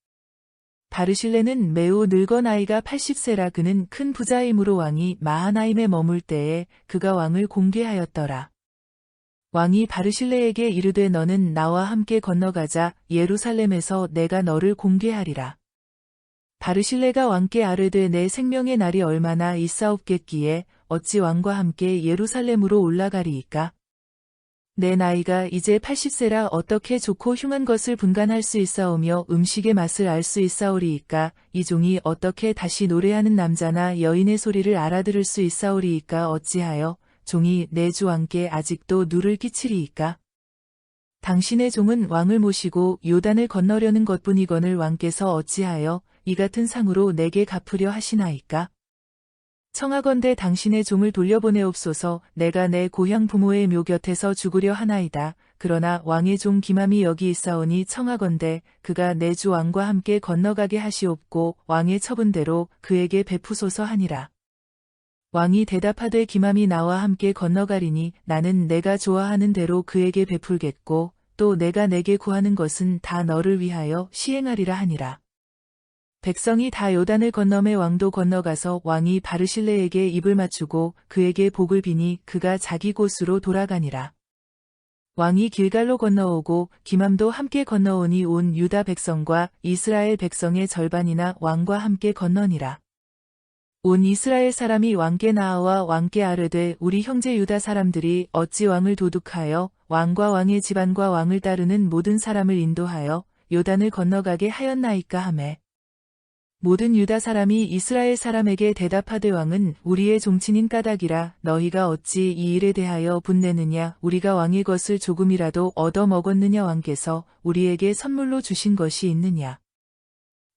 바르실레는 매우 늙어 나이가 80세라. 그는 큰 부자이므로 왕이 마하나임에 머물 때에 그가 왕을 공개하였더라. 왕이 바르실레에게 이르되 너는 나와 함께 건너가자. 예루살렘에서 내가 너를 공개하리라. 바르실레가 왕께 아뢰되 내 생명의 날이 얼마나 있사옵겠기에 어찌 왕과 함께 예루살렘으로 올라가리이까? 내 나이가 이제 80세라 어떻게 좋고 흉한 것을 분간할 수 있사오며 음식의 맛을 알 수 있사오리이까? 이 종이 어떻게 다시 노래하는 남자나 여인의 소리를 알아들을 수 있사오리이까? 어찌하여 종이 내 주 왕께 아직도 누를 끼치리이까? 당신의 종은 왕을 모시고 요단을 건너려는 것뿐이거늘 왕께서 어찌하여 이 같은 상으로 내게 갚으려 하시나이까? 청하건대 당신의 종을 돌려보내옵소서. 내가 내 고향 부모의 묘 곁에서 죽으려 하나이다. 그러나 왕의 종 기맘이 여기 있사오니 청하건대 그가 내 주 왕과 함께 건너가게 하시옵고 왕의 처분대로 그에게 베푸소서 하니라. 왕이 대답하되 기맘이 나와 함께 건너가리니 나는 내가 좋아하는 대로 그에게 베풀겠고 또 내가 내게 구하는 것은 다 너를 위하여 시행하리라 하니라. 백성이 다 요단을 건너매 왕도 건너가서 왕이 바르실레에게 입을 맞추고 그에게 복을 비니 그가 자기 곳으로 돌아가니라. 왕이 길갈로 건너오고 기맘도 함께 건너오니 온 유다 백성과 이스라엘 백성의 절반이나 왕과 함께 건너니라. 온 이스라엘 사람이 왕께 나아와 왕께 아뢰되 우리 형제 유다 사람들이 어찌 왕을 도둑하여 왕과 왕의 집안과 왕을 따르는 모든 사람을 인도하여 요단을 건너가게 하였나이까 하매 모든 유다 사람이 이스라엘 사람에게 대답하되 왕은 우리의 종친인 까닭이라. 너희가 어찌 이 일에 대하여 분내느냐? 우리가 왕의 것을 조금이라도 얻어 먹었느냐? 왕께서 우리에게 선물로 주신 것이 있느냐?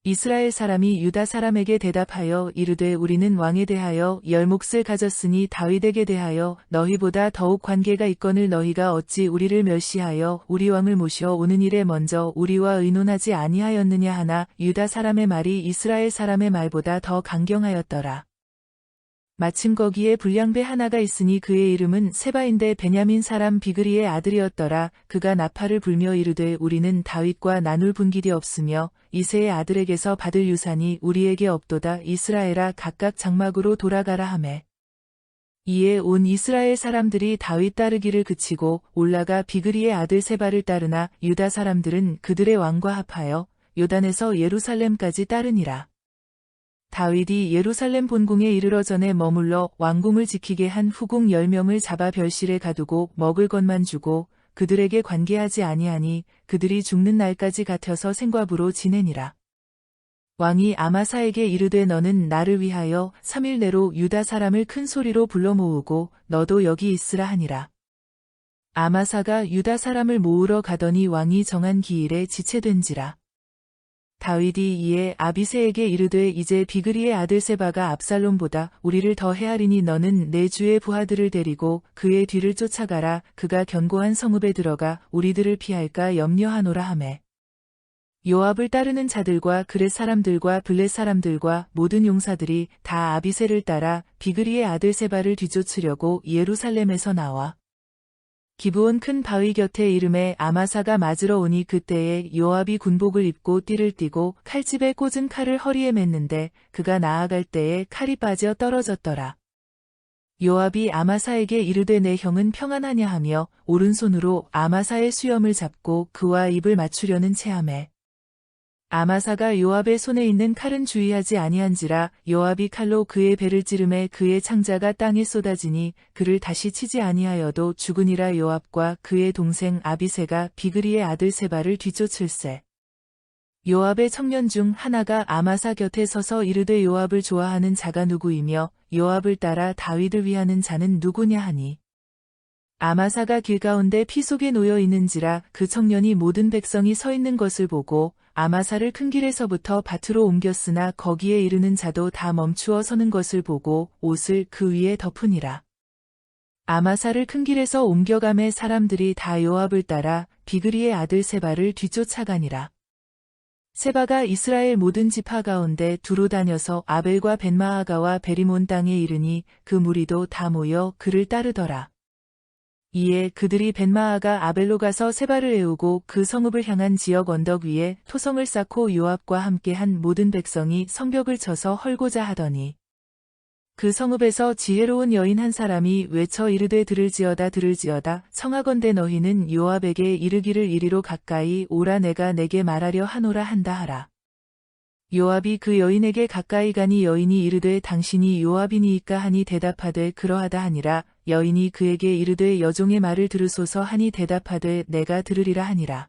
이스라엘 사람이 유다 사람에게 대답하여 이르되 우리는 왕에 대하여 열 몫을 가졌으니 다윗에게 대하여 너희보다 더욱 관계가 있거늘 너희가 어찌 우리를 멸시하여 우리 왕을 모셔 오는 일에 먼저 우리와 의논하지 아니하였느냐 하나 유다 사람의 말이 이스라엘 사람의 말보다 더 강경하였더라. 마침 거기에 불량배 하나가 있으니 그의 이름은 세바인데 베냐민 사람 비그리의 아들이었더라. 그가 나팔을 불며 이르되 우리는 다윗과 나눌 분길이 없으며 이새의 아들에게서 받을 유산이 우리에게 없도다. 이스라엘아 각각 장막으로 돌아가라 하매 이에 온 이스라엘 사람들이 다윗 따르기를 그치고 올라가 비그리의 아들 세바를 따르나 유다 사람들은 그들의 왕과 합하여 요단에서 예루살렘까지 따르니라. 다윗이 예루살렘 본궁에 이르러 전에 머물러 왕궁을 지키게 한 후궁 10명을 잡아 별실에 가두고 먹을 것만 주고 그들에게 관계하지 아니하니 그들이 죽는 날까지 갇혀서 생과부로 지내니라. 왕이 아마사에게 이르되 너는 나를 위하여 3일 내로 유다 사람을 큰 소리로 불러 모으고 너도 여기 있으라 하니라. 아마사가 유다 사람을 모으러 가더니 왕이 정한 기일에 지체된지라. 다윗이 이에 아비새에게 이르되 이제 비그리의 아들 세바가 압살롬보다 우리를 더 헤아리니 너는 내 주의 부하들을 데리고 그의 뒤를 쫓아가라. 그가 견고한 성읍에 들어가 우리들을 피할까 염려하노라 하매 요압을 따르는 자들과 그렛 사람들과 블렛 사람들과 모든 용사들이 다 아비새를 따라 비그리의 아들 세바를 뒤쫓으려고 예루살렘에서 나와 기브온 큰 바위 곁에 이름에 아마사가 맞으러 오니 그때에 요압이 군복을 입고 띠를 띠고 칼집에 꽂은 칼을 허리에 맸는데 그가 나아갈 때에 칼이 빠져 떨어졌더라. 요압이 아마사에게 이르되 내 형은 평안하냐 하며 오른손으로 아마사의 수염을 잡고 그와 입을 맞추려는 체하매 아마사가 요압의 손에 있는 칼은 주의하지 아니한지라 요압이 칼로 그의 배를 찌르매 그의 창자가 땅에 쏟아지니 그를 다시 치지 아니하여도 죽으니라. 요압과 그의 동생 아비새가 비그리의 아들 세바를 뒤쫓을세. 요압의 청년 중 하나가 아마사 곁에 서서 이르되 요압을 좋아하는 자가 누구이며 요압을 따라 다윗을 위하는 자는 누구냐 하니 아마사가 길 가운데 피 속에 놓여 있는지라. 그 청년이 모든 백성이 서 있는 것을 보고 아마사를 큰 길에서부터 밭으로 옮겼으나 거기에 이르는 자도 다 멈추어 서는 것을 보고 옷을 그 위에 덮으니라. 아마사를 큰 길에서 옮겨가매 사람들이 다 요압을 따라 비그리의 아들 세바를 뒤쫓아가니라. 세바가 이스라엘 모든 지파 가운데 두루 다녀서 아벨과 벳마아가와 베리몬 땅에 이르니 그 무리도 다 모여 그를 따르더라. 이에 그들이 벳마아가 아벨로 가서 세바를 애우고 그 성읍을 향한 지역 언덕 위에 토성을 쌓고 요압과 함께한 모든 백성이 성벽을 쳐서 헐고자 하더니 그 성읍에서 지혜로운 여인 한 사람이 외쳐 이르되 들을지어다 들을지어다 청하건대 너희는 요압에게 이르기를 이리로 가까이 오라 내가 내게 말하려 하노라 한다 하라. 요압이 그 여인에게 가까이 가니 여인이 이르되 당신이 요압이니이까 하니 대답하되 그러하다 하니라. 여인이 그에게 이르되 여종의 말을 들으소서 하니 대답하되 내가 들으리라 하니라.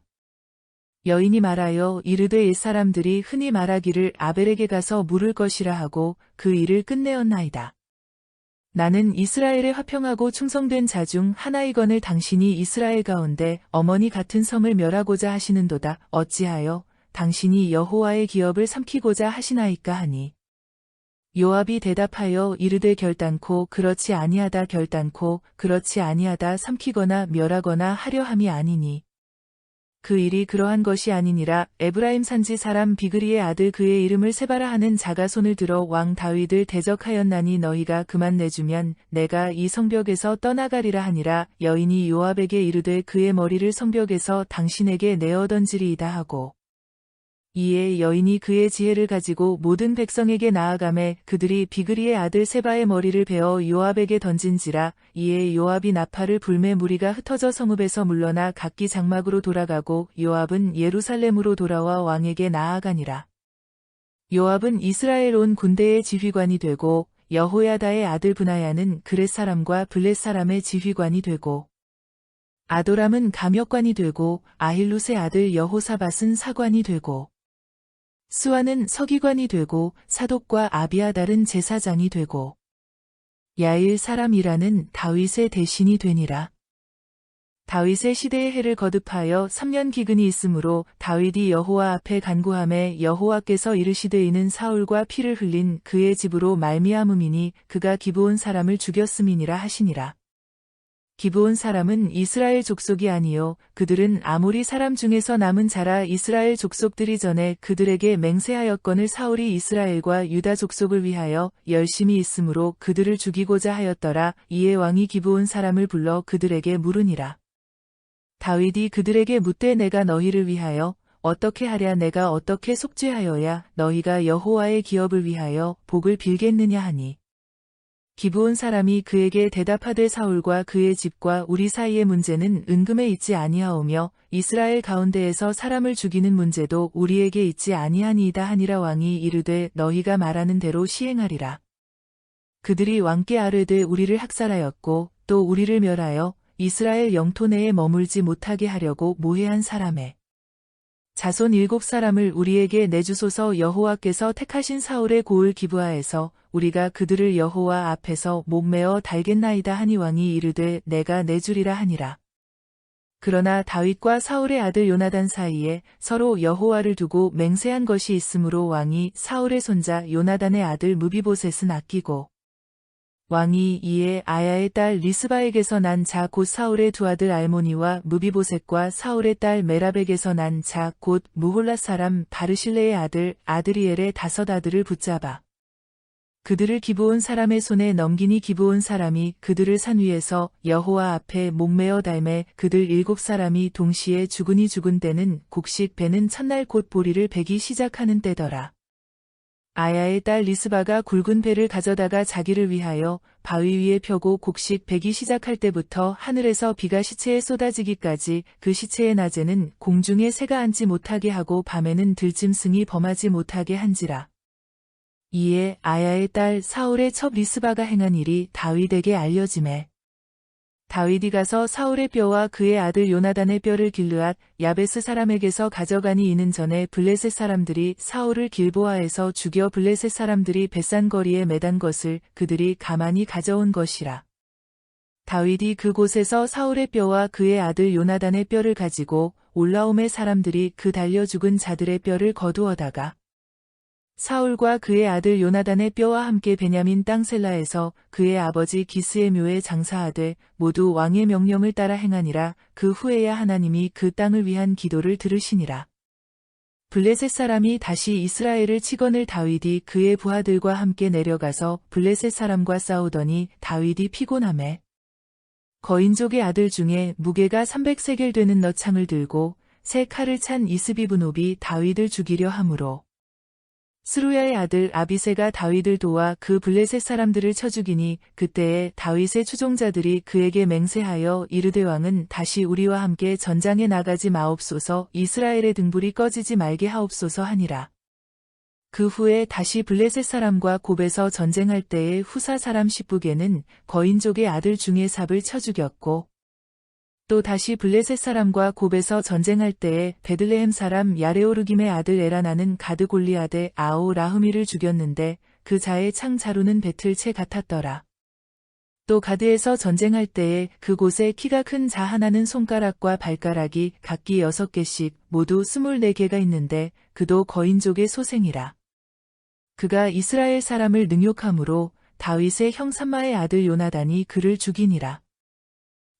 여인이 말하여 이르되 옛사람들이 흔히 말하기를 아벨에게 가서 물을 것이라 하고 그 일을 끝내었나이다. 나는 이스라엘에 화평하고 충성된 자 중 하나이거늘 당신이 이스라엘 가운데 어머니 같은 성을 멸하고자 하시는도다. 어찌하여 당신이 여호와의 기업을 삼키고자 하시나이까 하니 요압이 대답하여 이르되 결단코 그렇지 아니하다 결단코 그렇지 아니하다 삼키거나 멸하거나 하려 함이 아니니 그 일이 그러한 것이 아니니라. 에브라임 산지 사람 비그리의 아들 그의 이름을 세바라 하는 자가 손을 들어 왕 다윗을 대적하였나니 너희가 그만 내주면 내가 이 성벽에서 떠나가리라 하니라. 여인이 요압에게 이르되 그의 머리를 성벽에서 당신에게 내어 던지리이다 하고 이에 여인이 그의 지혜를 가지고 모든 백성에게 나아가매 그들이 비그리의 아들 세바의 머리를 베어 요압에게 던진지라. 이에 요압이 나팔을 불매 무리가 흩어져 성읍에서 물러나 각기 장막으로 돌아가고 요압은 예루살렘으로 돌아와 왕에게 나아가니라. 요압은 이스라엘 온 군대의 지휘관이 되고 여호야다의 아들 브나야는 그렛 사람과 블렛 사람의 지휘관이 되고 아도람은 감역관이 되고 아힐룻의 아들 여호사밧은 사관이 되고 스와는 서기관이 되고 사독과 아비아달은 제사장이 되고 야일 사람 이라는 다윗의 대신이 되니라. 다윗의 시대의 해를 거듭하여 3년 기근이 있으므로 다윗이 여호와 앞에 간구하매 여호와께서 이르시되 이는 사울과 피를 흘린 그의 집으로 말미암음이니 그가 기브온 사람을 죽였음이니라 하시니라. 기브온 사람은 이스라엘 족속이 아니요 그들은 아모리 사람 중에서 남은 자라. 이스라엘 족속들이 전에 그들에게 맹세하였거늘 사울이 이스라엘과 유다 족속을 위하여 열심히 있으므로 그들을 죽이고자 하였더라. 이에 왕이 기브온 사람을 불러 그들에게 물으니라. 다윗이 그들에게 묻되 내가 너희를 위하여 어떻게 하랴 내가 어떻게 속죄하여야 너희가 여호와의 기업을 위하여 복을 빌겠느냐 하니 기브온 사람이 그에게 대답하되 사울과 그의 집과 우리 사이의 문제는 은금에 있지 아니하오며 이스라엘 가운데에서 사람을 죽이는 문제도 우리에게 있지 아니하니이다 하니라. 왕이 이르되 너희가 말하는 대로 시행하리라. 그들이 왕께 아뢰되 우리를 학살하였고 또 우리를 멸하여 이스라엘 영토 내에 머물지 못하게 하려고 모해한 사람의 자손 7사람을 우리에게 내주소서. 여호와께서 택하신 사울의 고을 기브아에서 우리가 그들을 여호와 앞에서 목매어 달겠나이다 하니 왕이 이르되 내가 내주리라 하니라. 그러나 다윗과 사울의 아들 요나단 사이에 서로 여호와를 두고 맹세한 것이 있으므로 왕이 사울의 손자 요나단의 아들 무비보셋은 아끼고 왕이 이에 아야의 딸 리스바에게서 난 자 곧 사울의 두 아들 알모니와 무비보셋과 사울의 딸 메랍에게서 난 자 곧 무홀라 사람 바르실레의 아들 아드리엘의 5 아들을 붙잡아 그들을 기브온 사람의 손에 넘기니 기브온 사람이 그들을 산 위에서 여호와 앞에 목매어 달매 그들 7사람이 동시에 죽으니 죽은 때는 곡식 베는 첫날 곧 보리를 베기 시작하는 때더라. 아야의 딸 리스바가 굵은 배를 가져다가 자기를 위하여 바위 위에 펴고 곡식 베기 시작할 때부터 하늘에서 비가 시체에 쏟아지기까지 그 시체의 낮에는 공중에 새가 앉지 못하게 하고 밤에는 들짐승이 범하지 못하게 한지라. 이에 아야의 딸 사울의 첩 리스바가 행한 일이 다윗에게 알려지매 다윗이 가서 사울의 뼈와 그의 아들 요나단의 뼈를 길르앗 야베스 사람에게서 가져가니 이는 전에 블레셋 사람들이 사울을 길보아에서 죽여 블레셋 사람들이 벳산거리에 매단 것을 그들이 가만히 가져온 것이라. 다윗이 그곳에서 사울의 뼈와 그의 아들 요나단의 뼈를 가지고 올라옴의 사람들이 그 달려 죽은 자들의 뼈를 거두어다가 사울과 그의 아들 요나단의 뼈와 함께 베냐민 땅 셀라에서 그의 아버지 기스의 묘에 장사하되 모두 왕의 명령을 따라 행하니라. 그 후에야 하나님이 그 땅을 위한 기도를 들으시니라. 블레셋 사람이 다시 이스라엘을 치거늘 다윗이 그의 부하들과 함께 내려가서 블레셋 사람과 싸우더니 다윗이 피곤하매 거인족의 아들 중에 무게가 300세겔 되는 너창을 들고 새 칼을 찬 이스비브노비 다윗을 죽이려 하므로 스루야의 아들 아비새가 다윗을 도와 그 블레셋 사람들을 쳐 죽이니 그때에 다윗의 추종자들이 그에게 맹세하여 이르되 왕은 다시 우리와 함께 전장에 나가지 마옵소서 이스라엘의 등불이 꺼지지 말게 하옵소서 하니라. 그 후에 다시 블레셋 사람과 곱에서 전쟁할 때에 후사 사람 시브게는 거인족의 아들 중에 삽을 쳐 죽였고 또 다시 블레셋 사람과 곱에서 전쟁할 때에 베들레헴 사람 야레오르김의 아들 에라나는 가드 골리앗의 아오 라흐미를 죽였는데 그 자의 창 자루는 배틀채 같았더라. 또 가드에서 전쟁할 때에 그곳에 키가 큰 자 하나는 손가락과 발가락이 각기 6개씩 모두 24개가 있는데 그도 거인족의 소생이라. 그가 이스라엘 사람을 능욕함으로 다윗의 형 삼마의 아들 요나단이 그를 죽이니라.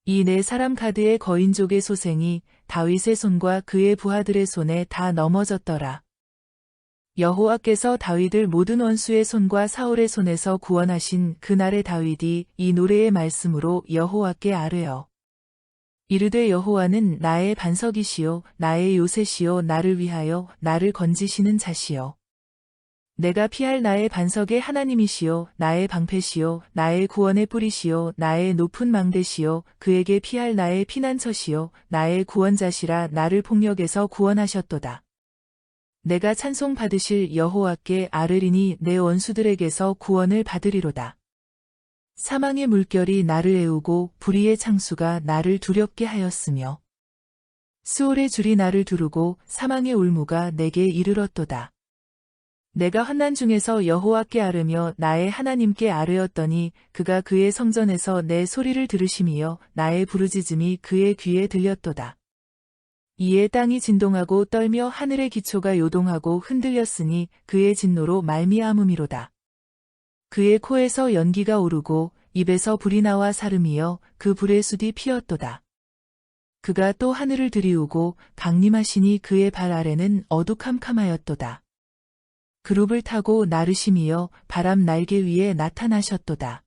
이 네 사람 가드의 거인족의 소생이 다윗의 손과 그의 부하들의 손에 다 넘어졌더라. 여호와께서 다윗을 모든 원수의 손과 사울의 손에서 구원하신 그날의 다윗이 이 노래의 말씀으로 여호와께 아뢰어 이르되 여호와는 나의 반석이시요 나의 요새시요 나를 위하여 나를 건지시는 자시요 내가 피할 나의 반석의 하나님이시요 나의 방패시요 나의 구원의 뿌리시요 나의 높은 망대시요 그에게 피할 나의 피난처시요 나의 구원자시라 나를 폭력에서 구원하셨도다. 내가 찬송 받으실 여호와께 아뢰리니 내 원수들에게서 구원을 받으리로다. 사망의 물결이 나를 애우고 불의의 창수가 나를 두렵게 하였으며 수올의 줄이 나를 두르고 사망의 울무가 내게 이르렀도다. 내가 환난 중에서 여호와께 아뢰며 나의 하나님께 아뢰었더니 그가 그의 성전에서 내 소리를 들으심이여 나의 부르짖음이 그의 귀에 들렸도다. 이에 땅이 진동하고 떨며 하늘의 기초가 요동하고 흔들렸으니 그의 진노로 말미암음이로다. 그의 코에서 연기가 오르고 입에서 불이 나와 사름이여 그 불의 숫이 피었도다. 그가 또 하늘을 들이우고 강림하시니 그의 발 아래는 어두캄캄하였도다. 그룹을 타고 나르심이여 바람 날개 위에 나타나셨도다.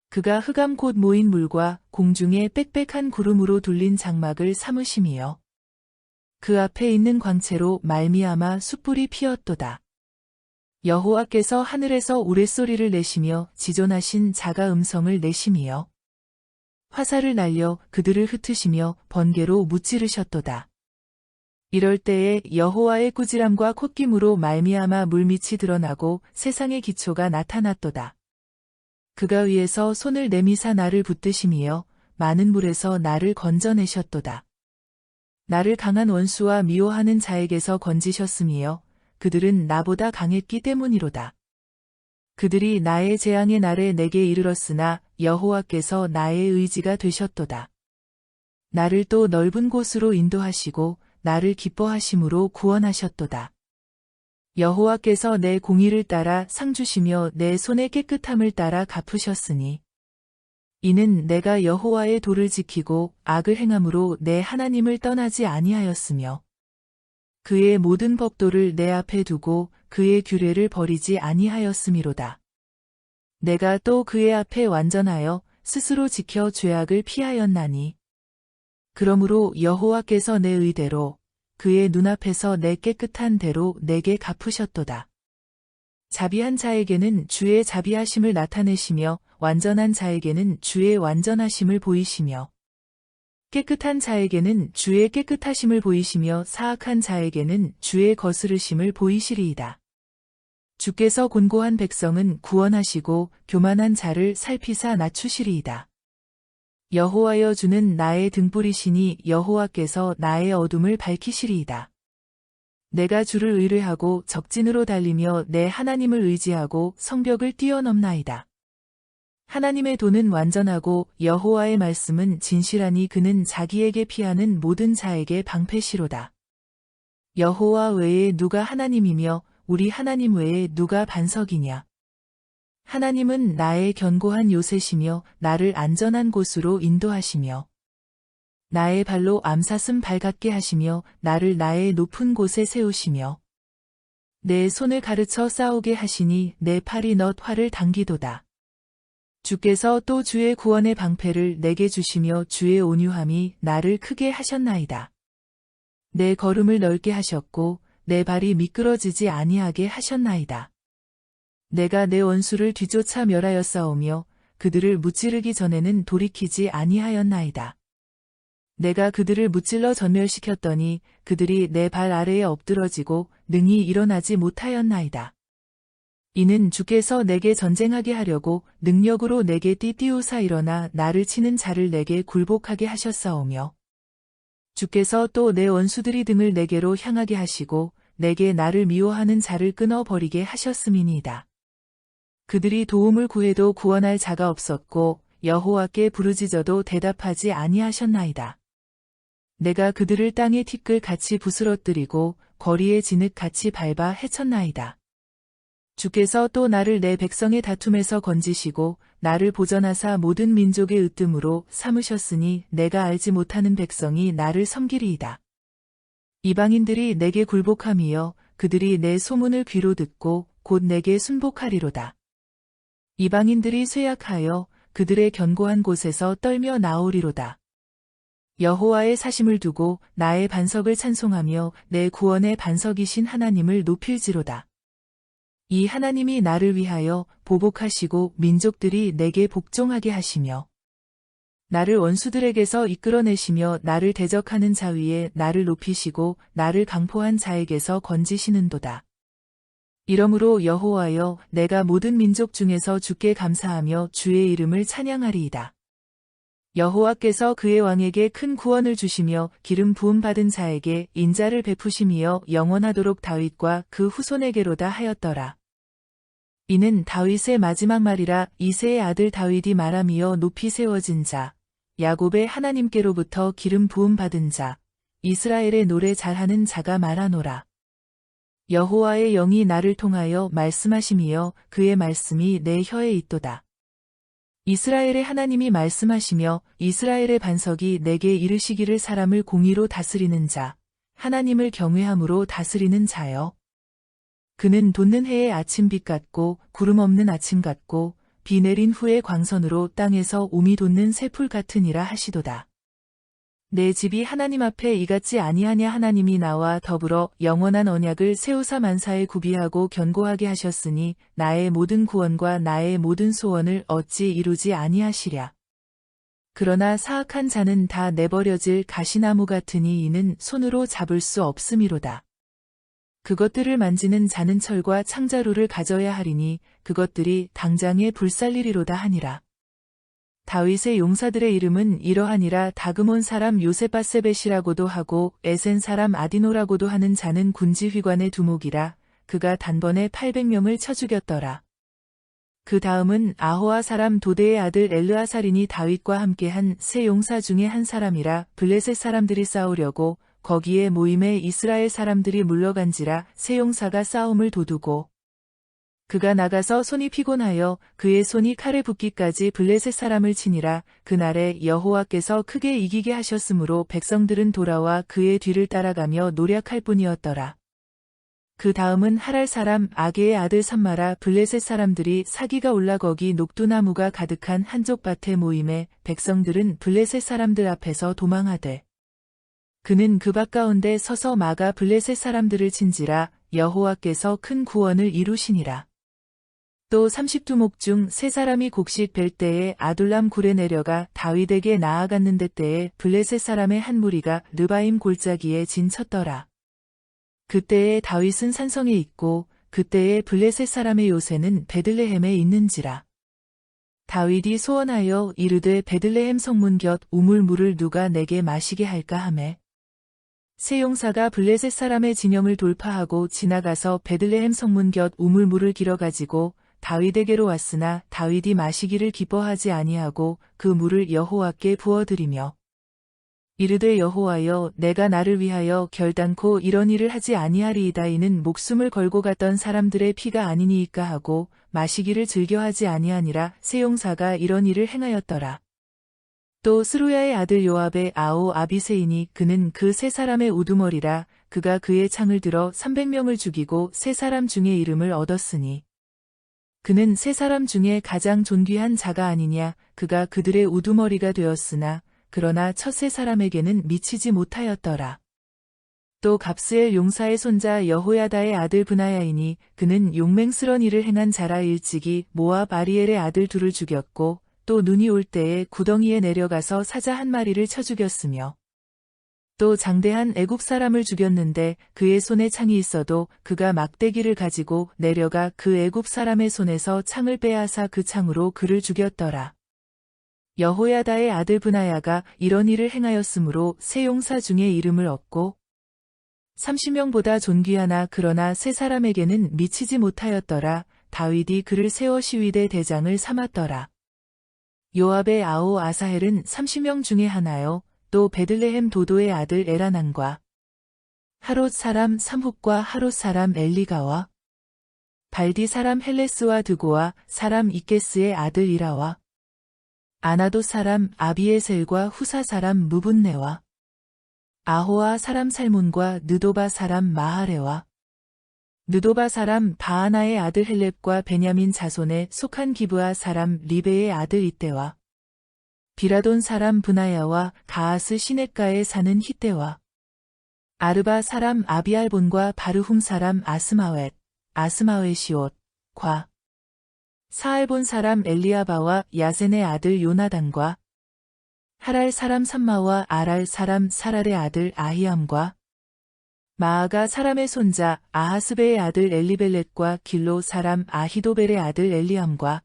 그가 흑암 곧 모인 물과 공중에 빽빽한 구름으로 둘린 장막을 삼으심이여 그 앞에 있는 광채로 말미암아 숯불이 피었도다. 여호와께서 하늘에서 우레소리를 내시며 지존하신 자가 음성을 내심이여 화살을 날려 그들을 흩으시며 번개로 무찌르셨도다. 이럴 때에 여호와의 꾸지람과 콧김으로 말미암아 물밑이 드러나고 세상의 기초가 나타났도다. 그가 위에서 손을 내미사 나를 붙드심이여 많은 물에서 나를 건져내셨도다. 나를 강한 원수와 미워하는 자에게서 건지셨음이여 그들은 나보다 강했기 때문이로다. 그들이 나의 재앙의 날에 내게 이르렀으나 여호와께서 나의 의지가 되셨도다. 나를 또 넓은 곳으로 인도하시고 나를 기뻐하심으로 구원하셨도다. 여호와께서 내 공의를 따라 상 주시며 내 손의 깨끗함을 따라 갚으셨으니 이는 내가 여호와의 도를 지키고 악을 행함으로 내 하나님을 떠나지 아니하였으며 그의 모든 법도를 내 앞에 두고 그의 규례를 버리지 아니하였음이로다. 내가 또 그의 앞에 완전하여 스스로 지켜 죄악을 피하였나니 그러므로 여호와께서 내 의대로 그의 눈앞에서 내 깨끗한 대로 내게 갚으셨도다. 자비한 자에게는 주의 자비하심을 나타내시며 완전한 자에게는 주의 완전하심을 보이시며 깨끗한 자에게는 주의 깨끗하심을 보이시며 사악한 자에게는 주의 거스르심을 보이시리이다. 주께서 곤고한 백성은 구원하시고 교만한 자를 살피사 낮추시리이다. 여호와여 주는 나의 등불이시니 여호와께서 나의 어둠을 밝히시리이다. 내가 주를 의뢰하고 적진으로 달리며 내 하나님을 의지하고 성벽을 뛰어넘나이다. 하나님의 도는 완전하고 여호와의 말씀은 진실하니 그는 자기에게 피하는 모든 자에게 방패시로다. 여호와 외에 누가 하나님이며 우리 하나님 외에 누가 반석이냐. 하나님은 나의 견고한 요새시며 나를 안전한 곳으로 인도하시며 나의 발로 암사슴 발같게 하시며 나를 나의 높은 곳에 세우시며 내 손을 가르쳐 싸우게 하시니 내 팔이 넛 활을 당기도다. 주께서 또 주의 구원의 방패를 내게 주시며 주의 온유함이 나를 크게 하셨나이다. 내 걸음을 넓게 하셨고 내 발이 미끄러지지 아니하게 하셨나이다. 내가 내 원수를 뒤쫓아 멸하였사오며 그들을 무찌르기 전에는 돌이키지 아니하였나이다. 내가 그들을 무찔러 전멸시켰더니 그들이 내 발 아래에 엎드러지고 능히 일어나지 못하였나이다. 이는 주께서 내게 전쟁하게 하려고 능력으로 내게 띠띠우사 일어나 나를 치는 자를 내게 굴복하게 하셨사오며 주께서 또 내 원수들이 등을 내게로 향하게 하시고 내게 나를 미워하는 자를 끊어버리게 하셨음이니이다. 그들이 도움을 구해도 구원할 자가 없었고 여호와께 부르짖어도 대답하지 아니하셨나이다. 내가 그들을 땅에 티끌같이 부스러뜨리고 거리에 진흙같이 밟아 해쳤나이다. 주께서 또 나를 내 백성의 다툼에서 건지시고 나를 보전하사 모든 민족의 으뜸으로 삼으셨으니 내가 알지 못하는 백성이 나를 섬기리이다. 이방인들이 내게 굴복함이여 그들이 내 소문을 귀로 듣고 곧 내게 순복하리로다. 이방인들이 쇠약하여 그들의 견고한 곳에서 떨며 나오리로다. 여호와의 사심을 두고 나의 반석을 찬송하며 내 구원의 반석이신 하나님을 높일지로다. 이 하나님이 나를 위하여 보복하시고 민족들이 내게 복종하게 하시며 나를 원수들에게서 이끌어내시며 나를 대적하는 자 위에 나를 높이시고 나를 강포한 자에게서 건지시는도다. 이러므로 여호와여 내가 모든 민족 중에서 주께 감사하며 주의 이름을 찬양하리이다. 여호와께서 그의 왕에게 큰 구원을 주시며 기름 부음 받은 자에게 인자를 베푸심이여 영원하도록 다윗과 그 후손에게로다 하였더라. 이는 다윗의 마지막 말이라. 이새의 아들 다윗이 말하미여 높이 세워진 자, 야곱의 하나님께로부터 기름 부음 받은 자, 이스라엘의 노래 잘하는 자가 말하노라. 여호와의 영이 나를 통하여 말씀하심이여 그의 말씀이 내 혀에 있도다. 이스라엘의 하나님이 말씀하시며 이스라엘의 반석이 내게 이르시기를 사람을 공의로 다스리는 자, 하나님을 경외함으로 다스리는 자여. 그는 돋는 해의 아침빛 같고 구름 없는 아침 같고 비 내린 후의 광선으로 땅에서 우미 돋는 새풀 같으니라 하시도다. 내 집이 하나님 앞에 이같지 아니하냐. 하나님이 나와 더불어 영원한 언약을 세우사 만사에 구비하고 견고하게 하셨으니 나의 모든 구원과 나의 모든 소원을 어찌 이루지 아니하시랴. 그러나 사악한 자는 다 내버려질 가시나무 같으니 이는 손으로 잡을 수 없음이로다. 그것들을 만지는 자는 철과 창자루를 가져야 하리니 그것들이 당장에 불살리리로다 하니라. 다윗의 용사들의 이름은 이러하니라. 다그몬 사람 요세바세벳이라고도 하고 에센 사람 아디노라고도 하는 자는 군지휘관의 두목이라. 그가 단번에 800명을 쳐 죽였더라. 그 다음은 아호아 사람 도대의 아들 엘르아살인이 다윗과 함께한 세 용사 중에 한 사람이라. 블레셋 사람들이 싸우려고 거기에 모임에 이스라엘 사람들이 물러간지라. 세 용사가 싸움을 도두고 그가 나가서 손이 피곤하여 그의 손이 칼에 붙기까지 블레셋 사람을 치니라. 그날에 여호와께서 크게 이기게 하셨으므로 백성들은 돌아와 그의 뒤를 따라가며 노략할 뿐이었더라. 그 다음은 하랄 사람 아게의 아들 삼마라. 블레셋 사람들이 사기가 올라 거기 녹두나무가 가득한 한쪽 밭에 모임에 백성들은 블레셋 사람들 앞에서 도망하되 그는 그 밭 가운데 서서 막아 블레셋 사람들을 친지라. 여호와께서 큰 구원을 이루시니라. 또 30두목 중 세 사람이 곡식 벨 때에 아둘람 굴에 내려가 다윗에게 나아갔는데 때에 블레셋 사람의 한 무리가 르바임 골짜기에 진쳤더라. 그때에 다윗은 산성에 있고 그때에 블레셋 사람의 요새는 베들레헴에 있는지라. 다윗이 소원하여 이르되 베들레헴 성문 곁 우물물을 누가 내게 마시게 할까 하매 세 용사가 블레셋 사람의 진영을 돌파하고 지나가서 베들레헴 성문 곁 우물물을 길어가지고 다윗에게로 왔으나 다윗이 마시기를 기뻐하지 아니하고 그 물을 여호와께 부어드리며 이르되 여호와여 내가 나를 위하여 결단코 이런 일을 하지 아니하리이다. 이는 목숨을 걸고 갔던 사람들의 피가 아니니이까 하고 마시기를 즐겨하지 아니하니라. 세 용사가 이런 일을 행하였더라. 또 스루야의 아들 요압의 아오 아비새이니 그는 그 세 사람의 우두머리라. 그가 그의 창을 들어 300명을 죽이고 세 사람 중에 이름을 얻었으니 그는 세 사람 중에 가장 존귀한 자가 아니냐. 그가 그들의 우두머리가 되었으나 그러나 첫 세 사람에게는 미치지 못하였더라. 또 갑스엘 용사의 손자 여호야다의 아들 브나야이니 그는 용맹스런 일을 행한 자라. 일찍이 모압 아리엘의 아들 둘을 죽였고 또 눈이 올 때에 구덩이에 내려가서 사자 한 마리를 쳐 죽였으며 또 장대한 애국 사람을 죽였는데 그의 손에 창이 있어도 그가 막대기를 가지고 내려가 그 애국 사람의 손에서 창을 빼앗아 그 창으로 그를 죽였더라. 여호야다의 아들 브나야가 이런 일을 행하였으므로 세 용사 중에 이름을 얻고 30명보다 존귀하나 그러나 세 사람에게는 미치지 못하였더라. 다윗이 그를 세워 시위대 대장을 삼았더라. 요압의 아오 아사헬은 30명 중에 하나요. 또 베들레헴 도도의 아들 에라난과 하롯 사람 삼훅과 하롯 사람 엘리가와 발디 사람 헬레스와 드고와 사람 이케스의 아들 이라와 아나도 사람 아비에셀과 후사 사람 무분네와 아호아 사람 살몬과 느도바 사람 마하레와 느도바 사람 바하나의 아들 헬렙과 베냐민 자손에 속한 기브아 사람 리베의 아들 이때와 비라돈 사람 브나야와 가하스 시냇가에 사는 히때와 아르바 사람 아비알본과 바르훔 사람 아스마웻시옷 과 사알본 사람 엘리아바와 야센의 아들 요나단과 하랄 사람 삼마와 아랄 사람 사랄의 아들 아히암과 마아가 사람의 손자 아하스베의 아들 엘리벨렛과 길로 사람 아히도벨의 아들 엘리암과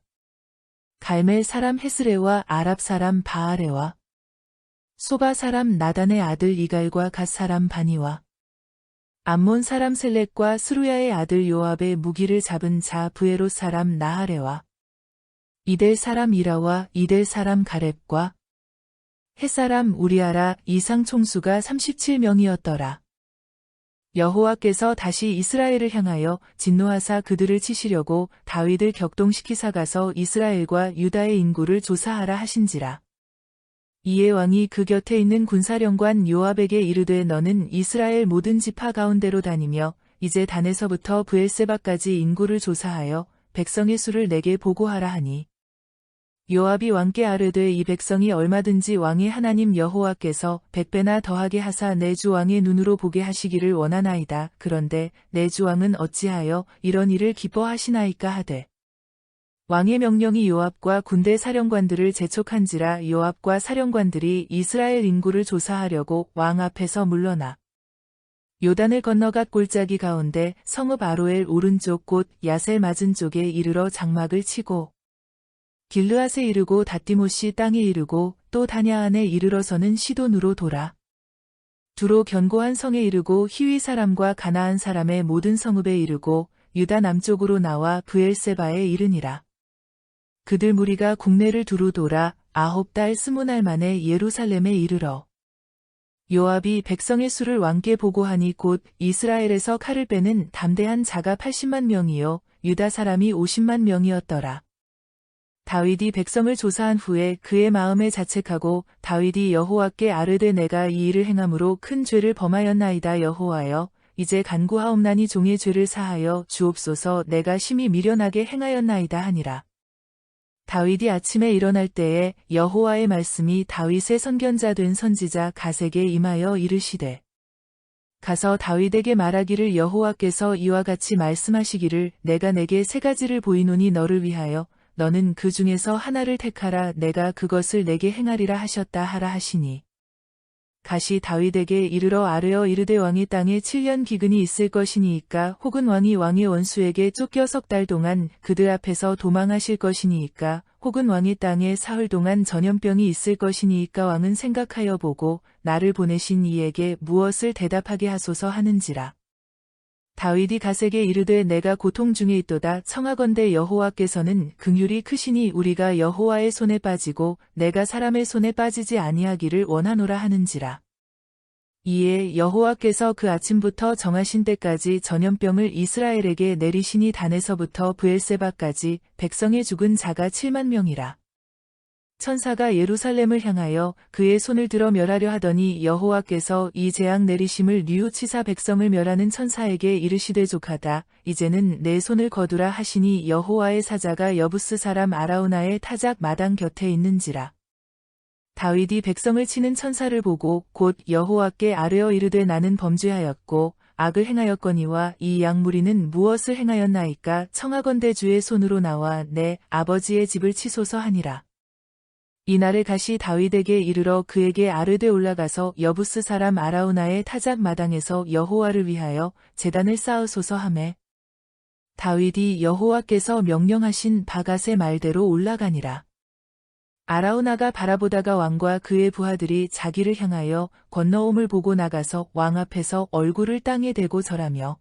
갈멜 사람 헤스레와 아랍 사람 바아레와 소바 사람 나단의 아들 이갈과 갓 사람 바니와 암몬 사람 셀렉과 스루야의 아들 요압의 무기를 잡은 자 브에롯 사람 나하레와 이델 사람 이라와 이델 사람 가렙과 햇사람 우리아라 이상 총수가 37명이었더라. 여호와께서 다시 이스라엘을 향하여 진노하사 그들을 치시려고 다윗을 격동시키사 가서 이스라엘과 유다의 인구를 조사하라 하신지라. 이에 왕이 그 곁에 있는 군사령관 요압에게 이르되 너는 이스라엘 모든 지파 가운데로 다니며 이제 단에서부터 브엘세바까지 인구를 조사하여 백성의 수를 내게 보고하라 하니 요압이 왕께 아뢰되 이 백성이 얼마든지 왕의 하나님 여호와께서 100배나 더하게 하사 내 주 왕의 눈으로 보게 하시기를 원하나이다. 그런데 내 주 왕은 어찌하여 이런 일을 기뻐하시나이까 하되 왕의 명령이 요압과 군대 사령관들을 재촉한지라. 요압과 사령관들이 이스라엘 인구를 조사하려고 왕 앞에서 물러나 요단을 건너가 골짜기 가운데 성읍 아로엘 오른쪽 곧 야셀 맞은 쪽에 이르러 장막을 치고 길르앗에 이르고 다띠모시 땅에 이르고 또 다냐안에 이르러서는 시돈으로 돌아 두로 견고한 성에 이르고 히위 사람과 가나안 사람의 모든 성읍에 이르고 유다 남쪽으로 나와 브엘세바에 이르니라. 그들 무리가 국내를 두루 돌아 9달 20날 만에 예루살렘에 이르러 요압이 백성의 수를 왕께 보고하니 곧 이스라엘에서 칼을 빼는 담대한 자가 80만 명이요 유다 사람이 50만 명이었더라. 다윗이 백성을 조사한 후에 그의 마음에 자책하고 다윗이 여호와께 아뢰되 내가 이 일을 행함으로 큰 죄를 범하였나이다. 여호와여 이제 간구하옵나니 종의 죄를 사하여 주옵소서. 내가 심히 미련하게 행하였나이다 하니라. 다윗이 아침에 일어날 때에 여호와의 말씀이 다윗의 선견자 된 선지자 갓에게 임하여 이르시되 가서 다윗에게 말하기를 여호와께서 이와 같이 말씀하시기를 내가 내게 세 가지를 보이노니 너를 위하여 너는 그 중에서 하나를 택하라 내가 그것을 내게 행하리라 하셨다 하라 하시니 가시 다윗에게 이르러 아뢰어 이르되 왕이 땅에 7년 기근이 있을 것이니이까 혹은 왕이 왕의 원수에게 쫓겨 석 달 동안 그들 앞에서 도망하실 것이니이까 혹은 왕이 땅에 사흘 동안 전염병이 있을 것이니이까 왕은 생각하여 보고 나를 보내신 이에게 무엇을 대답하게 하소서 하는지라. 다윗이 갓에게 이르되 내가 고통 중에 있도다 청하건대 여호와께서는 긍휼이 크시니 우리가 여호와의 손에 빠지고 내가 사람의 손에 빠지지 아니하기를 원하노라 하는지라. 이에 여호와께서 그 아침부터 정하신 때까지 전염병을 이스라엘에게 내리시니 단에서부터 브엘세바까지 백성의 죽은 자가 7만 명이라. 천사가 예루살렘을 향하여 그의 손을 들어 멸하려 하더니 여호와께서 이 재앙 내리심을 뉘우치사 백성을 멸하는 천사에게 이르시되 족하다. 이제는 내 손을 거두라 하시니 여호와의 사자가 여부스 사람 아라우나의 타작 마당 곁에 있는지라. 다윗이 백성을 치는 천사를 보고 곧 여호와께 아뢰어 이르되 나는 범죄하였고 악을 행하였거니와 이 양무리는 무엇을 행하였나이까 청하건대 주의 손으로 나와 내 아버지의 집을 치소서 하니라. 이날에 가시 다윗에게 이르러 그에게 아뢰되 올라가서 여부스 사람 아라우나의 타작 마당에서 여호와를 위하여 제단을 쌓으소서 하매 다윗이 여호와께서 명령하신 바갓의 말대로 올라가니라. 아라우나가 바라보다가 왕과 그의 부하들이 자기를 향하여 건너옴을 보고 나가서 왕 앞에서 얼굴을 땅에 대고 절하며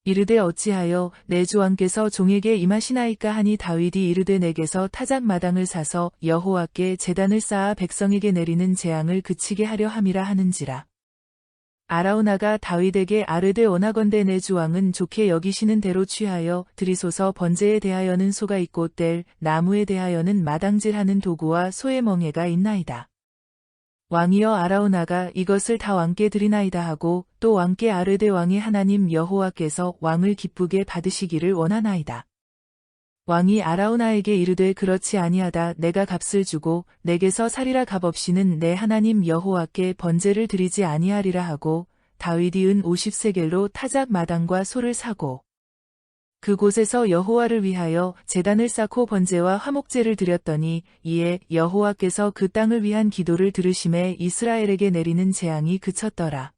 이르되 어찌하여 내 주 왕께서 종에게 임하시나이까 하니 다윗이 이르되 내게서 타작 마당을 사서 여호와께 제단을 쌓아 백성에게 내리는 재앙을 그치게 하려 함이라 하는지라. 아라우나가 다윗에게 아뢰되 원하건대 내 주 왕은 좋게 여기시는 대로 취하여 드리소서 번제에 대하여는 소가 있고 뗄 나무에 대하여는 마당질하는 도구와 소의 멍에가 있나이다. 왕이여 아라우나가 이것을 다 왕께 드리나이다 하고 또 왕께 아뢰되 왕의 하나님 여호와께서 왕을 기쁘게 받으시기를 원하나이다. 왕이 아라우나에게 이르되 그렇지 아니하다 내가 값을 주고 내게서 살이라 값 없이는 내 하나님 여호와께 번제를 드리지 아니하리라 하고 다윗이 은 50세겔로 타작 마당과 소를 사고 그곳에서 여호와를 위하여 제단을 쌓고 번제와 화목제를 드렸더니 이에 여호와께서 그 땅을 위한 기도를 들으심에 이스라엘에게 내리는 재앙이 그쳤더라.